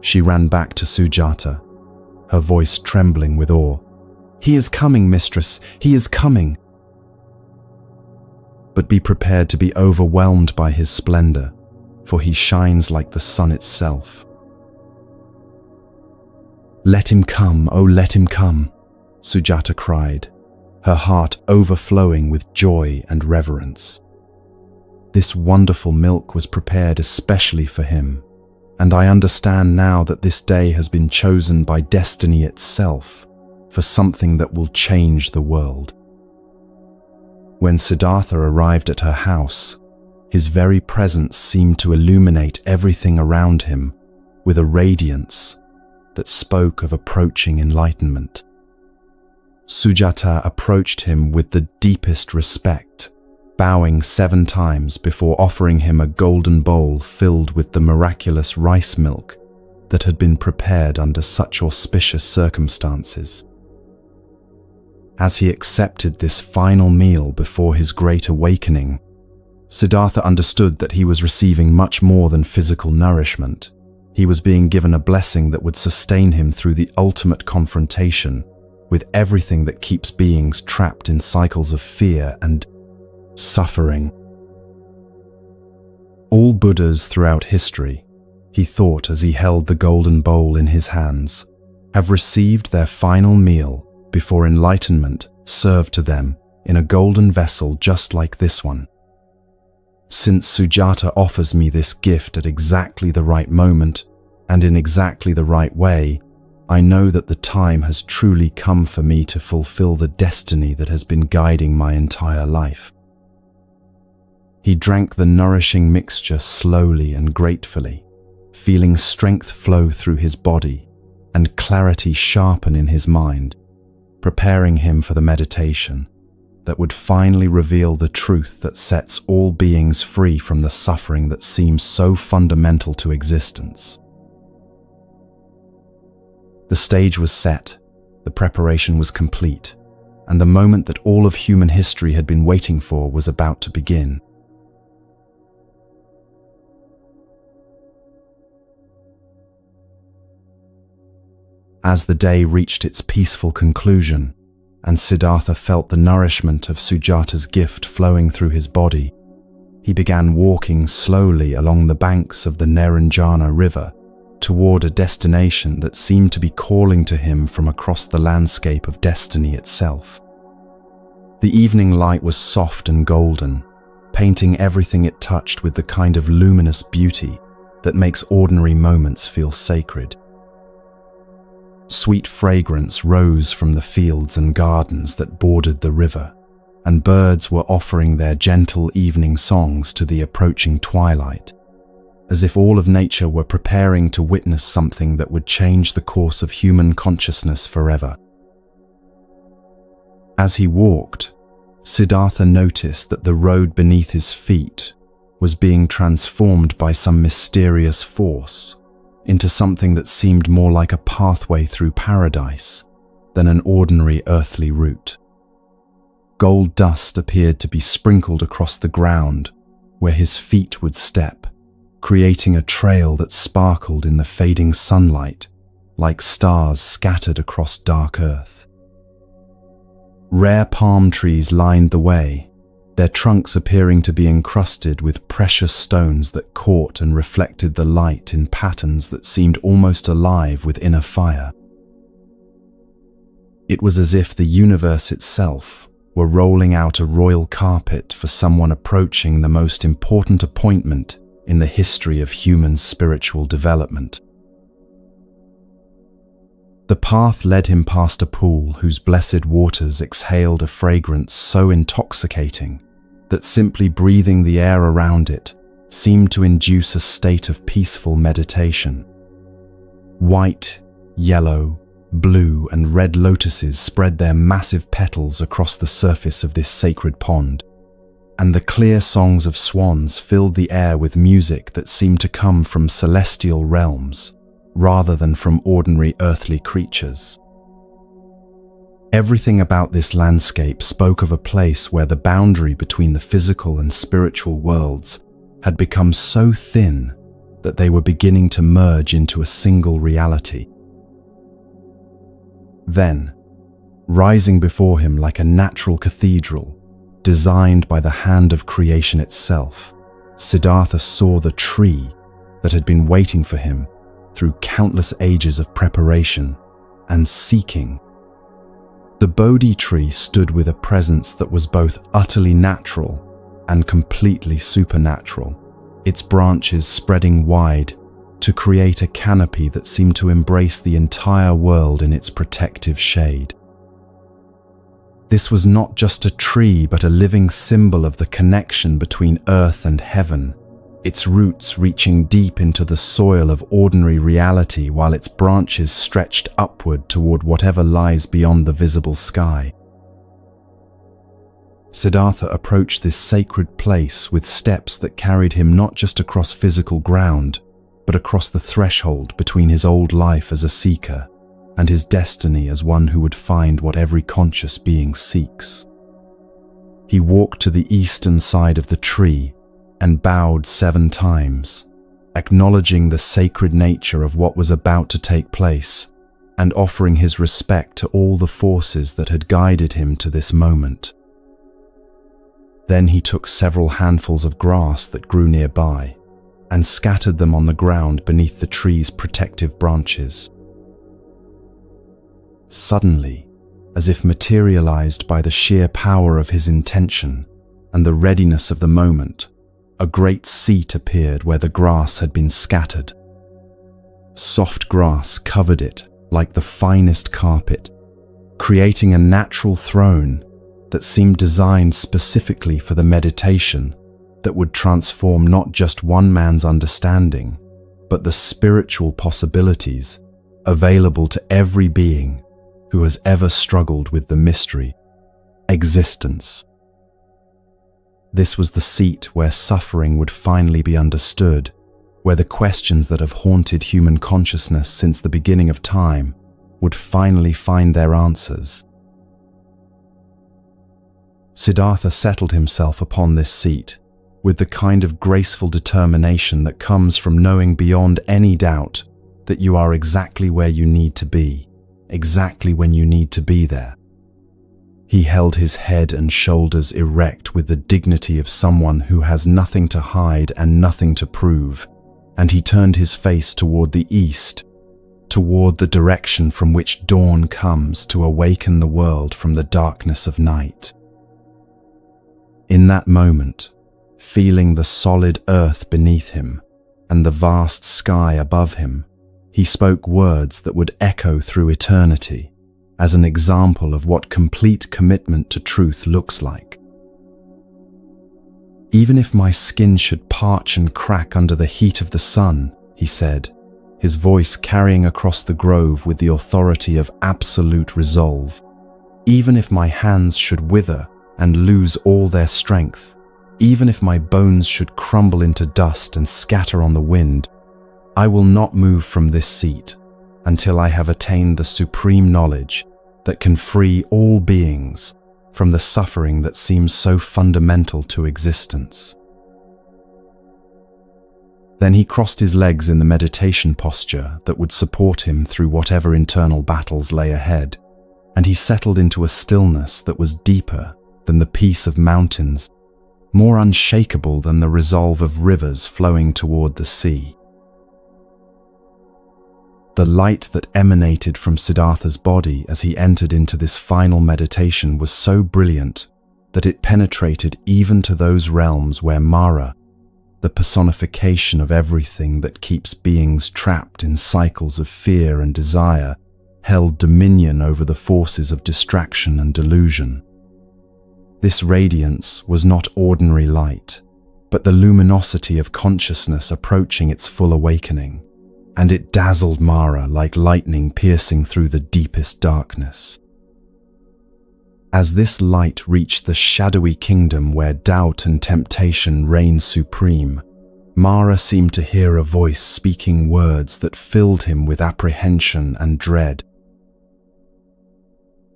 She ran back to Sujata, her voice trembling with awe. "He is coming, mistress, he is coming." But be prepared to be overwhelmed by his splendor, for he shines like the sun itself. "Let him come, oh let him come," Sujata cried, her heart overflowing with joy and reverence. This wonderful milk was prepared especially for him, and I understand now that this day has been chosen by destiny itself for something that will change the world. When Siddhartha arrived at her house, his very presence seemed to illuminate everything around him with a radiance that spoke of approaching enlightenment. Sujata approached him with the deepest respect, bowing 7 times before offering him a golden bowl filled with the miraculous rice milk that had been prepared under such auspicious circumstances. As he accepted this final meal before his great awakening, Siddhartha understood that he was receiving much more than physical nourishment. He was being given a blessing that would sustain him through the ultimate confrontation with everything that keeps beings trapped in cycles of fear and suffering. All Buddhas throughout history, he thought as he held the golden bowl in his hands, have received their final meal before enlightenment served to them in a golden vessel just like this one. Since Sujata offers me this gift at exactly the right moment and in exactly the right way, I know that the time has truly come for me to fulfill the destiny that has been guiding my entire life. He drank the nourishing mixture slowly and gratefully, feeling strength flow through his body and clarity sharpen in his mind, preparing him for the meditation that would finally reveal the truth that sets all beings free from the suffering that seems so fundamental to existence. The stage was set, the preparation was complete, and the moment that all of human history had been waiting for was about to begin. As the day reached its peaceful conclusion, and Siddhartha felt the nourishment of Sujata's gift flowing through his body, he began walking slowly along the banks of the Naranjana River toward a destination that seemed to be calling to him from across the landscape of destiny itself. The evening light was soft and golden, painting everything it touched with the kind of luminous beauty that makes ordinary moments feel sacred. Sweet fragrance rose from the fields and gardens that bordered the river, and birds were offering their gentle evening songs to the approaching twilight, as if all of nature were preparing to witness something that would change the course of human consciousness forever. As he walked, Siddhartha noticed that the road beneath his feet was being transformed by some mysterious force into something that seemed more like a pathway through paradise than an ordinary earthly route. Gold dust appeared to be sprinkled across the ground where his feet would step, creating a trail that sparkled in the fading sunlight like stars scattered across dark earth. Rare palm trees lined the way, their trunks appearing to be encrusted with precious stones that caught and reflected the light in patterns that seemed almost alive with inner fire. It was as if the universe itself were rolling out a royal carpet for someone approaching the most important appointment in the history of human spiritual development. The path led him past a pool whose blessed waters exhaled a fragrance so intoxicating that simply breathing the air around it seemed to induce a state of peaceful meditation. White, yellow, blue, and red lotuses spread their massive petals across the surface of this sacred pond, and the clear songs of swans filled the air with music that seemed to come from celestial realms rather than from ordinary earthly creatures. Everything about this landscape spoke of a place where the boundary between the physical and spiritual worlds had become so thin that they were beginning to merge into a single reality. Then, rising before him like a natural cathedral, designed by the hand of creation itself, Siddhartha saw the tree that had been waiting for him through countless ages of preparation and seeking. The Bodhi tree stood with a presence that was both utterly natural and completely supernatural, its branches spreading wide to create a canopy that seemed to embrace the entire world in its protective shade. This was not just a tree, but a living symbol of the connection between earth and heaven, its roots reaching deep into the soil of ordinary reality while its branches stretched upward toward whatever lies beyond the visible sky. Siddhartha approached this sacred place with steps that carried him not just across physical ground, but across the threshold between his old life as a seeker and his destiny as one who would find what every conscious being seeks. He walked to the eastern side of the tree, and bowed 7 times, acknowledging the sacred nature of what was about to take place and offering his respect to all the forces that had guided him to this moment. Then he took several handfuls of grass that grew nearby and scattered them on the ground beneath the tree's protective branches. Suddenly, as if materialized by the sheer power of his intention and the readiness of the moment, a great seat appeared where the grass had been scattered. Soft grass covered it like the finest carpet, creating a natural throne that seemed designed specifically for the meditation that would transform not just one man's understanding, but the spiritual possibilities available to every being who has ever struggled with the mystery, existence. This was the seat where suffering would finally be understood, where the questions that have haunted human consciousness since the beginning of time would finally find their answers. Siddhartha settled himself upon this seat with the kind of graceful determination that comes from knowing beyond any doubt that you are exactly where you need to be, exactly when you need to be there. He held his head and shoulders erect with the dignity of someone who has nothing to hide and nothing to prove, and he turned his face toward the east, toward the direction from which dawn comes to awaken the world from the darkness of night. In that moment, feeling the solid earth beneath him and the vast sky above him, he spoke words that would echo through eternity as an example of what complete commitment to truth looks like. "Even if my skin should parch and crack under the heat of the sun," he said, his voice carrying across the grove with the authority of absolute resolve, "even if my hands should wither and lose all their strength, even if my bones should crumble into dust and scatter on the wind, I will not move from this seat until I have attained the supreme knowledge that can free all beings from the suffering that seems so fundamental to existence." Then he crossed his legs in the meditation posture that would support him through whatever internal battles lay ahead, and he settled into a stillness that was deeper than the peace of mountains, more unshakable than the resolve of rivers flowing toward the sea. The light that emanated from Siddhartha's body as he entered into this final meditation was so brilliant that it penetrated even to those realms where Mara, the personification of everything that keeps beings trapped in cycles of fear and desire, held dominion over the forces of distraction and delusion. This radiance was not ordinary light, but the luminosity of consciousness approaching its full awakening, and it dazzled Mara like lightning piercing through the deepest darkness. As this light reached the shadowy kingdom where doubt and temptation reign supreme, Mara seemed to hear a voice speaking words that filled him with apprehension and dread.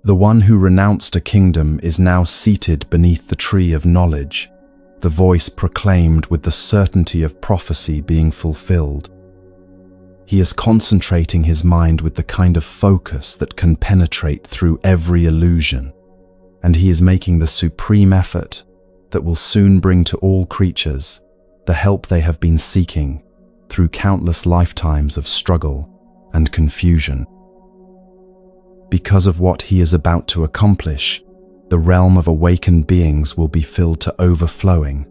"The one who renounced a kingdom is now seated beneath the tree of knowledge," the voice proclaimed with the certainty of prophecy being fulfilled. He is concentrating his mind with the kind of focus that can penetrate through every illusion, and he is making the supreme effort that will soon bring to all creatures the help they have been seeking through countless lifetimes of struggle and confusion. Because of what he is about to accomplish, the realm of awakened beings will be filled to overflowing,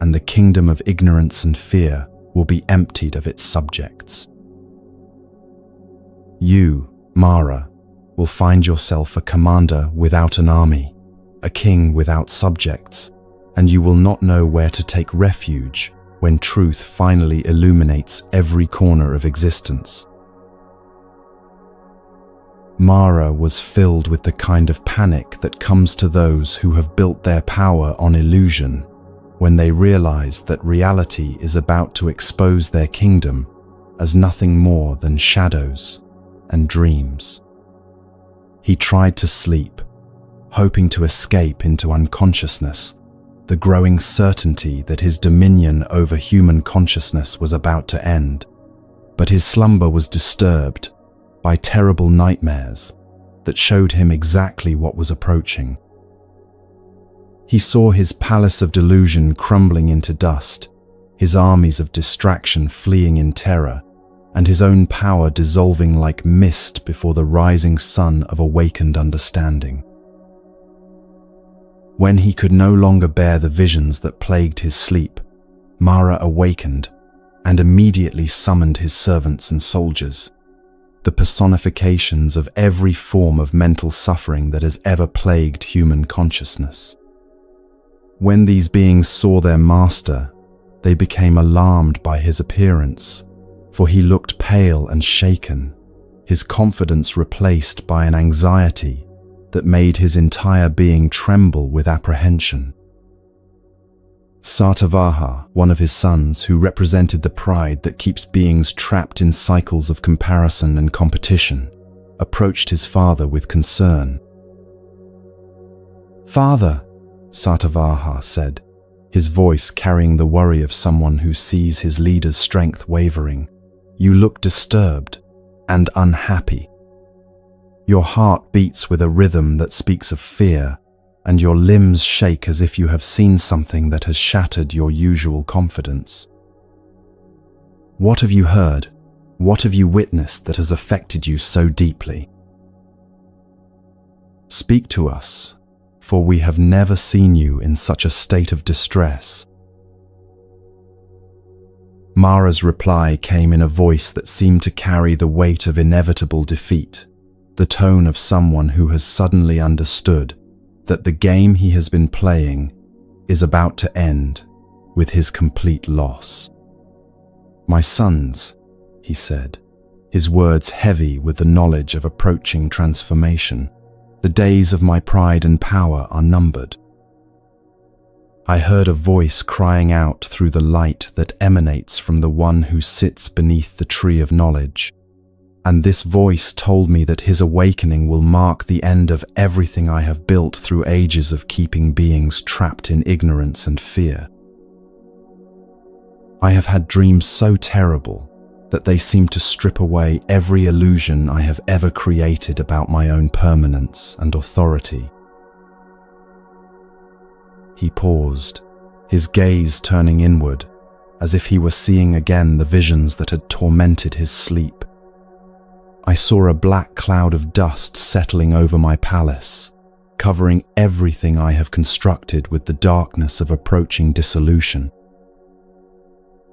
and the kingdom of ignorance and fear will be emptied of its subjects. You, Mara, will find yourself a commander without an army, a king without subjects, and you will not know where to take refuge when truth finally illuminates every corner of existence. Mara was filled with the kind of panic that comes to those who have built their power on illusion when they realize that reality is about to expose their kingdom as nothing more than shadows and dreams. He tried to sleep, hoping to escape into unconsciousness, the growing certainty that his dominion over human consciousness was about to end. But his slumber was disturbed by terrible nightmares that showed him exactly what was approaching. He saw his palace of delusion crumbling into dust, his armies of distraction fleeing in terror, and his own power dissolving like mist before the rising sun of awakened understanding. When he could no longer bear the visions that plagued his sleep, Mara awakened and immediately summoned his servants and soldiers, the personifications of every form of mental suffering that has ever plagued human consciousness. When these beings saw their master, they became alarmed by his appearance, for he looked pale and shaken, his confidence replaced by an anxiety that made his entire being tremble with apprehension. Satavaha, one of his sons who represented the pride that keeps beings trapped in cycles of comparison and competition, approached his father with concern. "Father," Satavaha said, his voice carrying the worry of someone who sees his leader's strength wavering, "you look disturbed and unhappy. Your heart beats with a rhythm that speaks of fear, and your limbs shake as if you have seen something that has shattered your usual confidence. What have you heard? What have you witnessed that has affected you so deeply? Speak to us, for we have never seen you in such a state of distress." Mara's reply came in a voice that seemed to carry the weight of inevitable defeat, the tone of someone who has suddenly understood that the game he has been playing is about to end with his complete loss. "My sons," he said, his words heavy with the knowledge of approaching transformation, "the days of my pride and power are numbered." I heard a voice crying out through the light that emanates from the one who sits beneath the tree of knowledge, and this voice told me that his awakening will mark the end of everything I have built through ages of keeping beings trapped in ignorance and fear. I have had dreams so terrible that they seem to strip away every illusion I have ever created about my own permanence and authority. He paused, his gaze turning inward, as if he were seeing again the visions that had tormented his sleep. I saw a black cloud of dust settling over my palace, covering everything I have constructed with the darkness of approaching dissolution.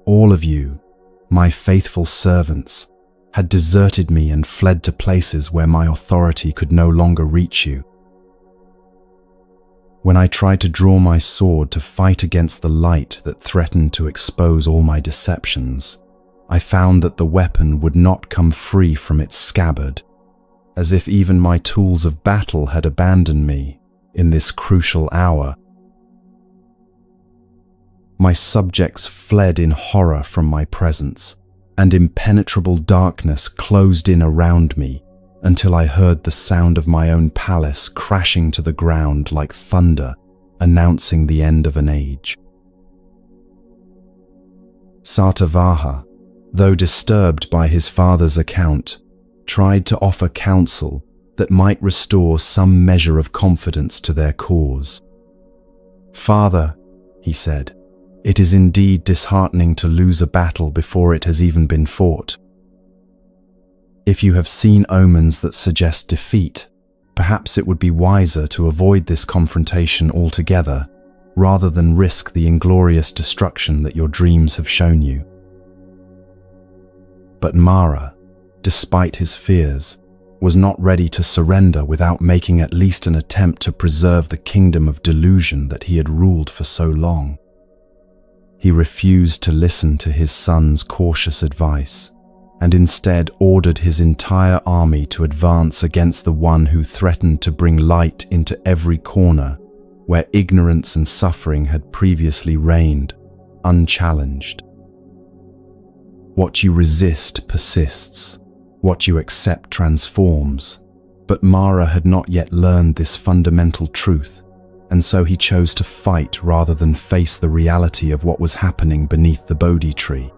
All of you, my faithful servants, had deserted me and fled to places where my authority could no longer reach you. When I tried to draw my sword to fight against the light that threatened to expose all my deceptions, I found that the weapon would not come free from its scabbard, as if even my tools of battle had abandoned me in this crucial hour. My subjects fled in horror from my presence, and impenetrable darkness closed in around me until I heard the sound of my own palace crashing to the ground like thunder, announcing the end of an age. Satavaha, though disturbed by his father's account, tried to offer counsel that might restore some measure of confidence to their cause. "Father," he said, "it is indeed disheartening to lose a battle before it has even been fought. If you have seen omens that suggest defeat, perhaps it would be wiser to avoid this confrontation altogether, rather than risk the inglorious destruction that your dreams have shown you." But Mara, despite his fears, was not ready to surrender without making at least an attempt to preserve the kingdom of delusion that he had ruled for so long. He refused to listen to his son's cautious advice, and instead ordered his entire army to advance against the one who threatened to bring light into every corner where ignorance and suffering had previously reigned, unchallenged. What you resist persists, what you accept transforms, but Mara had not yet learned this fundamental truth, and so he chose to fight rather than face the reality of what was happening beneath the Bodhi tree.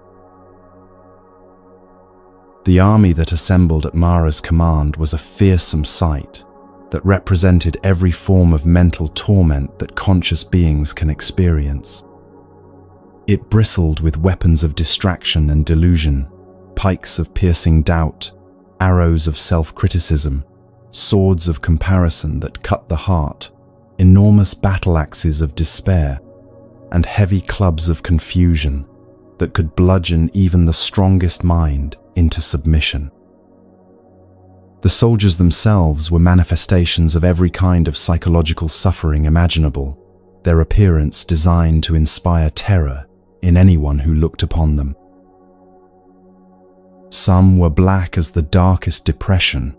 The army that assembled at Mara's command was a fearsome sight that represented every form of mental torment that conscious beings can experience. It bristled with weapons of distraction and delusion, pikes of piercing doubt, arrows of self-criticism, swords of comparison that cut the heart, enormous battle axes of despair, and heavy clubs of confusion that could bludgeon even the strongest mind into submission. The soldiers themselves were manifestations of every kind of psychological suffering imaginable, their appearance designed to inspire terror in anyone who looked upon them. Some were black as the darkest depression,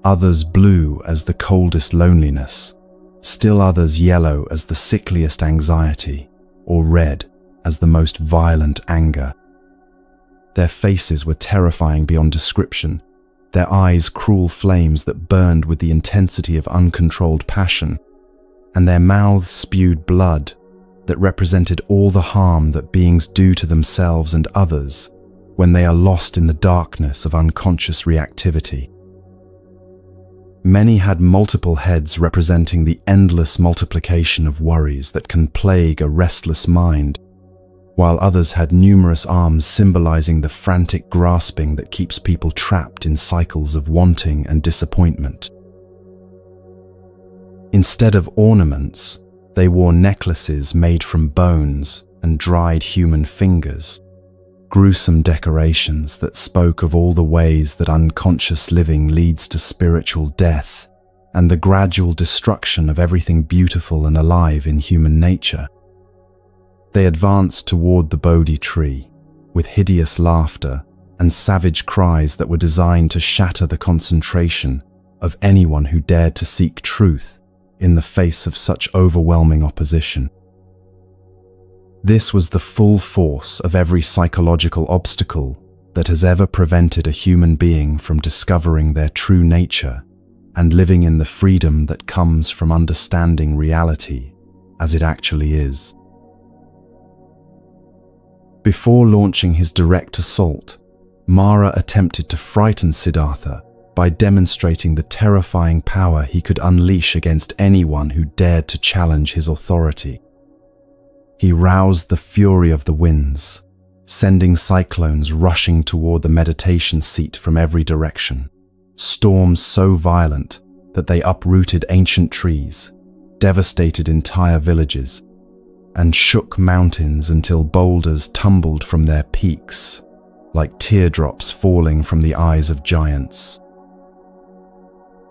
others blue as the coldest loneliness, still others yellow as the sickliest anxiety, or red as the most violent anger. Their faces were terrifying beyond description, their eyes cruel flames that burned with the intensity of uncontrolled passion, and their mouths spewed blood that represented all the harm that beings do to themselves and others when they are lost in the darkness of unconscious reactivity. Many had multiple heads representing the endless multiplication of worries that can plague a restless mind, while others had numerous arms symbolizing the frantic grasping that keeps people trapped in cycles of wanting and disappointment. Instead of ornaments, they wore necklaces made from bones and dried human fingers, gruesome decorations that spoke of all the ways that unconscious living leads to spiritual death and the gradual destruction of everything beautiful and alive in human nature. They advanced toward the Bodhi tree with hideous laughter and savage cries that were designed to shatter the concentration of anyone who dared to seek truth in the face of such overwhelming opposition. This was the full force of every psychological obstacle that has ever prevented a human being from discovering their true nature and living in the freedom that comes from understanding reality as it actually is. Before launching his direct assault, Mara attempted to frighten Siddhartha by demonstrating the terrifying power he could unleash against anyone who dared to challenge his authority. He roused the fury of the winds, sending cyclones rushing toward the meditation seat from every direction, storms so violent that they uprooted ancient trees, devastated entire villages, and shook mountains until boulders tumbled from their peaks, like teardrops falling from the eyes of giants.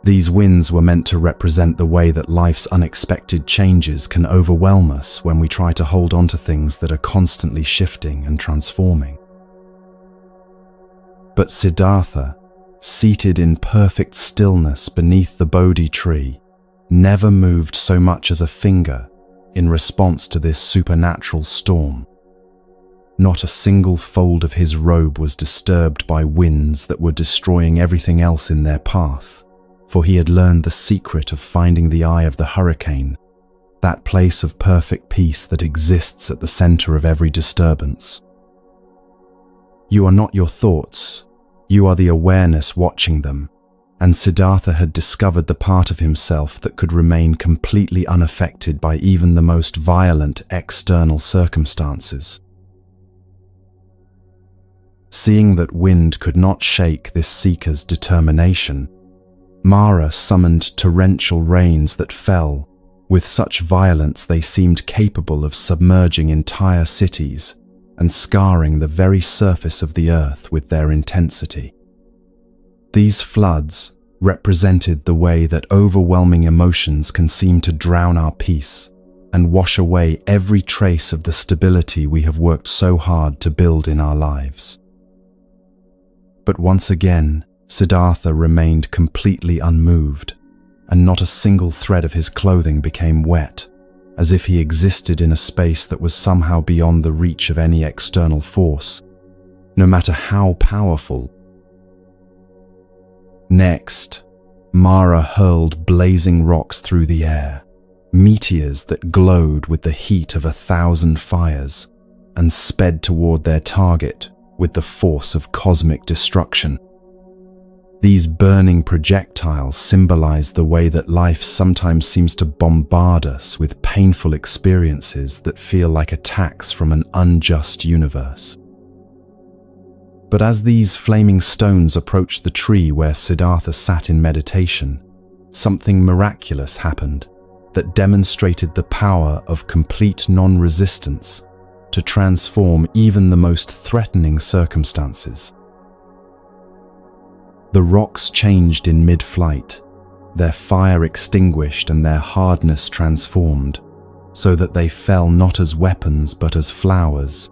These winds were meant to represent the way that life's unexpected changes can overwhelm us when we try to hold on to things that are constantly shifting and transforming. But Siddhartha, seated in perfect stillness beneath the Bodhi tree, never moved so much as a finger in response to this supernatural storm. Not a single fold of his robe was disturbed by winds that were destroying everything else in their path, for he had learned the secret of finding the eye of the hurricane, that place of perfect peace that exists at the center of every disturbance. You are not your thoughts, you are the awareness watching them, and Siddhartha had discovered the part of himself that could remain completely unaffected by even the most violent external circumstances. Seeing that wind could not shake this seeker's determination, Mara summoned torrential rains that fell with such violence they seemed capable of submerging entire cities and scarring the very surface of the earth with their intensity. These floods represented the way that overwhelming emotions can seem to drown our peace and wash away every trace of the stability we have worked so hard to build in our lives. But once again, Siddhartha remained completely unmoved, and not a single thread of his clothing became wet, as if he existed in a space that was somehow beyond the reach of any external force, no matter how powerful. Next, Mara hurled blazing rocks through the air, meteors that glowed with the heat of 1,000 fires and sped toward their target with the force of cosmic destruction. These burning projectiles symbolize the way that life sometimes seems to bombard us with painful experiences that feel like attacks from an unjust universe. But as these flaming stones approached the tree where Siddhartha sat in meditation, something miraculous happened that demonstrated the power of complete non-resistance to transform even the most threatening circumstances. The rocks changed in mid-flight, their fire extinguished and their hardness transformed, so that they fell not as weapons but as flowers,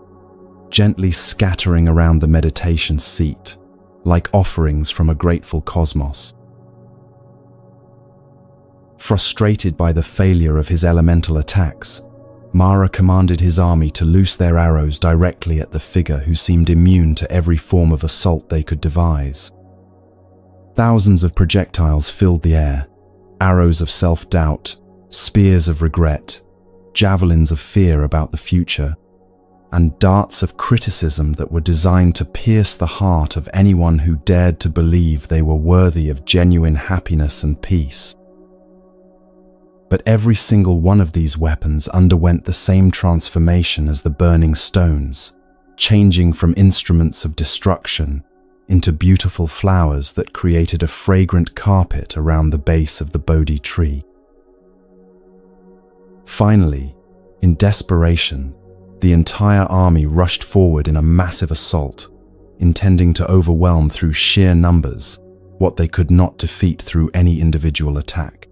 gently scattering around the meditation seat, like offerings from a grateful cosmos. Frustrated by the failure of his elemental attacks, Mara commanded his army to loose their arrows directly at the figure who seemed immune to every form of assault they could devise. Thousands of projectiles filled the air, arrows of self-doubt, spears of regret, javelins of fear about the future, and darts of criticism that were designed to pierce the heart of anyone who dared to believe they were worthy of genuine happiness and peace. But every single one of these weapons underwent the same transformation as the burning stones, changing from instruments of destruction into beautiful flowers that created a fragrant carpet around the base of the Bodhi tree. Finally, in desperation, the entire army rushed forward in a massive assault, intending to overwhelm through sheer numbers what they could not defeat through any individual attack.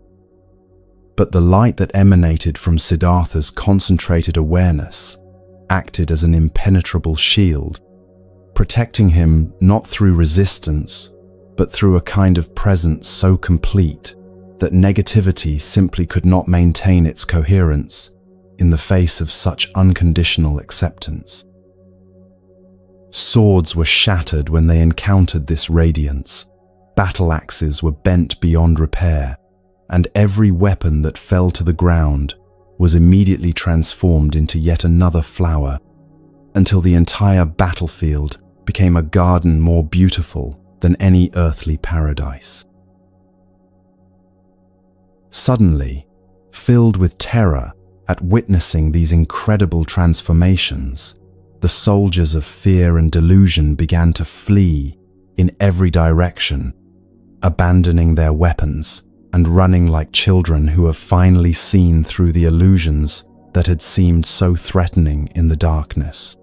But the light that emanated from Siddhartha's concentrated awareness acted as an impenetrable shield, protecting him not through resistance, but through a kind of presence so complete that negativity simply could not maintain its coherence in the face of such unconditional acceptance. Swords were shattered when they encountered this radiance, battle axes were bent beyond repair, and every weapon that fell to the ground was immediately transformed into yet another flower, until the entire battlefield became a garden more beautiful than any earthly paradise. Suddenly, filled with terror at witnessing these incredible transformations, the soldiers of fear and delusion began to flee in every direction, abandoning their weapons and running like children who have finally seen through the illusions that had seemed so threatening in the darkness.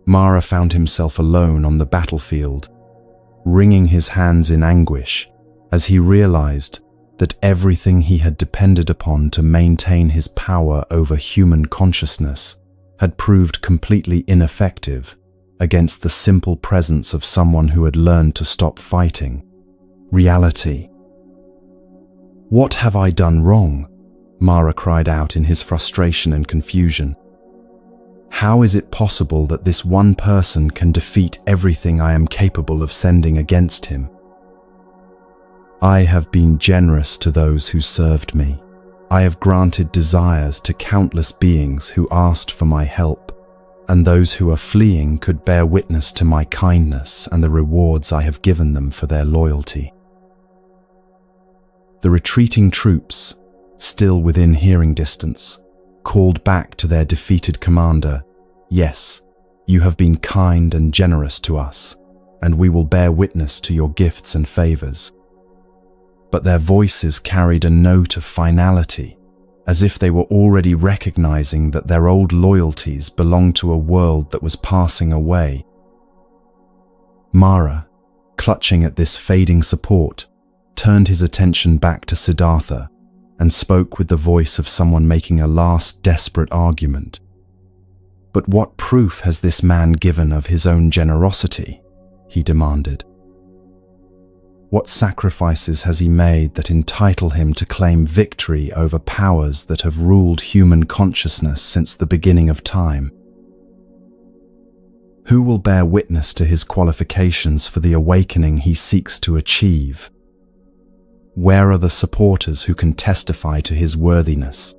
Mara found himself alone on the battlefield, wringing his hands in anguish as he realized that everything he had depended upon to maintain his power over human consciousness had proved completely ineffective against the simple presence of someone who had learned to stop fighting. Reality. "What have I done wrong?" Mara cried out in his frustration and confusion. "How is it possible that this one person can defeat everything I am capable of sending against him? I have been generous to those who served me. I have granted desires to countless beings who asked for my help, and those who are fleeing could bear witness to my kindness and the rewards I have given them for their loyalty." The retreating troops, still within hearing distance, called back to their defeated commander, "Yes, you have been kind and generous to us, and we will bear witness to your gifts and favors." But their voices carried a note of finality, as if they were already recognizing that their old loyalties belonged to a world that was passing away. Mara, clutching at this fading support, turned his attention back to Siddhartha and spoke with the voice of someone making a last desperate argument. "But what proof has this man given of his own generosity?" he demanded. "What sacrifices has he made that entitle him to claim victory over powers that have ruled human consciousness since the beginning of time? Who will bear witness to his qualifications for the awakening he seeks to achieve?" Where are the supporters who can testify to his worthiness?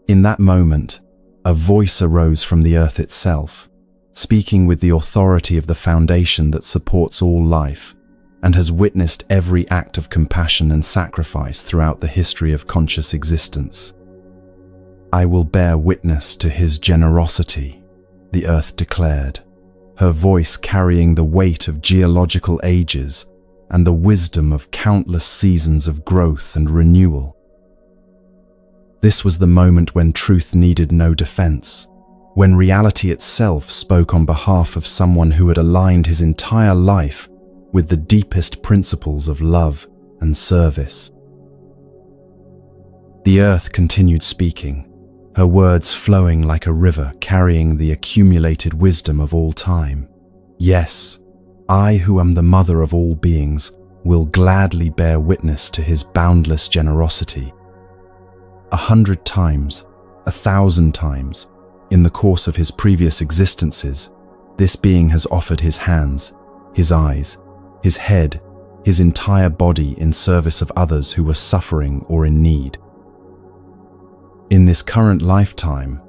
In that moment, a voice arose from the earth itself, speaking with the authority of the foundation that supports all life and has witnessed every act of compassion and sacrifice throughout the history of conscious existence. "I will bear witness to his generosity," the earth declared, her voice carrying the weight of geological ages and the wisdom of countless seasons of growth and renewal. This was the moment when truth needed no defense, when reality itself spoke on behalf of someone who had aligned his entire life with the deepest principles of love and service. The earth continued speaking, her words flowing like a river carrying the accumulated wisdom of all time. "Yes, I, who am the mother of all beings, will gladly bear witness to his boundless generosity. 100 times, 1,000 times, in the course of his previous existences, this being has offered his hands, his eyes, his head, his entire body in service of others who were suffering or in need. In this current lifetime,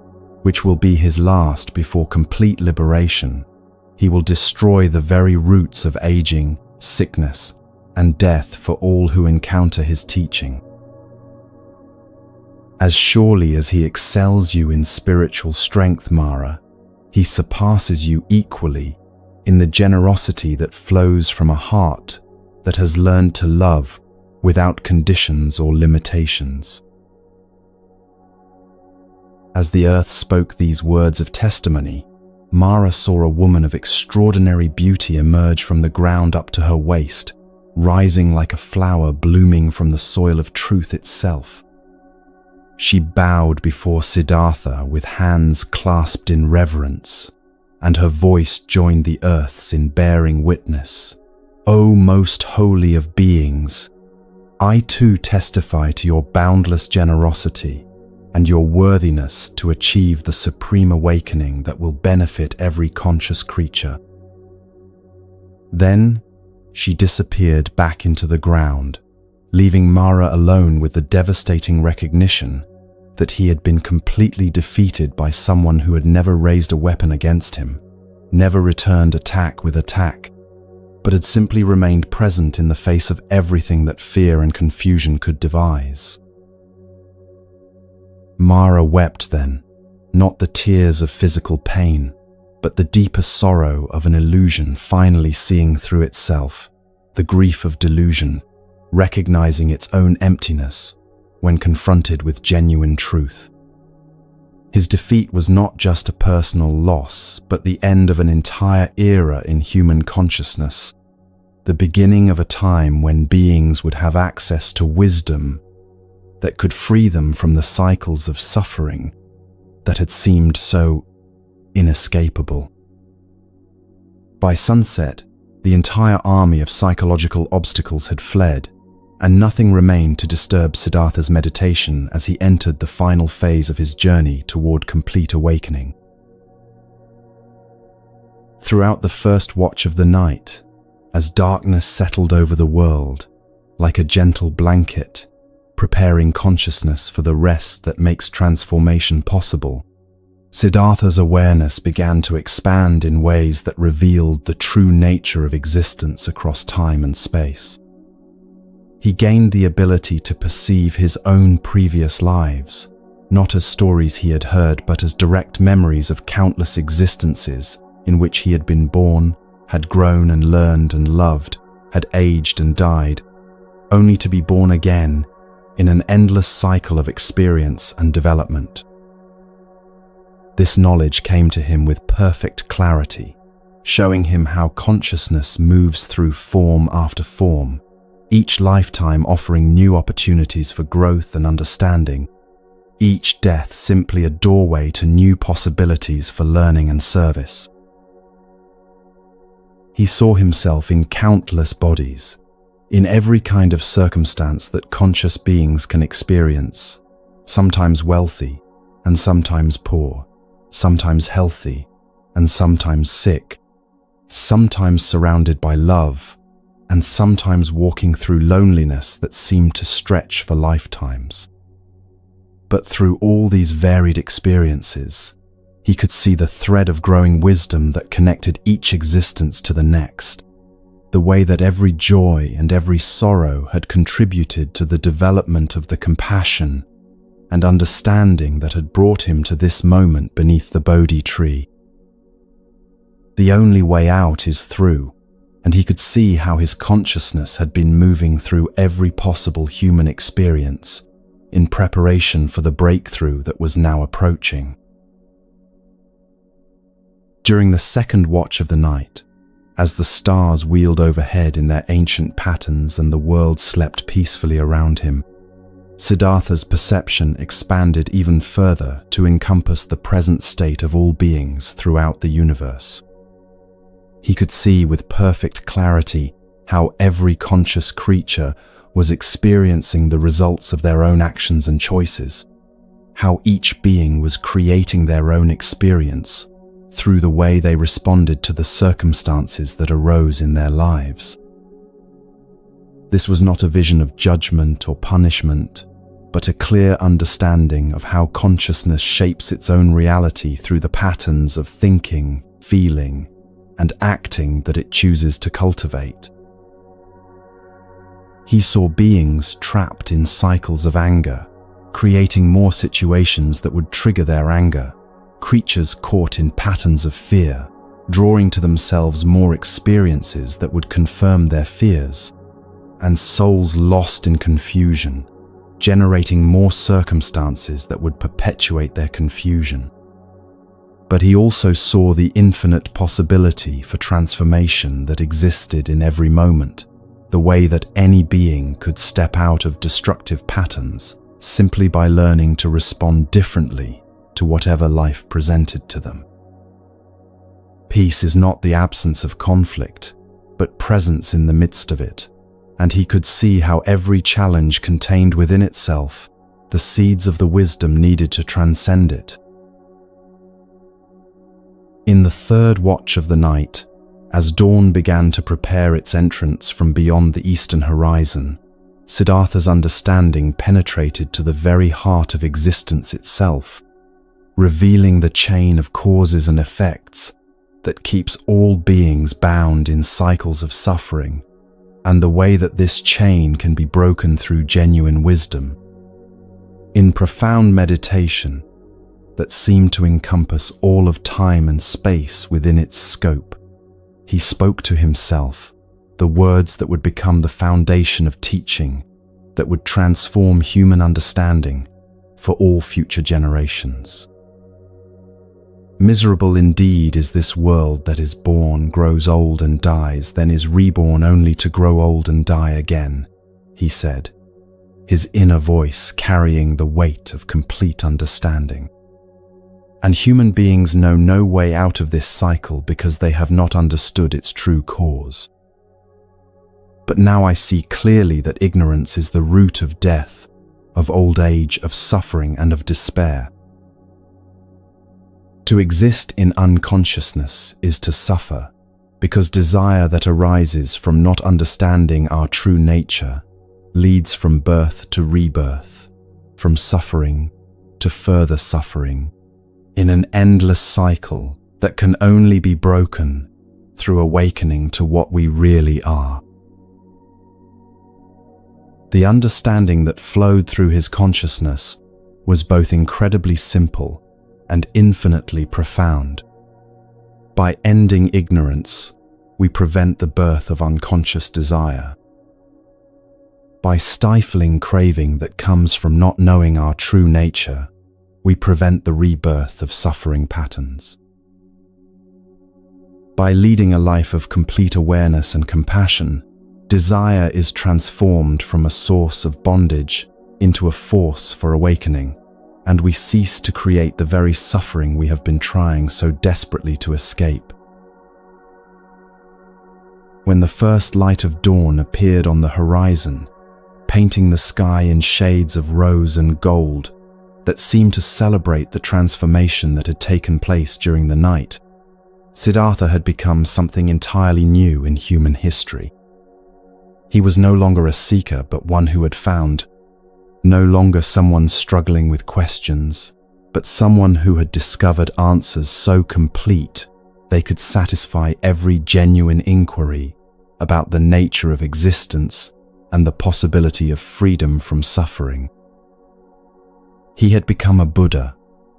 which will be his last before complete liberation, he will destroy the very roots of aging, sickness, and death for all who encounter his teaching. As surely as he excels you in spiritual strength, Mara, he surpasses you equally in the generosity that flows from a heart that has learned to love without conditions or limitations." As the earth spoke these words of testimony, Mara saw a woman of extraordinary beauty emerge from the ground up to her waist, rising like a flower blooming from the soil of truth itself. She bowed before Siddhartha with hands clasped in reverence, and her voice joined the earth's in bearing witness. "O most holy of beings, I too testify to your boundless generosity and your worthiness to achieve the supreme awakening that will benefit every conscious creature." Then she disappeared back into the ground, leaving Mara alone with the devastating recognition that he had been completely defeated by someone who had never raised a weapon against him, never returned attack with attack, but had simply remained present in the face of everything that fear and confusion could devise. Mara wept then, not the tears of physical pain, but the deeper sorrow of an illusion finally seeing through itself, the grief of delusion, recognizing its own emptiness when confronted with genuine truth. His defeat was not just a personal loss, but the end of an entire era in human consciousness, the beginning of a time when beings would have access to wisdom that could free them from the cycles of suffering that had seemed so inescapable. By sunset, the entire army of psychological obstacles had fled, and nothing remained to disturb Siddhartha's meditation as he entered the final phase of his journey toward complete awakening. Throughout the first watch of the night, as darkness settled over the world, like a gentle blanket, preparing consciousness for the rest that makes transformation possible, Siddhartha's awareness began to expand in ways that revealed the true nature of existence across time and space. He gained the ability to perceive his own previous lives, not as stories he had heard, but as direct memories of countless existences in which he had been born, had grown and learned and loved, had aged and died, only to be born again in an endless cycle of experience and development. This knowledge came to him with perfect clarity, showing him how consciousness moves through form after form, each lifetime offering new opportunities for growth and understanding, each death simply a doorway to new possibilities for learning and service. He saw himself in countless bodies, in every kind of circumstance that conscious beings can experience, sometimes wealthy and sometimes poor, sometimes healthy and sometimes sick, sometimes surrounded by love and sometimes walking through loneliness that seemed to stretch for lifetimes. But through all these varied experiences, he could see the thread of growing wisdom that connected each existence to the next, the way that every joy and every sorrow had contributed to the development of the compassion and understanding that had brought him to this moment beneath the Bodhi tree. The only way out is through, and he could see how his consciousness had been moving through every possible human experience in preparation for the breakthrough that was now approaching. During the second watch of the night, as the stars wheeled overhead in their ancient patterns and the world slept peacefully around him, Siddhartha's perception expanded even further to encompass the present state of all beings throughout the universe. He could see with perfect clarity how every conscious creature was experiencing the results of their own actions and choices, how each being was creating their own experience through the way they responded to the circumstances that arose in their lives. This was not a vision of judgment or punishment, but a clear understanding of how consciousness shapes its own reality through the patterns of thinking, feeling, and acting that it chooses to cultivate. He saw beings trapped in cycles of anger, creating more situations that would trigger their anger, creatures caught in patterns of fear, drawing to themselves more experiences that would confirm their fears, and souls lost in confusion, generating more circumstances that would perpetuate their confusion. But he also saw the infinite possibility for transformation that existed in every moment, the way that any being could step out of destructive patterns simply by learning to respond differently to whatever life presented to them. Peace is not the absence of conflict, but presence in the midst of it, and he could see how every challenge contained within itself the seeds of the wisdom needed to transcend it. In the third watch of the night, as dawn began to prepare its entrance from beyond the eastern horizon, Siddhartha's understanding penetrated to the very heart of existence itself, revealing the chain of causes and effects that keeps all beings bound in cycles of suffering, and the way that this chain can be broken through genuine wisdom. In profound meditation that seemed to encompass all of time and space within its scope, he spoke to himself the words that would become the foundation of teaching that would transform human understanding for all future generations. Miserable indeed is this world that is born, grows old and dies, then is reborn only to grow old and die again, he said, his inner voice carrying the weight of complete understanding. And human beings know no way out of this cycle because they have not understood its true cause. But now I see clearly that ignorance is the root of death, of old age, of suffering, and of despair. To exist in unconsciousness is to suffer, because desire that arises from not understanding our true nature leads from birth to rebirth, from suffering to further suffering, in an endless cycle that can only be broken through awakening to what we really are. The understanding that flowed through his consciousness was both incredibly simple and infinitely profound. By ending ignorance, we prevent the birth of unconscious desire. By stifling craving that comes from not knowing our true nature, we prevent the rebirth of suffering patterns. By leading a life of complete awareness and compassion, desire is transformed from a source of bondage into a force for awakening, and we cease to create the very suffering we have been trying so desperately to escape. When the first light of dawn appeared on the horizon, painting the sky in shades of rose and gold that seemed to celebrate the transformation that had taken place during the night, Siddhartha had become something entirely new in human history. He was no longer a seeker, but one who had found. No longer someone struggling with questions, but someone who had discovered answers so complete they could satisfy every genuine inquiry about the nature of existence and the possibility of freedom from suffering. He had become a Buddha,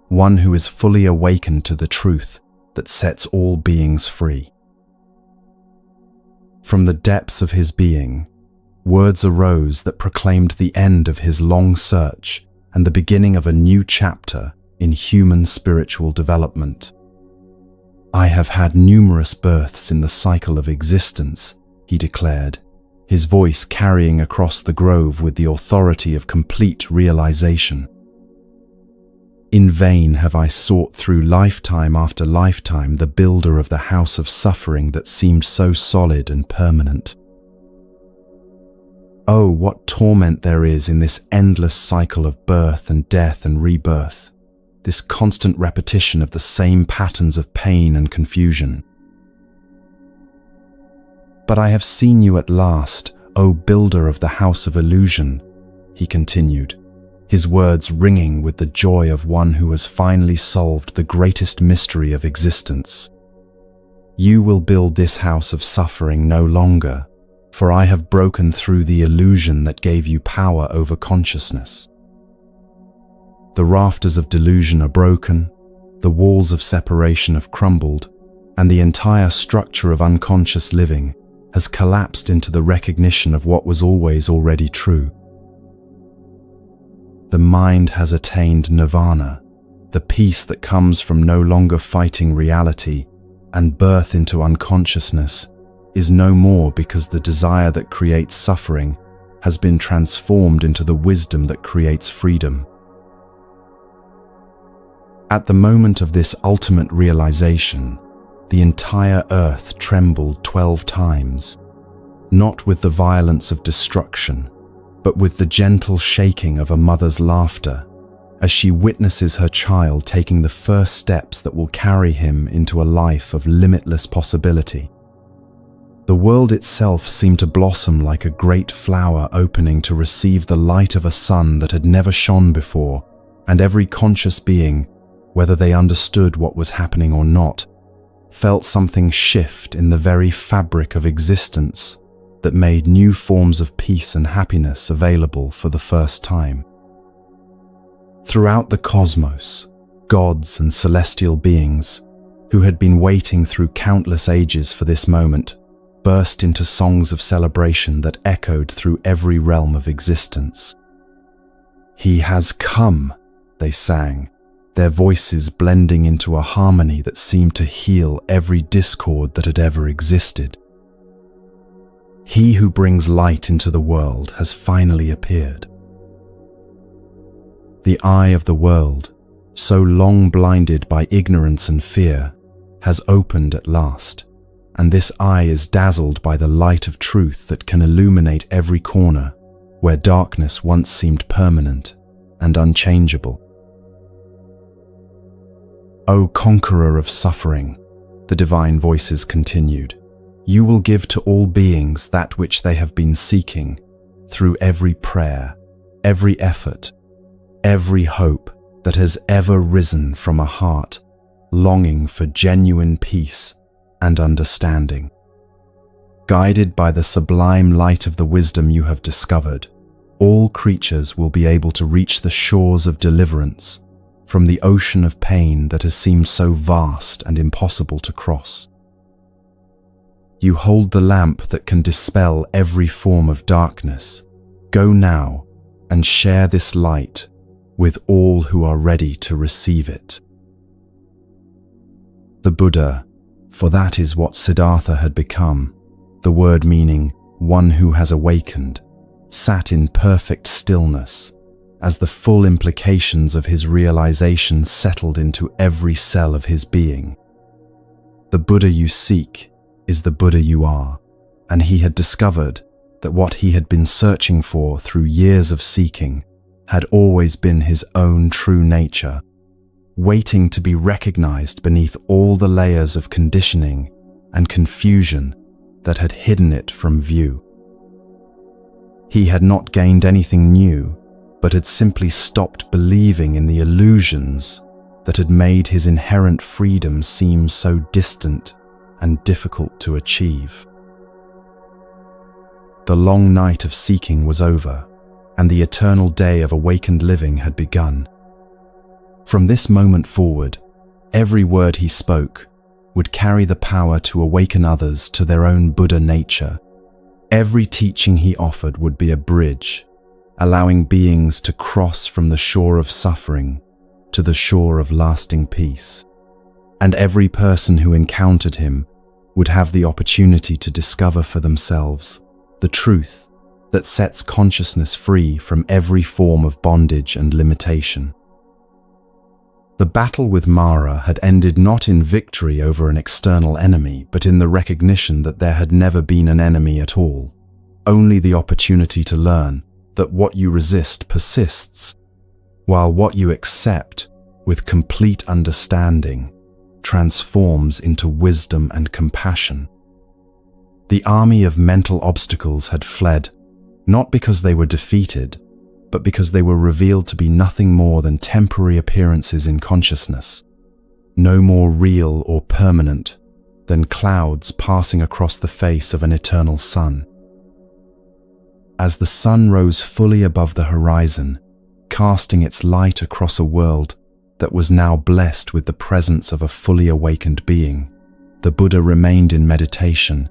one who is fully awakened to the truth that sets all beings free. From the depths of his being, words arose that proclaimed the end of his long search and the beginning of a new chapter in human spiritual development. "I have had numerous births in the cycle of existence," he declared, his voice carrying across the grove with the authority of complete realization. "In vain have I sought through lifetime after lifetime the builder of the house of suffering that seemed so solid and permanent. Oh, what torment there is in this endless cycle of birth and death and rebirth, this constant repetition of the same patterns of pain and confusion. But I have seen you at last, O builder of the house of illusion," he continued, his words ringing with the joy of one who has finally solved the greatest mystery of existence. "You will build this house of suffering no longer, for I have broken through the illusion that gave you power over consciousness. The rafters of delusion are broken, the walls of separation have crumbled, and the entire structure of unconscious living has collapsed into the recognition of what was always already true. The mind has attained nirvana, the peace that comes from no longer fighting reality, and birth into unconsciousness is no more because the desire that creates suffering has been transformed into the wisdom that creates freedom. At the moment of this ultimate realization, the entire earth trembled 12 times, not with the violence of destruction, but with the gentle shaking of a mother's laughter, as she witnesses her child taking the first steps that will carry him into a life of limitless possibility. The world itself seemed to blossom like a great flower opening to receive the light of a sun that had never shone before, and every conscious being, whether they understood what was happening or not, felt something shift in the very fabric of existence that made new forms of peace and happiness available for the first time. Throughout the cosmos, gods and celestial beings, who had been waiting through countless ages for this moment, burst into songs of celebration that echoed through every realm of existence. "He has come," they sang, their voices blending into a harmony that seemed to heal every discord that had ever existed. "He who brings light into the world has finally appeared." The eye of the world, so long blinded by ignorance and fear, has opened at last, and this eye is dazzled by the light of truth that can illuminate every corner where darkness once seemed permanent and unchangeable. "O conqueror of suffering," the divine voices continued, "you will give to all beings that which they have been seeking through every prayer, every effort, every hope that has ever risen from a heart longing for genuine peace and understanding. Guided by the sublime light of the wisdom you have discovered, all creatures will be able to reach the shores of deliverance from the ocean of pain that has seemed so vast and impossible to cross. You hold the lamp that can dispel every form of darkness. Go now and share this light with all who are ready to receive it." The Buddha, for that is what Siddhartha had become, the word meaning one who has awakened, sat in perfect stillness as the full implications of his realization settled into every cell of his being. The Buddha you seek is the Buddha you are, and he had discovered that what he had been searching for through years of seeking had always been his own true nature, waiting to be recognized beneath all the layers of conditioning and confusion that had hidden it from view. He had not gained anything new, but had simply stopped believing in the illusions that had made his inherent freedom seem so distant and difficult to achieve. The long night of seeking was over, and the eternal day of awakened living had begun. From this moment forward, every word he spoke would carry the power to awaken others to their own Buddha nature. Every teaching he offered would be a bridge, allowing beings to cross from the shore of suffering to the shore of lasting peace. And every person who encountered him would have the opportunity to discover for themselves the truth that sets consciousness free from every form of bondage and limitation. The battle with Mara had ended not in victory over an external enemy, but in the recognition that there had never been an enemy at all, only the opportunity to learn that what you resist persists, while what you accept with complete understanding transforms into wisdom and compassion. The army of mental obstacles had fled, not because they were defeated, but because they were revealed to be nothing more than temporary appearances in consciousness, no more real or permanent than clouds passing across the face of an eternal sun. As the sun rose fully above the horizon, casting its light across a world that was now blessed with the presence of a fully awakened being, the Buddha remained in meditation,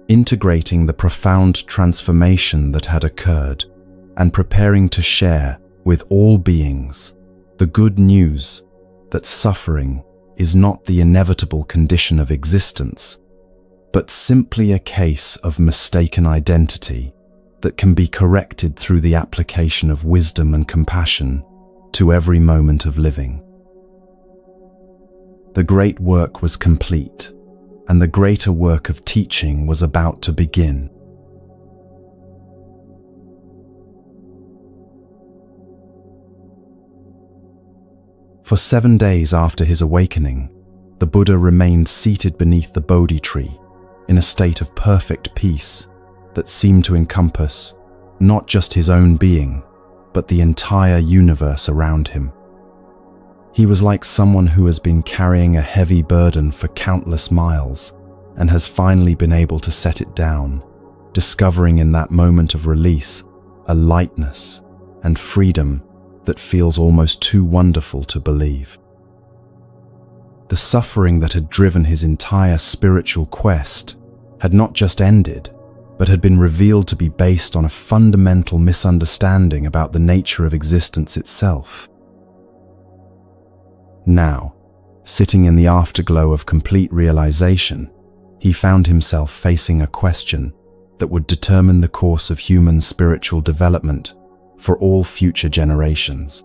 integrating the profound transformation that had occurred and preparing to share with all beings the good news that suffering is not the inevitable condition of existence, but simply a case of mistaken identity that can be corrected through the application of wisdom and compassion to every moment of living. The great work was complete, and the greater work of teaching was about to begin. For 7 days after his awakening, the Buddha remained seated beneath the Bodhi tree in a state of perfect peace that seemed to encompass not just his own being, but the entire universe around him. He was like someone who has been carrying a heavy burden for countless miles and has finally been able to set it down, discovering in that moment of release a lightness and freedom that feels almost too wonderful to believe. The suffering that had driven his entire spiritual quest had not just ended, but had been revealed to be based on a fundamental misunderstanding about the nature of existence itself. Now, sitting in the afterglow of complete realization, he found himself facing a question that would determine the course of human spiritual development for all future generations.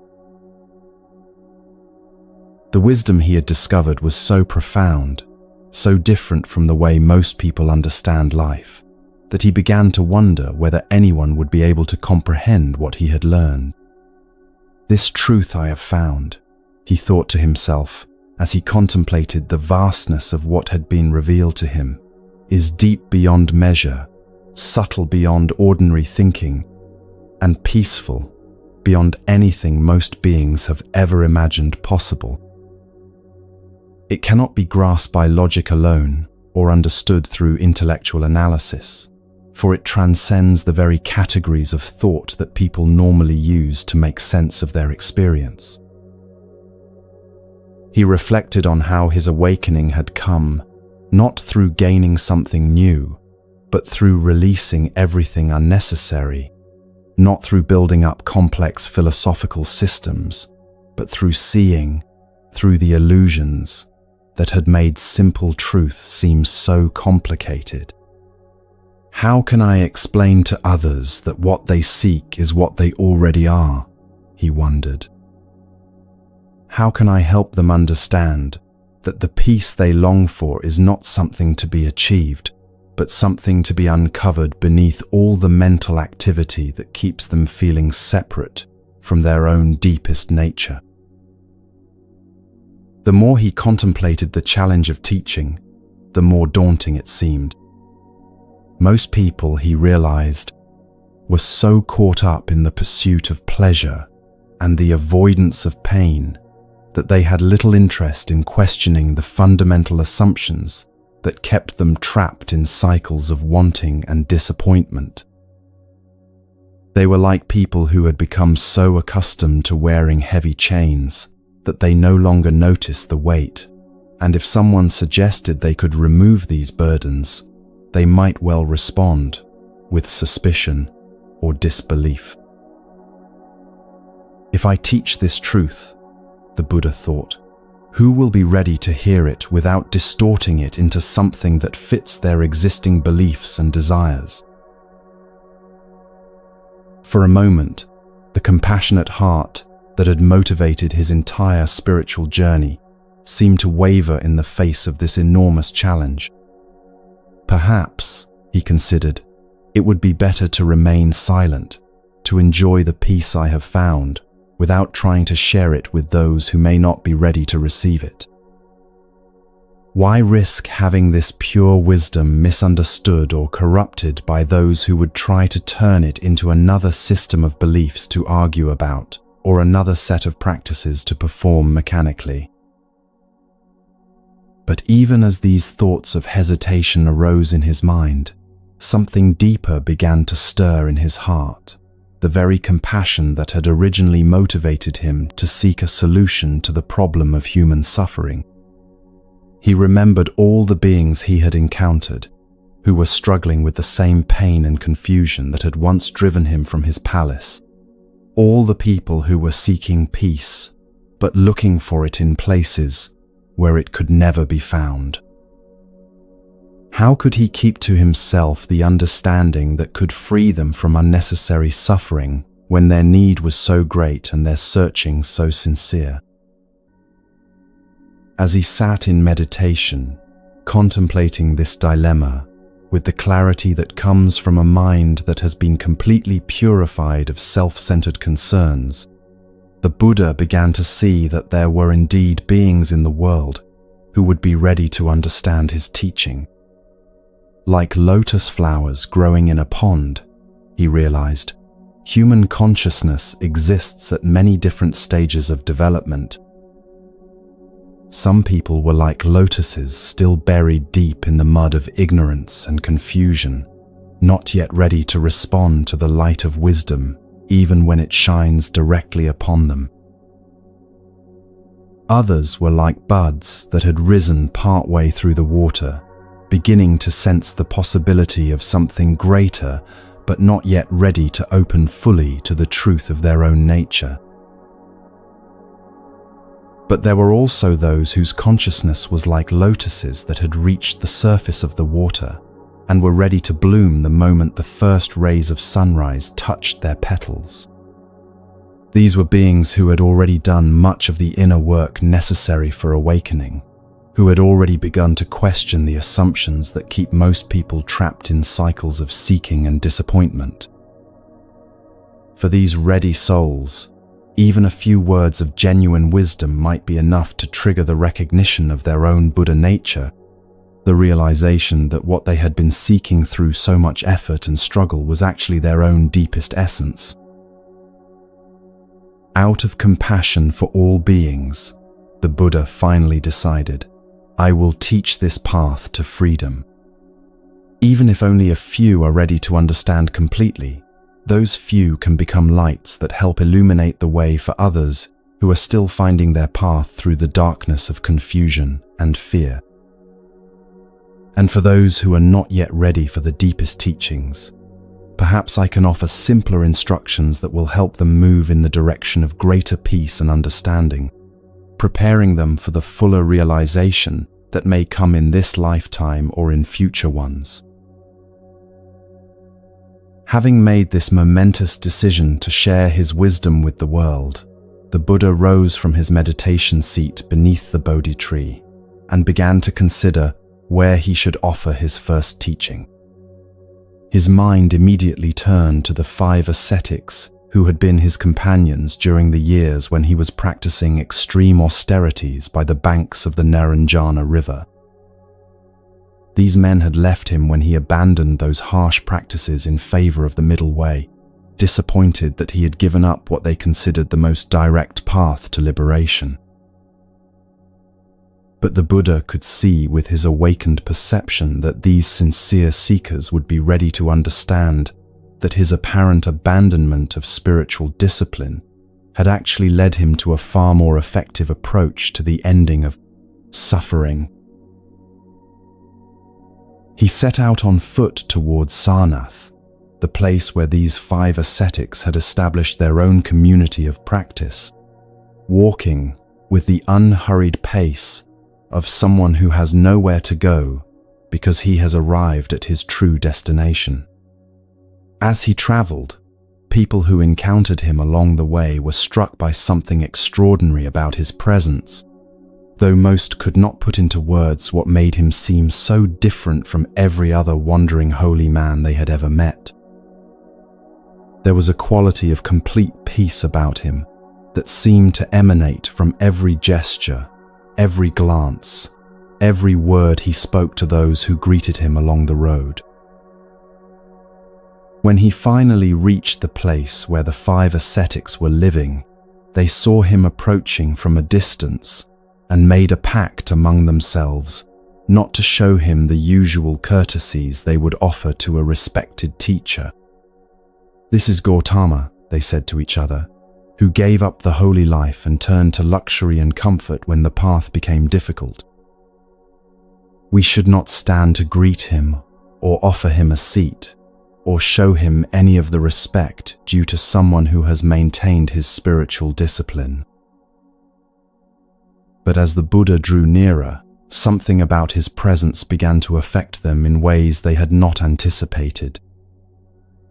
The wisdom he had discovered was so profound, so different from the way most people understand life, that he began to wonder whether anyone would be able to comprehend what he had learned. "This truth I have found," he thought to himself as he contemplated the vastness of what had been revealed to him, "is deep beyond measure, subtle beyond ordinary thinking, and peaceful beyond anything most beings have ever imagined possible. It cannot be grasped by logic alone or understood through intellectual analysis, for it transcends the very categories of thought that people normally use to make sense of their experience." He reflected on how his awakening had come, not through gaining something new, but through releasing everything unnecessary, not through building up complex philosophical systems, but through seeing through the illusions that had made simple truth seem so complicated. "How can I explain to others that what they seek is what they already are?" he wondered. "How can I help them understand that the peace they long for is not something to be achieved, but something to be uncovered beneath all the mental activity that keeps them feeling separate from their own deepest nature?" The more he contemplated the challenge of teaching, the more daunting it seemed. Most people, he realized, were so caught up in the pursuit of pleasure and the avoidance of pain that they had little interest in questioning the fundamental assumptions that kept them trapped in cycles of wanting and disappointment. They were like people who had become so accustomed to wearing heavy chains that they no longer noticed the weight, and if someone suggested they could remove these burdens, they might well respond with suspicion or disbelief. If I teach this truth, the Buddha thought, who will be ready to hear it without distorting it into something that fits their existing beliefs and desires? For a moment, the compassionate heart that had motivated his entire spiritual journey seemed to waver in the face of this enormous challenge. Perhaps, he considered, it would be better to remain silent, to enjoy the peace I have found, without trying to share it with those who may not be ready to receive it. Why risk having this pure wisdom misunderstood or corrupted by those who would try to turn it into another system of beliefs to argue about, or another set of practices to perform mechanically? But even as these thoughts of hesitation arose in his mind, something deeper began to stir in his heart, the very compassion that had originally motivated him to seek a solution to the problem of human suffering. He remembered all the beings he had encountered, who were struggling with the same pain and confusion that had once driven him from his palace. All the people who were seeking peace, but looking for it in places where it could never be found. How could he keep to himself the understanding that could free them from unnecessary suffering when their need was so great and their searching so sincere? As he sat in meditation, contemplating this dilemma, with the clarity that comes from a mind that has been completely purified of self-centered concerns, the Buddha began to see that there were indeed beings in the world who would be ready to understand his teaching. Like lotus flowers growing in a pond, he realized, human consciousness exists at many different stages of development. Some people were like lotuses still buried deep in the mud of ignorance and confusion, not yet ready to respond to the light of wisdom, even when it shines directly upon them. Others were like buds that had risen partway through the water, beginning to sense the possibility of something greater, but not yet ready to open fully to the truth of their own nature. But there were also those whose consciousness was like lotuses that had reached the surface of the water and were ready to bloom the moment the first rays of sunrise touched their petals. These were beings who had already done much of the inner work necessary for awakening, who had already begun to question the assumptions that keep most people trapped in cycles of seeking and disappointment. For these ready souls, even a few words of genuine wisdom might be enough to trigger the recognition of their own Buddha nature, the realization that what they had been seeking through so much effort and struggle was actually their own deepest essence. Out of compassion for all beings, the Buddha finally decided, I will teach this path to freedom. Even if only a few are ready to understand completely, those few can become lights that help illuminate the way for others who are still finding their path through the darkness of confusion and fear. And for those who are not yet ready for the deepest teachings, perhaps I can offer simpler instructions that will help them move in the direction of greater peace and understanding, preparing them for the fuller realization that may come in this lifetime or in future ones. Having made this momentous decision to share his wisdom with the world, the Buddha rose from his meditation seat beneath the Bodhi tree and began to consider where he should offer his first teaching. His mind immediately turned to the 5 ascetics who had been his companions during the years when he was practicing extreme austerities by the banks of the Naranjana River. These men had left him when he abandoned those harsh practices in favor of the middle way, disappointed that he had given up what they considered the most direct path to liberation. But the Buddha could see with his awakened perception that these sincere seekers would be ready to understand that his apparent abandonment of spiritual discipline had actually led him to a far more effective approach to the ending of suffering. He set out on foot towards Sarnath, the place where these 5 ascetics had established their own community of practice, walking with the unhurried pace of someone who has nowhere to go because he has arrived at his true destination. As he traveled, people who encountered him along the way were struck by something extraordinary about his presence, though most could not put into words what made him seem so different from every other wandering holy man they had ever met. There was a quality of complete peace about him that seemed to emanate from every gesture, every glance, every word he spoke to those who greeted him along the road. When he finally reached the place where the 5 ascetics were living, they saw him approaching from a distance and made a pact among themselves not to show him the usual courtesies they would offer to a respected teacher. "This is Gautama," they said to each other, "who gave up the holy life and turned to luxury and comfort when the path became difficult. We should not stand to greet him or offer him a seat or show him any of the respect due to someone who has maintained his spiritual discipline." But as the Buddha drew nearer, something about his presence began to affect them in ways they had not anticipated.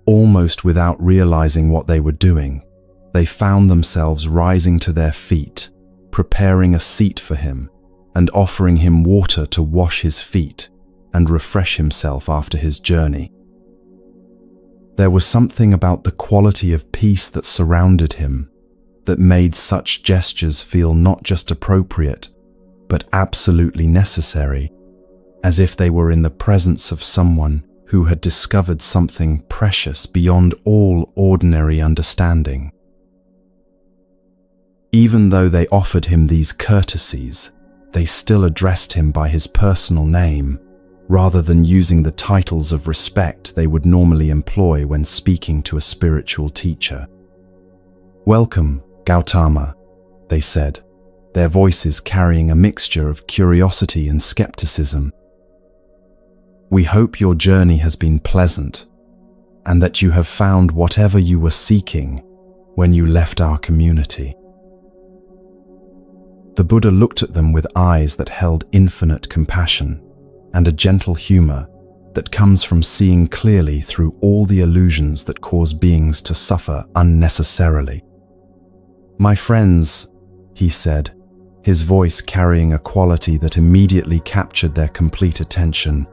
Almost without realizing what they were doing, they found themselves rising to their feet, preparing a seat for him, and offering him water to wash his feet and refresh himself after his journey. There was something about the quality of peace that surrounded him that made such gestures feel not just appropriate, but absolutely necessary, as if they were in the presence of someone who had discovered something precious beyond all ordinary understanding. Even though they offered him these courtesies, they still addressed him by his personal name, rather than using the titles of respect they would normally employ when speaking to a spiritual teacher. "Welcome, Gautama," they said, their voices carrying a mixture of curiosity and skepticism. "We hope your journey has been pleasant, and that you have found whatever you were seeking when you left our community." The Buddha looked at them with eyes that held infinite compassion and a gentle humor that comes from seeing clearly through all the illusions that cause beings to suffer unnecessarily. "My friends," he said, his voice carrying a quality that immediately captured their complete attention,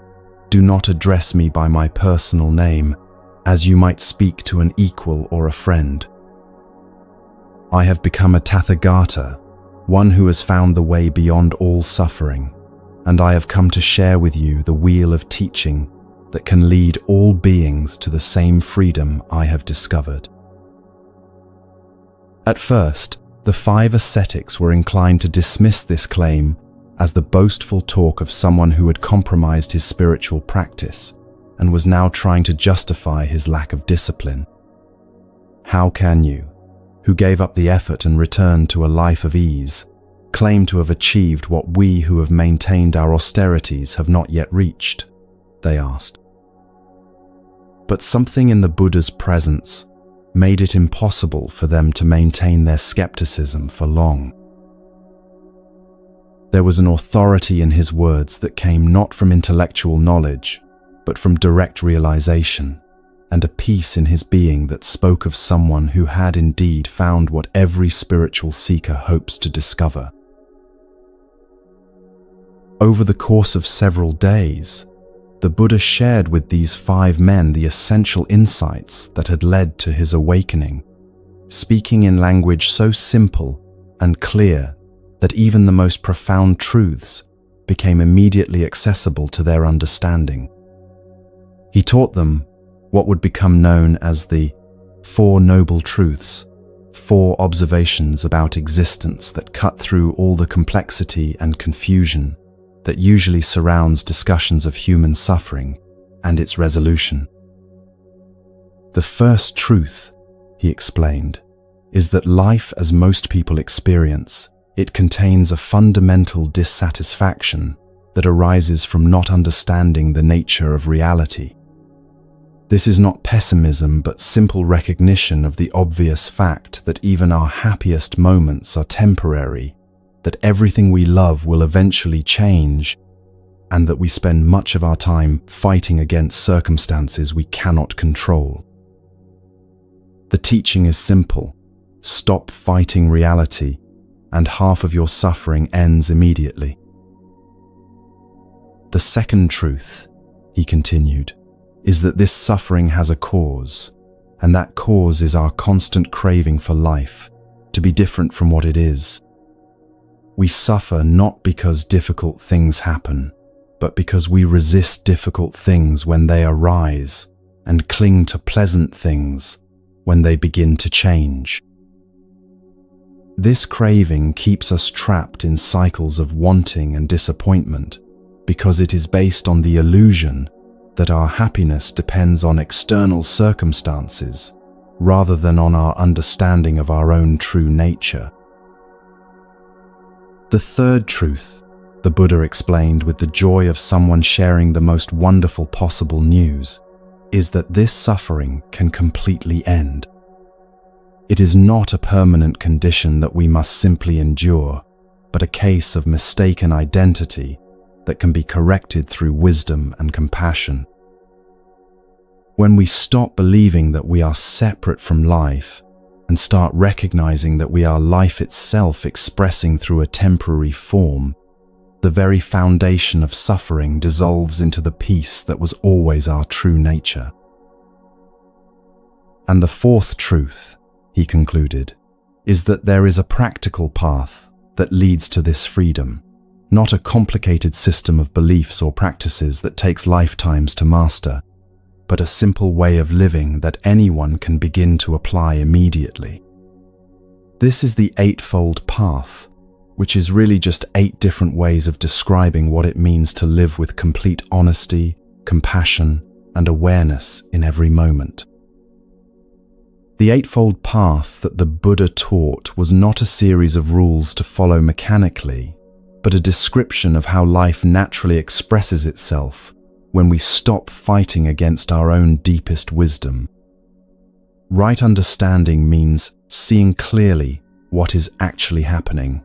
"do not address me by my personal name, as you might speak to an equal or a friend. I have become a Tathagata, one who has found the way beyond all suffering, and I have come to share with you the wheel of teaching that can lead all beings to the same freedom I have discovered." At first, the 5 ascetics were inclined to dismiss this claim as the boastful talk of someone who had compromised his spiritual practice and was now trying to justify his lack of discipline. "How can you, who gave up the effort and returned to a life of ease, claim to have achieved what we who have maintained our austerities have not yet reached?" they asked. But something in the Buddha's presence made it impossible for them to maintain their skepticism for long. There was an authority in his words that came not from intellectual knowledge, but from direct realization, and a peace in his being that spoke of someone who had indeed found what every spiritual seeker hopes to discover. Over the course of several days, the Buddha shared with these 5 men the essential insights that had led to his awakening, speaking in language so simple and clear that even the most profound truths became immediately accessible to their understanding. He taught them what would become known as the 4 noble truths, 4 observations about existence that cut through all the complexity and confusion that usually surrounds discussions of human suffering and its resolution. The first truth, he explained, is that life as most people experience, it contains a fundamental dissatisfaction that arises from not understanding the nature of reality. This is not pessimism, but simple recognition of the obvious fact that even our happiest moments are temporary, that everything we love will eventually change, and that we spend much of our time fighting against circumstances we cannot control. The teaching is simple: stop fighting reality, and half of your suffering ends immediately. The second truth, he continued, is that this suffering has a cause, and that cause is our constant craving for life, to be different from what it is. We suffer not because difficult things happen, but because we resist difficult things when they arise, and cling to pleasant things when they begin to change. This craving keeps us trapped in cycles of wanting and disappointment because it is based on the illusion that our happiness depends on external circumstances rather than on our understanding of our own true nature. The third truth, the Buddha explained with the joy of someone sharing the most wonderful possible news, is that this suffering can completely end. It is not a permanent condition that we must simply endure, but a case of mistaken identity that can be corrected through wisdom and compassion. When we stop believing that we are separate from life and start recognizing that we are life itself expressing through a temporary form, the very foundation of suffering dissolves into the peace that was always our true nature. And the fourth truth, he concluded, is that there is a practical path that leads to this freedom, not a complicated system of beliefs or practices that takes lifetimes to master, but a simple way of living that anyone can begin to apply immediately. This is the Eightfold Path, which is really just 8 different ways of describing what it means to live with complete honesty, compassion, and awareness in every moment. The Eightfold Path that the Buddha taught was not a series of rules to follow mechanically, but a description of how life naturally expresses itself when we stop fighting against our own deepest wisdom. Right understanding means seeing clearly what is actually happening,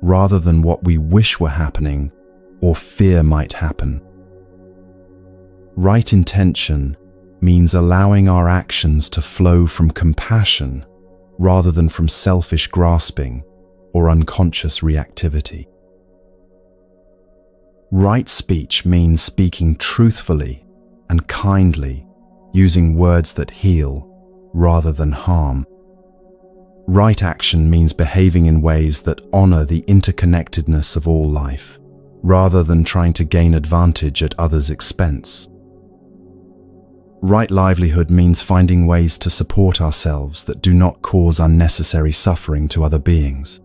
rather than what we wish were happening or fear might happen. Right intention means allowing our actions to flow from compassion rather than from selfish grasping or unconscious reactivity. Right speech means speaking truthfully and kindly, using words that heal rather than harm. Right action means behaving in ways that honor the interconnectedness of all life, rather than trying to gain advantage at others' expense. Right livelihood means finding ways to support ourselves that do not cause unnecessary suffering to other beings.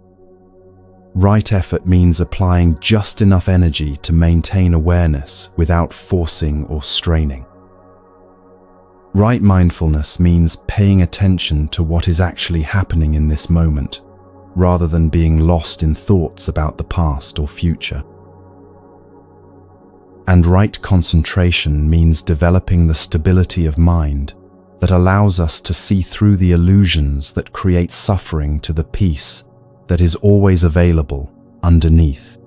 Right effort means applying just enough energy to maintain awareness without forcing or straining. Right mindfulness means paying attention to what is actually happening in this moment, rather than being lost in thoughts about the past or future. And right concentration means developing the stability of mind that allows us to see through the illusions that create suffering to the peace that is always available underneath.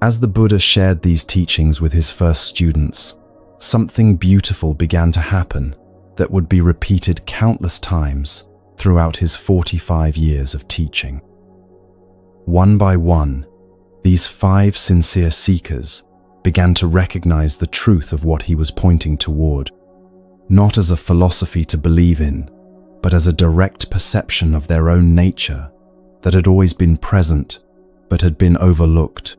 As the Buddha shared these teachings with his first students, something beautiful began to happen that would be repeated countless times throughout his 45 years of teaching. One by one, these 5 sincere seekers began to recognize the truth of what he was pointing toward, not as a philosophy to believe in, but as a direct perception of their own nature that had always been present but had been overlooked.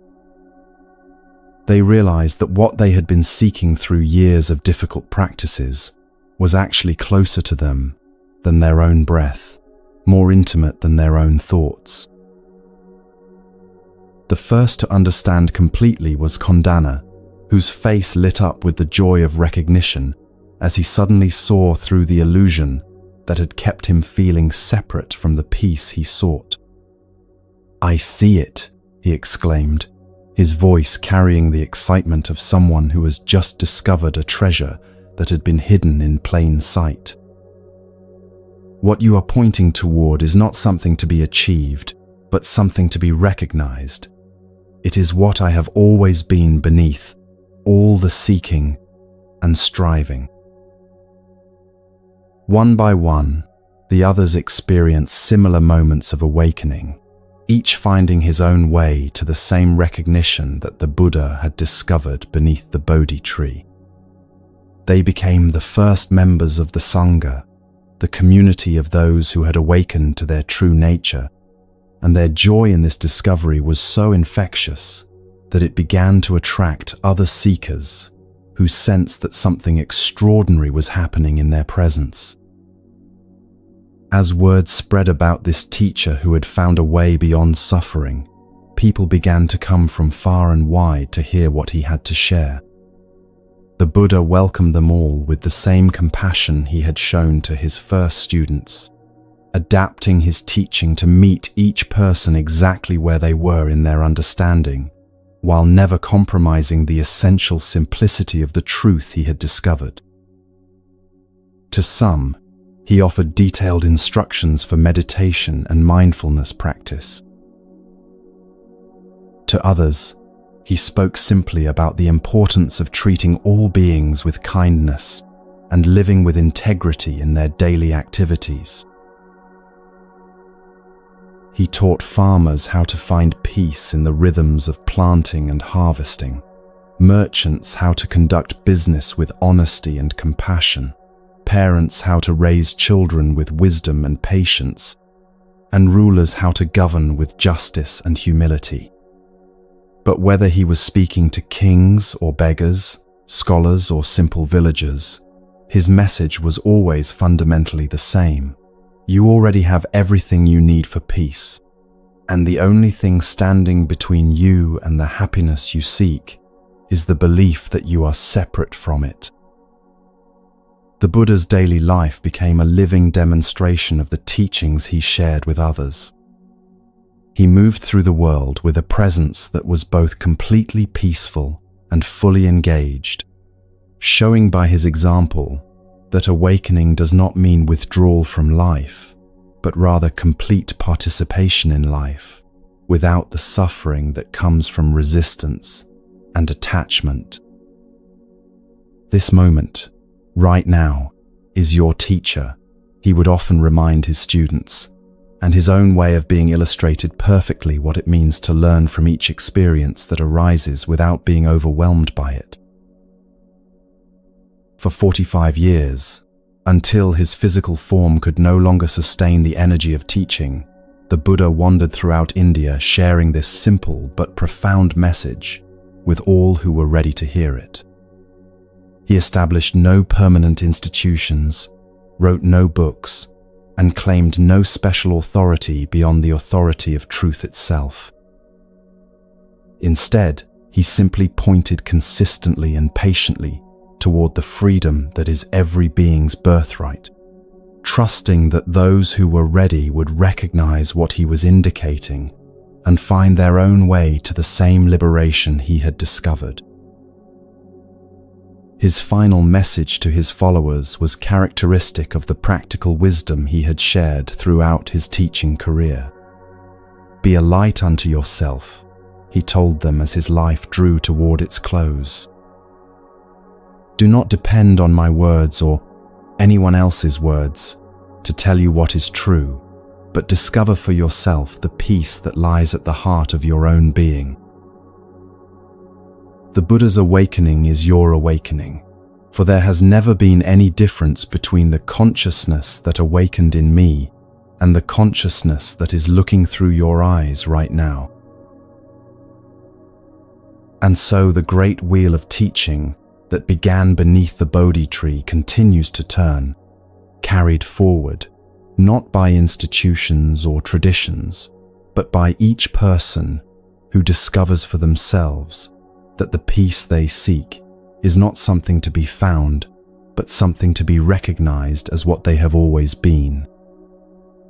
They realized that what they had been seeking through years of difficult practices was actually closer to them than their own breath, more intimate than their own thoughts. The first to understand completely was Kondana, whose face lit up with the joy of recognition as he suddenly saw through the illusion that had kept him feeling separate from the peace he sought. "I see it," he exclaimed, his voice carrying the excitement of someone who has just discovered a treasure that had been hidden in plain sight. "What you are pointing toward is not something to be achieved, but something to be recognized. It is what I have always been beneath all the seeking and striving." One by one, the others experienced similar moments of awakening, each finding his own way to the same recognition that the Buddha had discovered beneath the Bodhi tree. They became the first members of the Sangha, the community of those who had awakened to their true nature, and their joy in this discovery was so infectious that it began to attract other seekers who sensed that something extraordinary was happening in their presence. As word spread about this teacher who had found a way beyond suffering, people began to come from far and wide to hear what he had to share. The Buddha welcomed them all with the same compassion he had shown to his first students, adapting his teaching to meet each person exactly where they were in their understanding, while never compromising the essential simplicity of the truth he had discovered. To some, he offered detailed instructions for meditation and mindfulness practice. To others, he spoke simply about the importance of treating all beings with kindness and living with integrity in their daily activities. He taught farmers how to find peace in the rhythms of planting and harvesting, merchants how to conduct business with honesty and compassion, parents how to raise children with wisdom and patience, and rulers how to govern with justice and humility. But whether he was speaking to kings or beggars, scholars or simple villagers, his message was always fundamentally the same. You already have everything you need for peace, and the only thing standing between you and the happiness you seek is the belief that you are separate from it. The Buddha's daily life became a living demonstration of the teachings he shared with others. He moved through the world with a presence that was both completely peaceful and fully engaged, showing by his example that awakening does not mean withdrawal from life, but rather complete participation in life, without the suffering that comes from resistance and attachment. This moment, right now, is your teacher, he would often remind his students, and his own way of being illustrated perfectly what it means to learn from each experience that arises without being overwhelmed by it. For 45 years, until his physical form could no longer sustain the energy of teaching, the Buddha wandered throughout India sharing this simple but profound message with all who were ready to hear it. He established no permanent institutions, wrote no books, and claimed no special authority beyond the authority of truth itself. Instead, he simply pointed consistently and patiently toward the freedom that is every being's birthright, trusting that those who were ready would recognize what he was indicating and find their own way to the same liberation he had discovered. His final message to his followers was characteristic of the practical wisdom he had shared throughout his teaching career. "Be a light unto yourself," he told them as his life drew toward its close. "Do not depend on my words or anyone else's words to tell you what is true, but discover for yourself the peace that lies at the heart of your own being." The Buddha's awakening is your awakening, for there has never been any difference between the consciousness that awakened in me and the consciousness that is looking through your eyes right now. And so the great wheel of teaching that began beneath the Bodhi tree continues to turn, carried forward, not by institutions or traditions, but by each person who discovers for themselves that the peace they seek is not something to be found, but something to be recognized as what they have always been.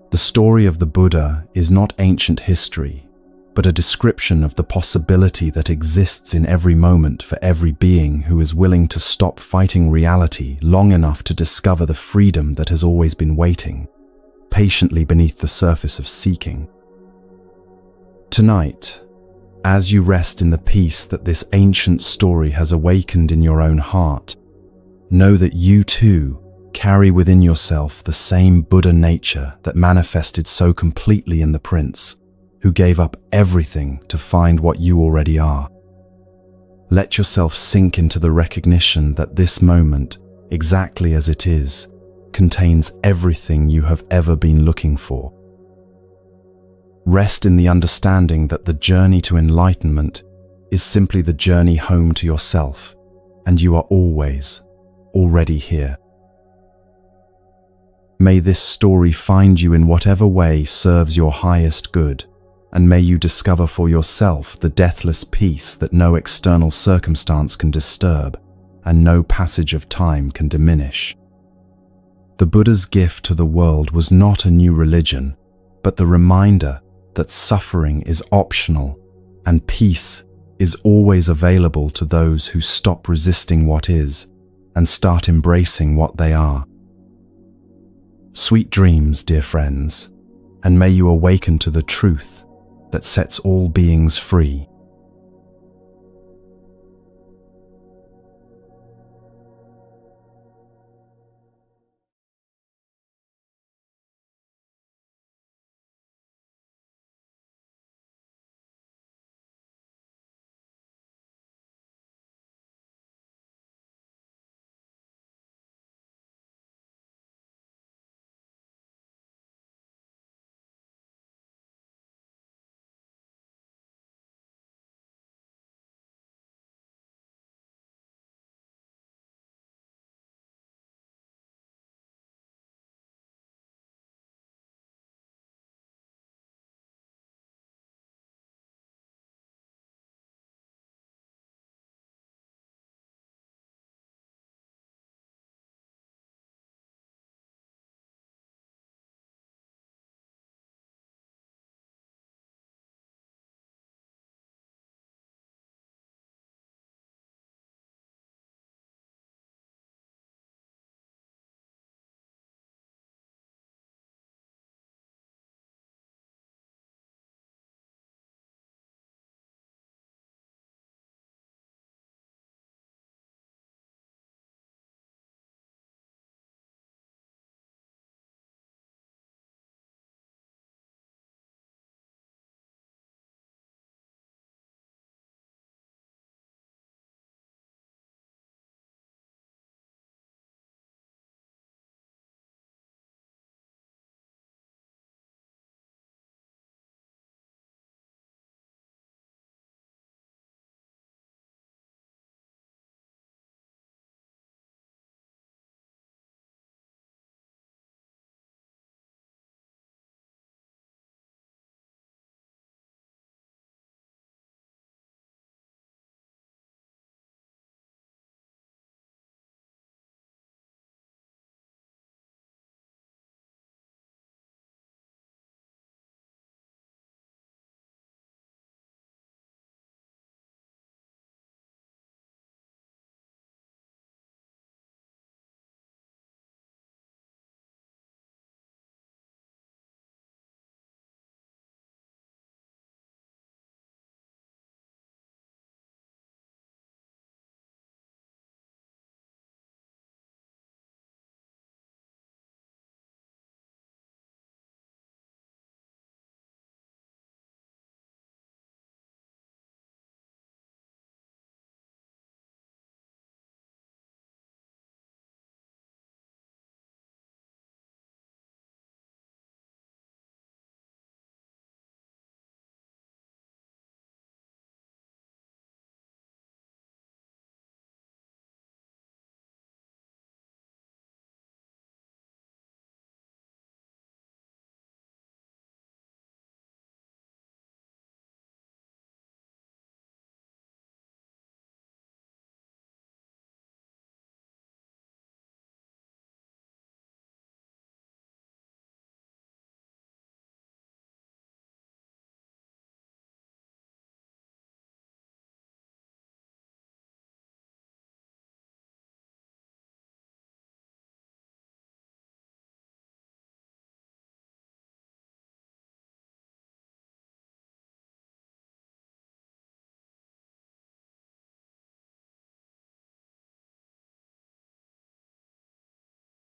The story of the Buddha is not ancient history, but a description of the possibility that exists in every moment for every being who is willing to stop fighting reality long enough to discover the freedom that has always been waiting, patiently beneath the surface of seeking. Tonight, as you rest in the peace that this ancient story has awakened in your own heart, know that you too carry within yourself the same Buddha nature that manifested so completely in the prince, who gave up everything to find what you already are. Let yourself sink into the recognition that this moment, exactly as it is, contains everything you have ever been looking for. Rest in the understanding that the journey to enlightenment is simply the journey home to yourself, and you are always, already here. May this story find you in whatever way serves your highest good, and may you discover for yourself the deathless peace that no external circumstance can disturb and no passage of time can diminish. The Buddha's gift to the world was not a new religion, but the reminder that suffering is optional and peace is always available to those who stop resisting what is and start embracing what they are. Sweet dreams, dear friends, and may you awaken to the truth that sets all beings free.